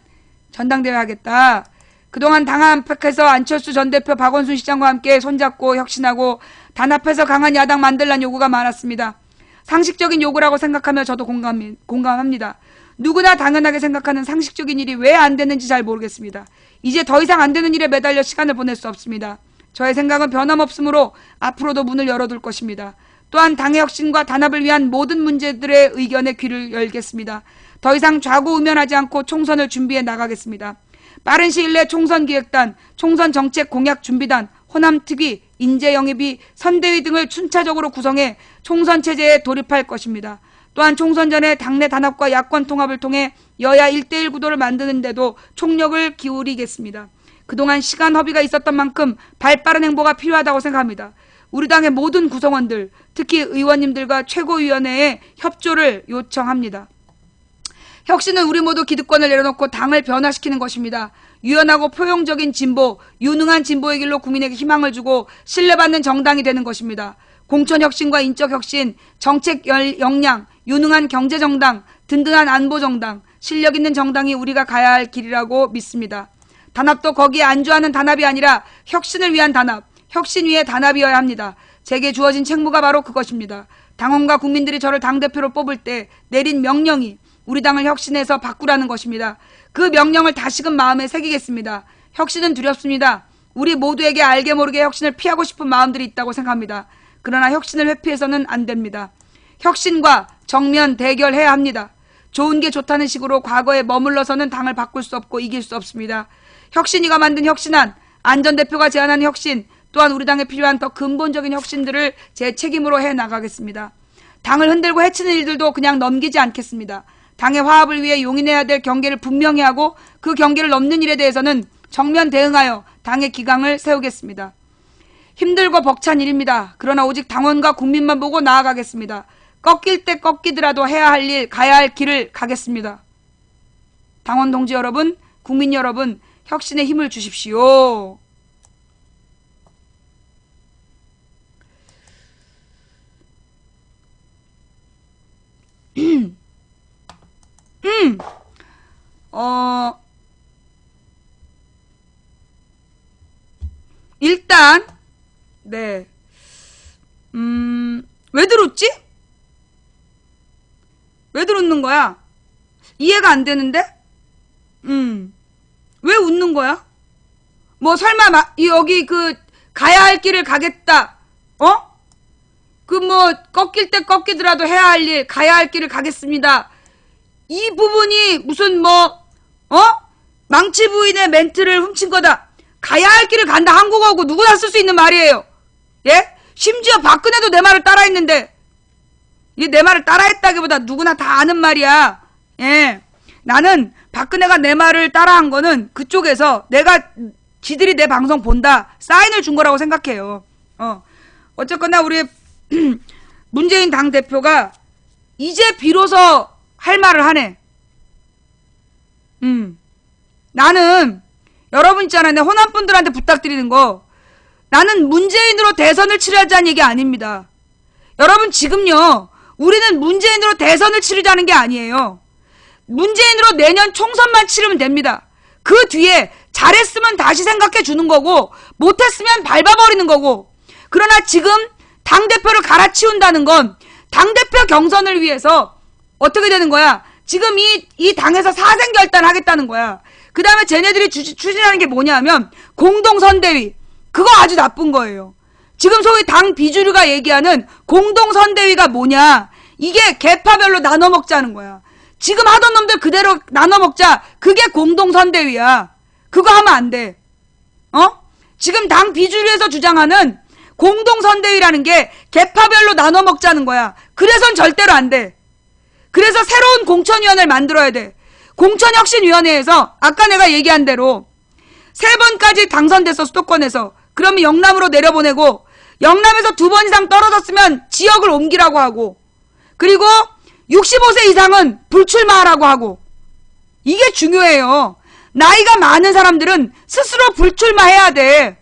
Speaker 1: 전당대회 하겠다. 그동안 당 안팎에서 안철수 전 대표 박원순 시장과 함께 손잡고 혁신하고 단합해서 강한 야당 만들라는 요구가 많았습니다. 상식적인 요구라고 생각하며 저도 공감합니다. 누구나 당연하게 생각하는 상식적인 일이 왜 안 되는지 잘 모르겠습니다. 이제 더 이상 안 되는 일에 매달려 시간을 보낼 수 없습니다. 저의 생각은 변함없으므로 앞으로도 문을 열어둘 것입니다. 또한 당의 혁신과 단합을 위한 모든 문제들의 의견에 귀를 열겠습니다. 더 이상 좌고우면하지 않고 총선을 준비해 나가겠습니다. 빠른 시일 내 총선기획단, 총선정책공약준비단, 호남특위, 인재영입위, 선대위 등을 순차적으로 구성해 총선체제에 돌입할 것입니다. 또한 총선 전에 당내 단합과 야권 통합을 통해 여야 1대1 구도를 만드는 데도 총력을 기울이겠습니다. 그동안 시간 허비가 있었던 만큼 발빠른 행보가 필요하다고 생각합니다. 우리 당의 모든 구성원들, 특히 의원님들과 최고위원회에 협조를 요청합니다. 혁신은 우리 모두 기득권을 내려놓고 당을 변화시키는 것입니다. 유연하고 포용적인 진보, 유능한 진보의 길로 국민에게 희망을 주고 신뢰받는 정당이 되는 것입니다. 공천혁신과 인적혁신, 정책 역량, 유능한 경제정당, 든든한 안보정당, 실력 있는 정당이 우리가 가야 할 길이라고 믿습니다. 단합도 거기에 안주하는 단합이 아니라 혁신을 위한 단합, 혁신 위의 단합이어야 합니다. 제게 주어진 책무가 바로 그것입니다. 당원과 국민들이 저를 당대표로 뽑을 때 내린 명령이 우리 당을 혁신해서 바꾸라는 것입니다. 그 명령을 다시금 마음에 새기겠습니다. 혁신은 두렵습니다. 우리 모두에게 알게 모르게 혁신을 피하고 싶은 마음들이 있다고 생각합니다. 그러나 혁신을 회피해서는 안 됩니다. 혁신과 정면 대결해야 합니다. 좋은 게 좋다는 식으로 과거에 머물러서는 당을 바꿀 수 없고 이길 수 없습니다. 혁신이가 만든 혁신안, 안 전 대표가 제안한 혁신, 또한 우리 당에 필요한 더 근본적인 혁신들을 제 책임으로 해나가겠습니다. 당을 흔들고 해치는 일들도 그냥 넘기지 않겠습니다. 당의 화합을 위해 용인해야 될 경계를 분명히 하고 그 경계를 넘는 일에 대해서는 정면 대응하여 당의 기강을 세우겠습니다. 힘들고 벅찬 일입니다. 그러나 오직 당원과 국민만 보고 나아가겠습니다. 꺾일 때 꺾이더라도 해야 할 일, 가야 할 길을 가겠습니다. 당원 동지 여러분, 국민 여러분, 혁신에 힘을 주십시오. 일단, 네. 왜 들었지? 왜 들었는 거야? 이해가 안 되는데? 왜 웃는 거야? 뭐 설마 여기 가야 할 길을 가겠다. 뭐 꺾일 때 꺾이더라도 해야 할 일, 가야 할 길을 가겠습니다. 이 부분이 무슨 망치 부인의 멘트를 훔친 거다. 가야 할 길을 간다. 한국어고 누구나 쓸 수 있는 말이에요. 예? 심지어 박근혜도 내 말을 따라했는데, 이게 내 말을 따라했다기보다 누구나 다 아는 말이야. 예. 나는 박근혜가 내 말을 따라한 거는 그쪽에서 지들이 내 방송 본다 사인을 준 거라고 생각해요. 어쨌거나 우리 문재인 당대표가 이제 비로소 할 말을 하네. 나는 여러분 있잖아요. 내 호남 분들한테 부탁드리는 거, 나는 문재인으로 대선을 치르자는 얘기 아닙니다. 여러분 지금요, 우리는 문재인으로 대선을 치르자는 게 아니에요. 문재인으로 내년 총선만 치르면 됩니다. 그 뒤에 잘했으면 다시 생각해 주는 거고, 못했으면 밟아버리는 거고. 그러나 지금 당대표를 갈아치운다는 건 당대표 경선을 위해서 어떻게 되는 거야? 지금 이 당에서 사생결단 하겠다는 거야. 그 다음에 쟤네들이 추진하는 게 뭐냐면 공동선대위. 그거 아주 나쁜 거예요. 지금 소위 당 비주류가 얘기하는 공동선대위가 뭐냐? 이게 계파별로 나눠 먹자는 거야. 지금 하던 놈들 그대로 나눠 먹자. 그게 공동선대위야. 그거 하면 안 돼. 지금 당 비주류에서 주장하는 공동선대위라는 게 계파별로 나눠 먹자는 거야. 그래선 절대로 안 돼. 그래서 새로운 공천위원회를 만들어야 돼. 공천혁신위원회에서 아까 내가 얘기한 대로 3번까지 당선됐어, 수도권에서. 그러면 영남으로 내려보내고, 영남에서 2번 이상 떨어졌으면 지역을 옮기라고 하고, 그리고 65세 이상은 불출마하라고 하고. 이게 중요해요. 나이가 많은 사람들은 스스로 불출마해야 돼.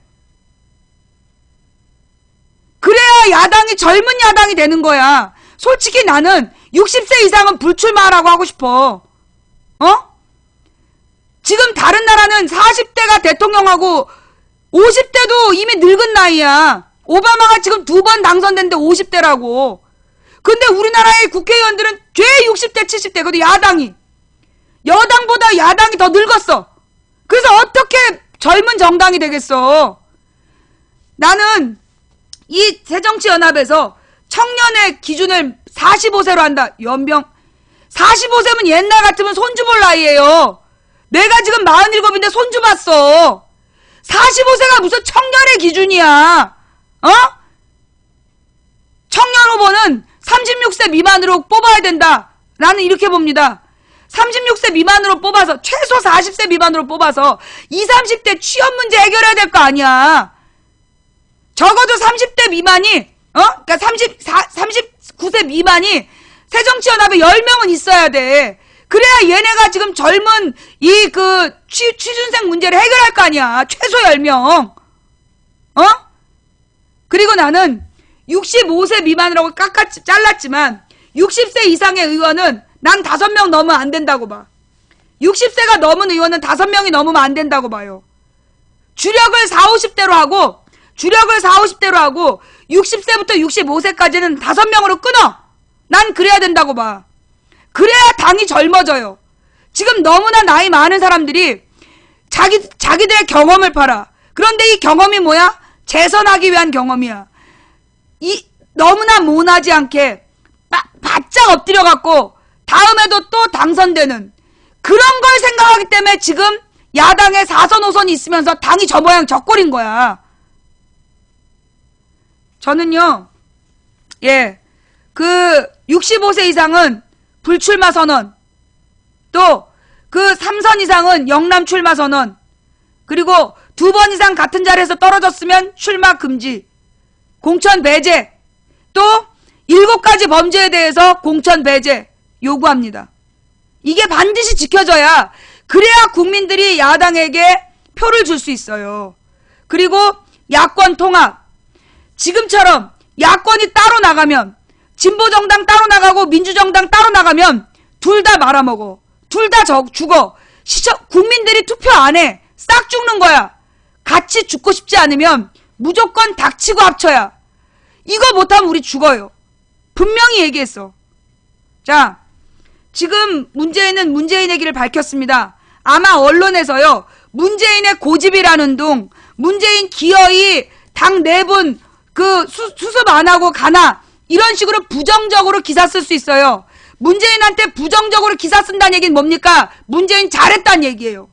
Speaker 1: 그래야 야당이 젊은 야당이 되는 거야. 솔직히 나는 60세 이상은 불출마하라고 하고 싶어. 지금 다른 나라는 40대가 대통령하고 50대도 이미 늙은 나이야. 오바마가 지금 2번 당선됐는데 50대라고. 근데 우리나라의 국회의원들은 죄 60대 70대. 그래도 야당이, 여당보다 야당이 더 늙었어. 그래서 어떻게 젊은 정당이 되겠어. 나는 이 새정치연합에서 청년의 기준을 45세로 한다. 연병. 45세면 옛날 같으면 손주 볼 나이에요. 내가 지금 47인데 손주 봤어. 45세가 무슨 청년의 기준이야. 청년 후보는 36세 미만으로 뽑아야 된다. 나는 이렇게 봅니다. 36세 미만으로 뽑아서, 최소 40세 미만으로 뽑아서 20, 30대 취업 문제 해결해야 될 거 아니야. 적어도 30대 미만이, 그러니까 39세 미만이 새정치연합에 10명은 있어야 돼. 그래야 얘네가 지금 젊은 취준생 문제를 해결할 거 아니야. 최소 10명. 그리고 나는 65세 미만이라고 잘랐지만 60세 이상의 의원은 난 5명 넘으면 안 된다고 봐. 60세가 넘은 의원은 5명이 넘으면 안 된다고 봐요. 주력을 40, 50대로 하고 60세부터 65세까지는 5명으로 끊어. 난 그래야 된다고 봐. 그래야 당이 젊어져요. 지금 너무나 나이 많은 사람들이 자기들의 경험을 팔아. 그런데 이 경험이 뭐야? 재선하기 위한 경험이야. 너무나 모나지 않게 바짝 엎드려갖고 다음에도 또 당선되는 그런 걸 생각하기 때문에 지금 야당의 4선 5선이 있으면서 당이 저 모양 저 꼴인 거야. 저는요, 65세 이상은 불출마 선언, 또 3선 이상은 영남 출마 선언, 그리고 2번 이상 같은 자리에서 떨어졌으면 출마 금지, 공천 배제, 또 7가지 범죄에 대해서 공천 배제 요구합니다. 이게 반드시 지켜져야, 그래야 국민들이 야당에게 표를 줄 수 있어요. 그리고 야권 통합. 지금처럼 야권이 따로 나가면, 진보정당 따로 나가고 민주정당 따로 나가면 둘 다 말아먹어. 둘 다 죽어. 국민들이 투표 안 해. 싹 죽는 거야. 같이 죽고 싶지 않으면 무조건 닥치고 합쳐야. 이거 못하면 우리 죽어요. 분명히 얘기했어. 자, 지금 문재인은 문재인의 길을 밝혔습니다. 아마 언론에서요, 문재인의 고집이라는 둥, 문재인 기어이 당 내분 수습 안 하고 가나, 이런 식으로 부정적으로 기사 쓸 수 있어요. 문재인한테 부정적으로 기사 쓴다는 얘기는 뭡니까? 문재인 잘했다는 얘기예요.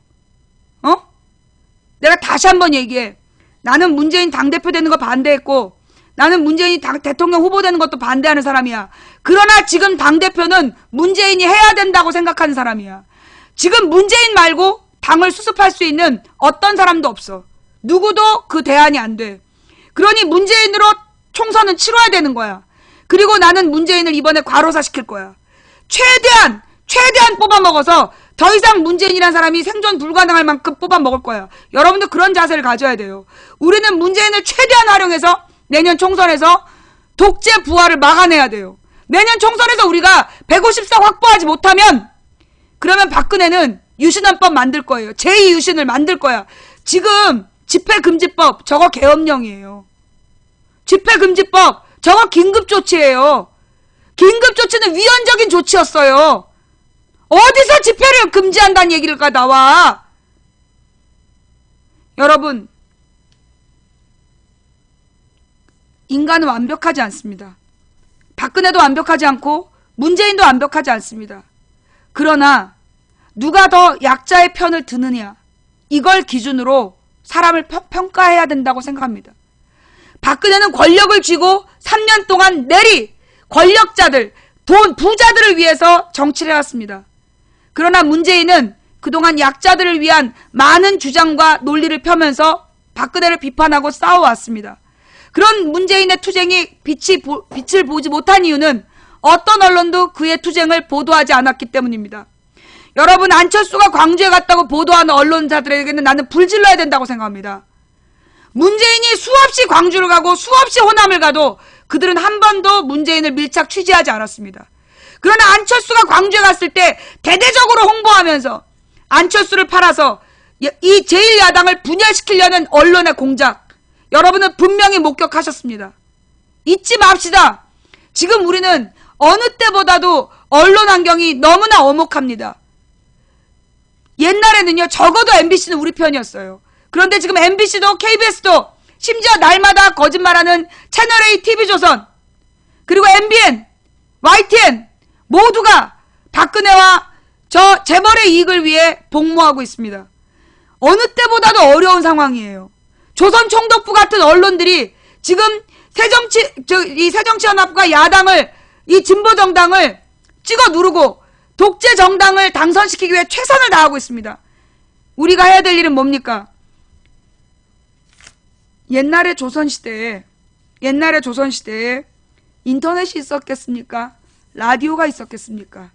Speaker 1: 내가 다시 한번 얘기해. 나는 문재인 당대표 되는 거 반대했고, 나는 문재인이 대통령 후보 되는 것도 반대하는 사람이야. 그러나 지금 당대표는 문재인이 해야 된다고 생각하는 사람이야. 지금 문재인 말고 당을 수습할 수 있는 어떤 사람도 없어. 누구도 그 대안이 안 돼. 그러니 문재인으로 총선은 치러야 되는 거야. 그리고 나는 문재인을 이번에 과로사 시킬 거야. 최대한 뽑아먹어서 더 이상 문재인이란 사람이 생존 불가능할 만큼 뽑아먹을 거야. 여러분들 그런 자세를 가져야 돼요. 우리는 문재인을 최대한 활용해서 내년 총선에서 독재 부활을 막아내야 돼요. 내년 총선에서 우리가 150석 확보하지 못하면, 그러면 박근혜는 유신헌법 만들 거예요. 제2유신을 만들 거야. 지금 집회금지법 저거 계엄령이에요. 집회금지법 저거 긴급조치예요. 긴급조치는 위헌적인 조치였어요. 어디서 집회를 금지한다는 얘기가 나와. 여러분, 인간은 완벽하지 않습니다. 박근혜도 완벽하지 않고 문재인도 완벽하지 않습니다. 그러나 누가 더 약자의 편을 드느냐, 이걸 기준으로 사람을 평가해야 된다고 생각합니다. 박근혜는 권력을 쥐고 3년 동안 권력자들, 부자들을 위해서 정치를 해왔습니다. 그러나 문재인은 그동안 약자들을 위한 많은 주장과 논리를 펴면서 박근혜를 비판하고 싸워왔습니다. 그런 문재인의 투쟁이 빛을 보지 못한 이유는 어떤 언론도 그의 투쟁을 보도하지 않았기 때문입니다. 여러분, 안철수가 광주에 갔다고 보도하는 언론사들에게는 나는 불질러야 된다고 생각합니다. 문재인이 수없이 광주를 가고 수없이 호남을 가도 그들은 한 번도 문재인을 밀착 취재하지 않았습니다. 그러나 안철수가 광주에 갔을 때 대대적으로 홍보하면서 안철수를 팔아서 이 제1야당을 분열시키려는 언론의 공작, 여러분은 분명히 목격하셨습니다. 잊지 맙시다. 지금 우리는 어느 때보다도 언론 환경이 너무나 엄혹합니다. 옛날에는요, 적어도 MBC는 우리 편이었어요. 그런데 지금 MBC도 KBS도 심지어 날마다 거짓말하는 채널A, TV조선, 그리고 MBN, YTN 모두가 박근혜와 저 재벌의 이익을 위해 복무하고 있습니다. 어느 때보다도 어려운 상황이에요. 조선총독부 같은 언론들이 지금 새정치연합과 야당을, 이 진보정당을 찍어 누르고 독재 정당을 당선시키기 위해 최선을 다하고 있습니다. 우리가 해야 될 일은 뭡니까? 옛날에 조선시대에 인터넷이 있었겠습니까? 라디오가 있었겠습니까?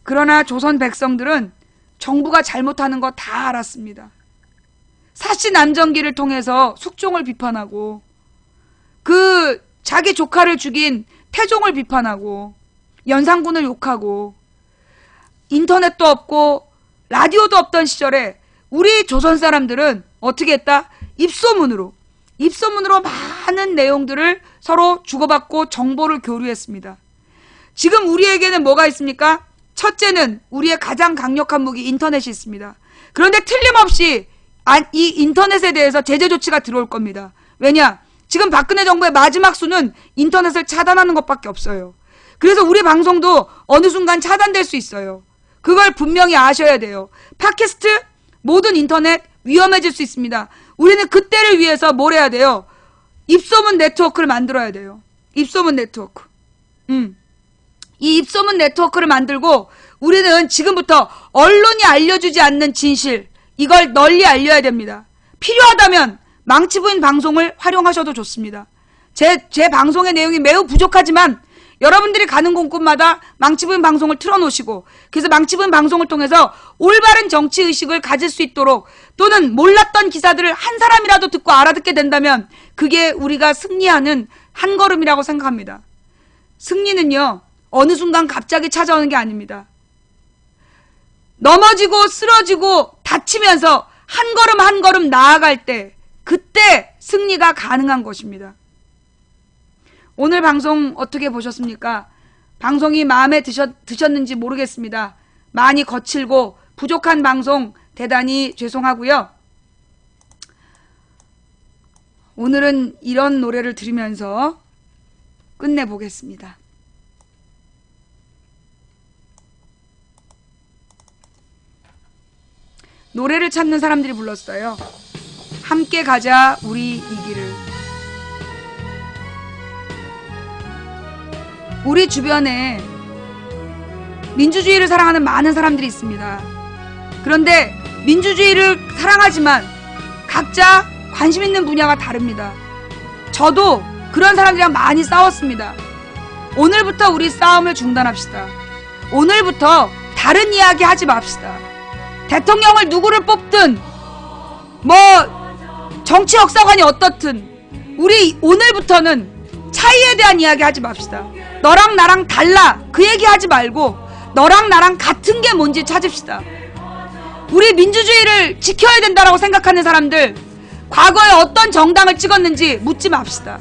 Speaker 1: 그러나 조선 백성들은 정부가 잘못하는 거 다 알았습니다. 사시 남정기를 통해서 숙종을 비판하고, 자기 조카를 죽인 태종을 비판하고, 연산군을 욕하고, 인터넷도 없고 라디오도 없던 시절에 우리 조선 사람들은 어떻게 했다? 입소문으로 많은 내용들을 서로 주고받고 정보를 교류했습니다. 지금 우리에게는 뭐가 있습니까? 첫째는 우리의 가장 강력한 무기 인터넷이 있습니다. 그런데 틀림없이 이 인터넷에 대해서 제재 조치가 들어올 겁니다. 왜냐? 지금 박근혜 정부의 마지막 수는 인터넷을 차단하는 것밖에 없어요. 그래서 우리 방송도 어느 순간 차단될 수 있어요. 그걸 분명히 아셔야 돼요. 팟캐스트, 모든 인터넷 위험해질 수 있습니다. 우리는 그때를 위해서 뭘 해야 돼요? 입소문 네트워크를 만들어야 돼요. 입소문 네트워크. 이 입소문 네트워크를 만들고 우리는 지금부터 언론이 알려주지 않는 진실, 이걸 널리 알려야 됩니다. 필요하다면 망치부인 방송을 활용하셔도 좋습니다. 제 방송의 내용이 매우 부족하지만 여러분들이 가는 곳곳마다 망치부인 방송을 틀어놓으시고, 그래서 망치부인 방송을 통해서 올바른 정치의식을 가질 수 있도록, 또는 몰랐던 기사들을 한 사람이라도 듣고 알아듣게 된다면 그게 우리가 승리하는 한 걸음이라고 생각합니다. 승리는요, 어느 순간 갑자기 찾아오는 게 아닙니다. 넘어지고 쓰러지고 다치면서 한 걸음 한 걸음 나아갈 때, 그때 승리가 가능한 것입니다. 오늘 방송 어떻게 보셨습니까? 방송이 마음에 드셨는지 모르겠습니다. 많이 거칠고 부족한 방송 대단히 죄송하고요. 오늘은 이런 노래를 들으면서 끝내보겠습니다. 노래를 찾는 사람들이 불렀어요. 함께 가자 우리 이 길을. 우리 주변에 민주주의를 사랑하는 많은 사람들이 있습니다. 그런데 민주주의를 사랑하지만 각자 관심 있는 분야가 다릅니다. 저도 그런 사람들이랑 많이 싸웠습니다. 오늘부터 우리 싸움을 중단합시다. 오늘부터 다른 이야기 하지 맙시다. 대통령을 누구를 뽑든 정치 역사관이 어떻든 우리 오늘부터는 차이에 대한 이야기 하지 맙시다. 너랑 나랑 달라 그 얘기 하지 말고 너랑 나랑 같은 게 뭔지 찾읍시다. 우리 민주주의를 지켜야 된다라고 생각하는 사람들, 과거에 어떤 정당을 찍었는지 묻지 맙시다.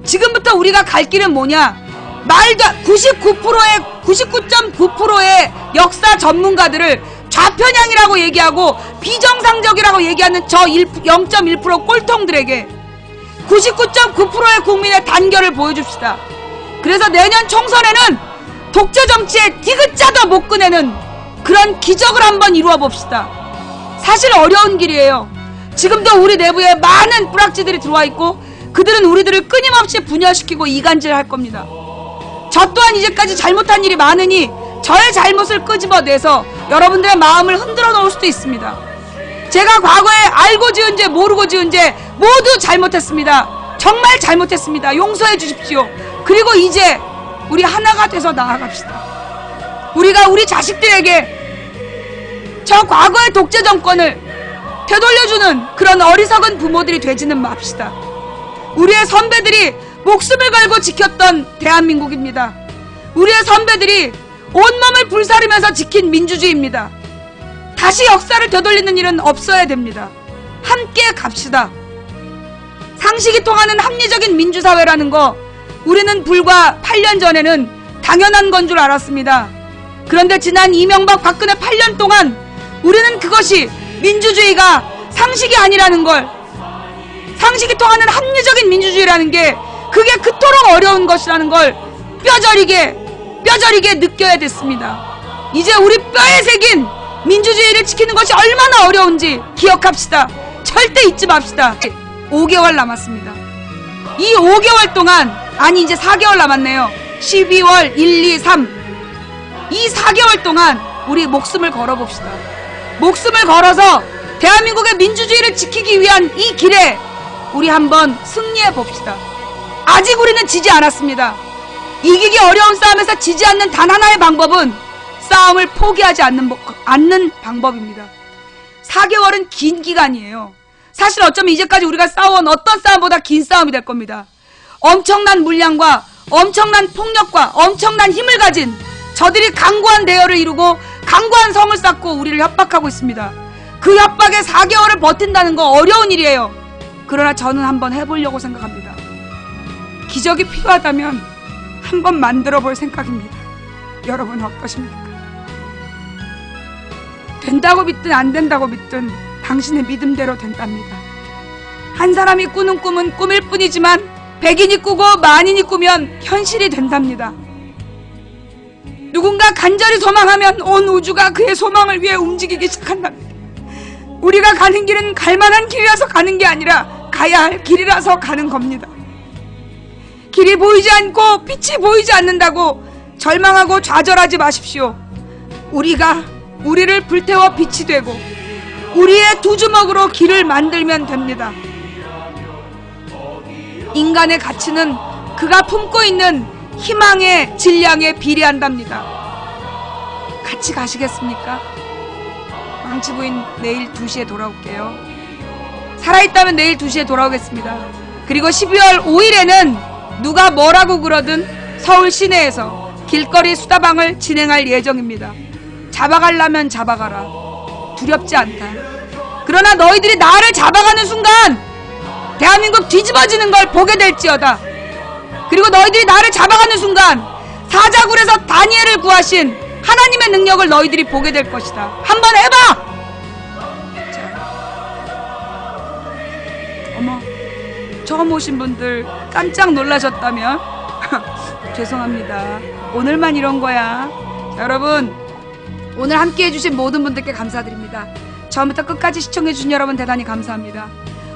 Speaker 1: 지금부터 우리가 갈 길은 뭐냐? 말도 99.9%의 역사 전문가들을 좌편향이라고 얘기하고 비정상적이라고 얘기하는 저 0.1% 꼴통들에게 99.9%의 국민의 단결을 보여줍시다. 그래서 내년 총선에는 독재 정치에 디귿자도 못 꺼내는 그런 기적을 한번 이루어 봅시다. 사실 어려운 길이에요. 지금도 우리 내부에 많은 뿌락지들이 들어와 있고 그들은 우리들을 끊임없이 분열시키고 이간질할 겁니다. 저 또한 이제까지 잘못한 일이 많으니 저의 잘못을 끄집어내서 여러분들의 마음을 흔들어 놓을 수도 있습니다. 제가 과거에 알고 지은 죄 모르고 지은 죄 모두 잘못했습니다. 정말 잘못했습니다. 용서해 주십시오. 그리고 이제 우리 하나가 돼서 나아갑시다. 우리가 우리 자식들에게 저 과거의 독재 정권을 되돌려주는 그런 어리석은 부모들이 되지는 맙시다. 우리의 선배들이 목숨을 걸고 지켰던 대한민국입니다. 우리의 선배들이 온몸을 불사르면서 지킨 민주주의입니다. 다시 역사를 되돌리는 일은 없어야 됩니다. 함께 갑시다. 상식이 통하는 합리적인 민주사회라는 거 우리는 불과 8년 전에는 당연한 건 줄 알았습니다. 그런데 지난 이명박 박근혜 8년 동안 우리는 그것이 민주주의가 상식이 아니라는 걸, 상식이 통하는 합리적인 민주주의라는 게 그게 그토록 어려운 것이라는 걸 뼈저리게 느껴야 됐습니다. 이제 우리 뼈에 새긴 민주주의를 지키는 것이 얼마나 어려운지 기억합시다. 절대 잊지 맙시다. 5개월 남았습니다. 이 5개월 동안, 아니 이제 4개월 남았네요. 12월 1, 2, 3 이 4개월 동안 우리 목숨을 걸어봅시다. 목숨을 걸어서 대한민국의 민주주의를 지키기 위한 이 길에 우리 한번 승리해 봅시다. 아직 우리는 지지 않았습니다. 이기기 어려운 싸움에서 지지 않는 단 하나의 방법은 싸움을 포기하지 않는 방법입니다. 4개월은 긴 기간이에요. 사실 어쩌면 이제까지 우리가 싸워온 어떤 싸움보다 긴 싸움이 될 겁니다. 엄청난 물량과 엄청난 폭력과 엄청난 힘을 가진 저들이 강고한 대열을 이루고 강고한 성을 쌓고 우리를 협박하고 있습니다. 그 협박에 4개월을 버틴다는 거 어려운 일이에요. 그러나 저는 한번 해보려고 생각합니다. 기적이 필요하다면 한번 만들어 볼 생각입니다. 여러분 어떠십니까? 된다고 믿든 안 된다고 믿든 당신의 믿음대로 된답니다. 한 사람이 꾸는 꿈은 꿈일 뿐이지만 백인이 꾸고 만인이 꾸면 현실이 된답니다. 누군가 간절히 소망하면 온 우주가 그의 소망을 위해 움직이기 시작한답니다. 우리가 가는 길은 갈만한 길이라서 가는 게 아니라 가야 할 길이라서 가는 겁니다. 길이 보이지 않고 빛이 보이지 않는다고 절망하고 좌절하지 마십시오. 우리를 불태워 빛이 되고 우리의 두 주먹으로 길을 만들면 됩니다. 인간의 가치는 그가 품고 있는 희망의 질량에 비례한답니다. 같이 가시겠습니까? 망치부인 내일 2시에 돌아올게요. 살아있다면 내일 2시에 돌아오겠습니다. 그리고 12월 5일에는 누가 뭐라고 그러든 서울 시내에서 길거리 수다방을 진행할 예정입니다. 잡아가려면 잡아가라. 두렵지 않다. 그러나 너희들이 나를 잡아가는 순간 대한민국 뒤집어지는 걸 보게 될지어다. 그리고 너희들이 나를 잡아가는 순간 사자굴에서 다니엘을 구하신 하나님의 능력을 너희들이 보게 될 것이다. 한번 해봐! 처음 오신 분들 깜짝 놀라셨다면 죄송합니다. 오늘만 이런 거야. 자, 여러분, 오늘 함께 해주신 모든 분들께 감사드립니다. 처음부터 끝까지 시청해주신 여러분 대단히 감사합니다.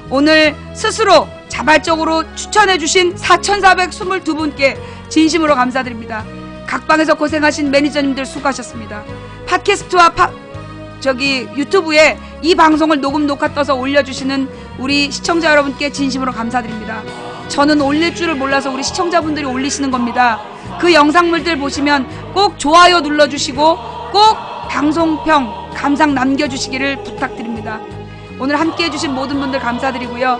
Speaker 1: 오늘 스스로 자발적으로 추천해주신 4,422분께 진심으로 감사드립니다. 각방에서 고생하신 매니저님들 수고하셨습니다. 팟캐스트와 유튜브에 이 방송을 녹화 떠서 올려주시는 우리 시청자 여러분께 진심으로 감사드립니다. 저는 올릴 줄을 몰라서 우리 시청자분들이 올리시는 겁니다. 그 영상물들 보시면 꼭 좋아요 눌러주시고 꼭 방송평 감상 남겨주시기를 부탁드립니다. 오늘 함께 해주신 모든 분들 감사드리고요.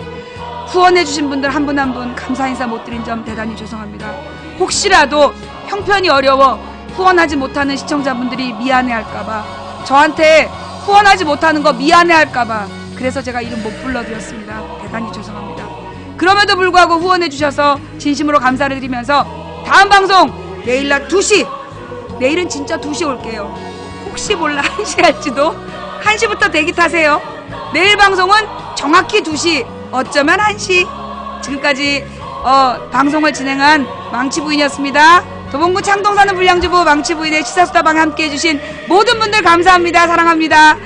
Speaker 1: 후원해주신 분들 한 분 한 분 감사 인사 못 드린 점 대단히 죄송합니다. 혹시라도 형편이 어려워 후원하지 못하는 시청자분들이 미안해할까봐, 저한테 후원하지 못하는 거 미안해할까봐 그래서 제가 이름 못 불러드렸습니다. 대단히 죄송합니다. 그럼에도 불구하고 후원해주셔서 진심으로 감사를 드리면서 다음 방송 내일 낮 2시, 내일은 진짜 2시 올게요. 혹시 몰라 1시 할지도 1시부터 대기 타세요. 내일 방송은 정확히 2시, 어쩌면 1시. 지금까지 방송을 진행한 망치부인이었습니다. 도봉구 창동 사는 불량주부 망치부인의 시사수다방에 함께해 주신 모든 분들 감사합니다. 사랑합니다.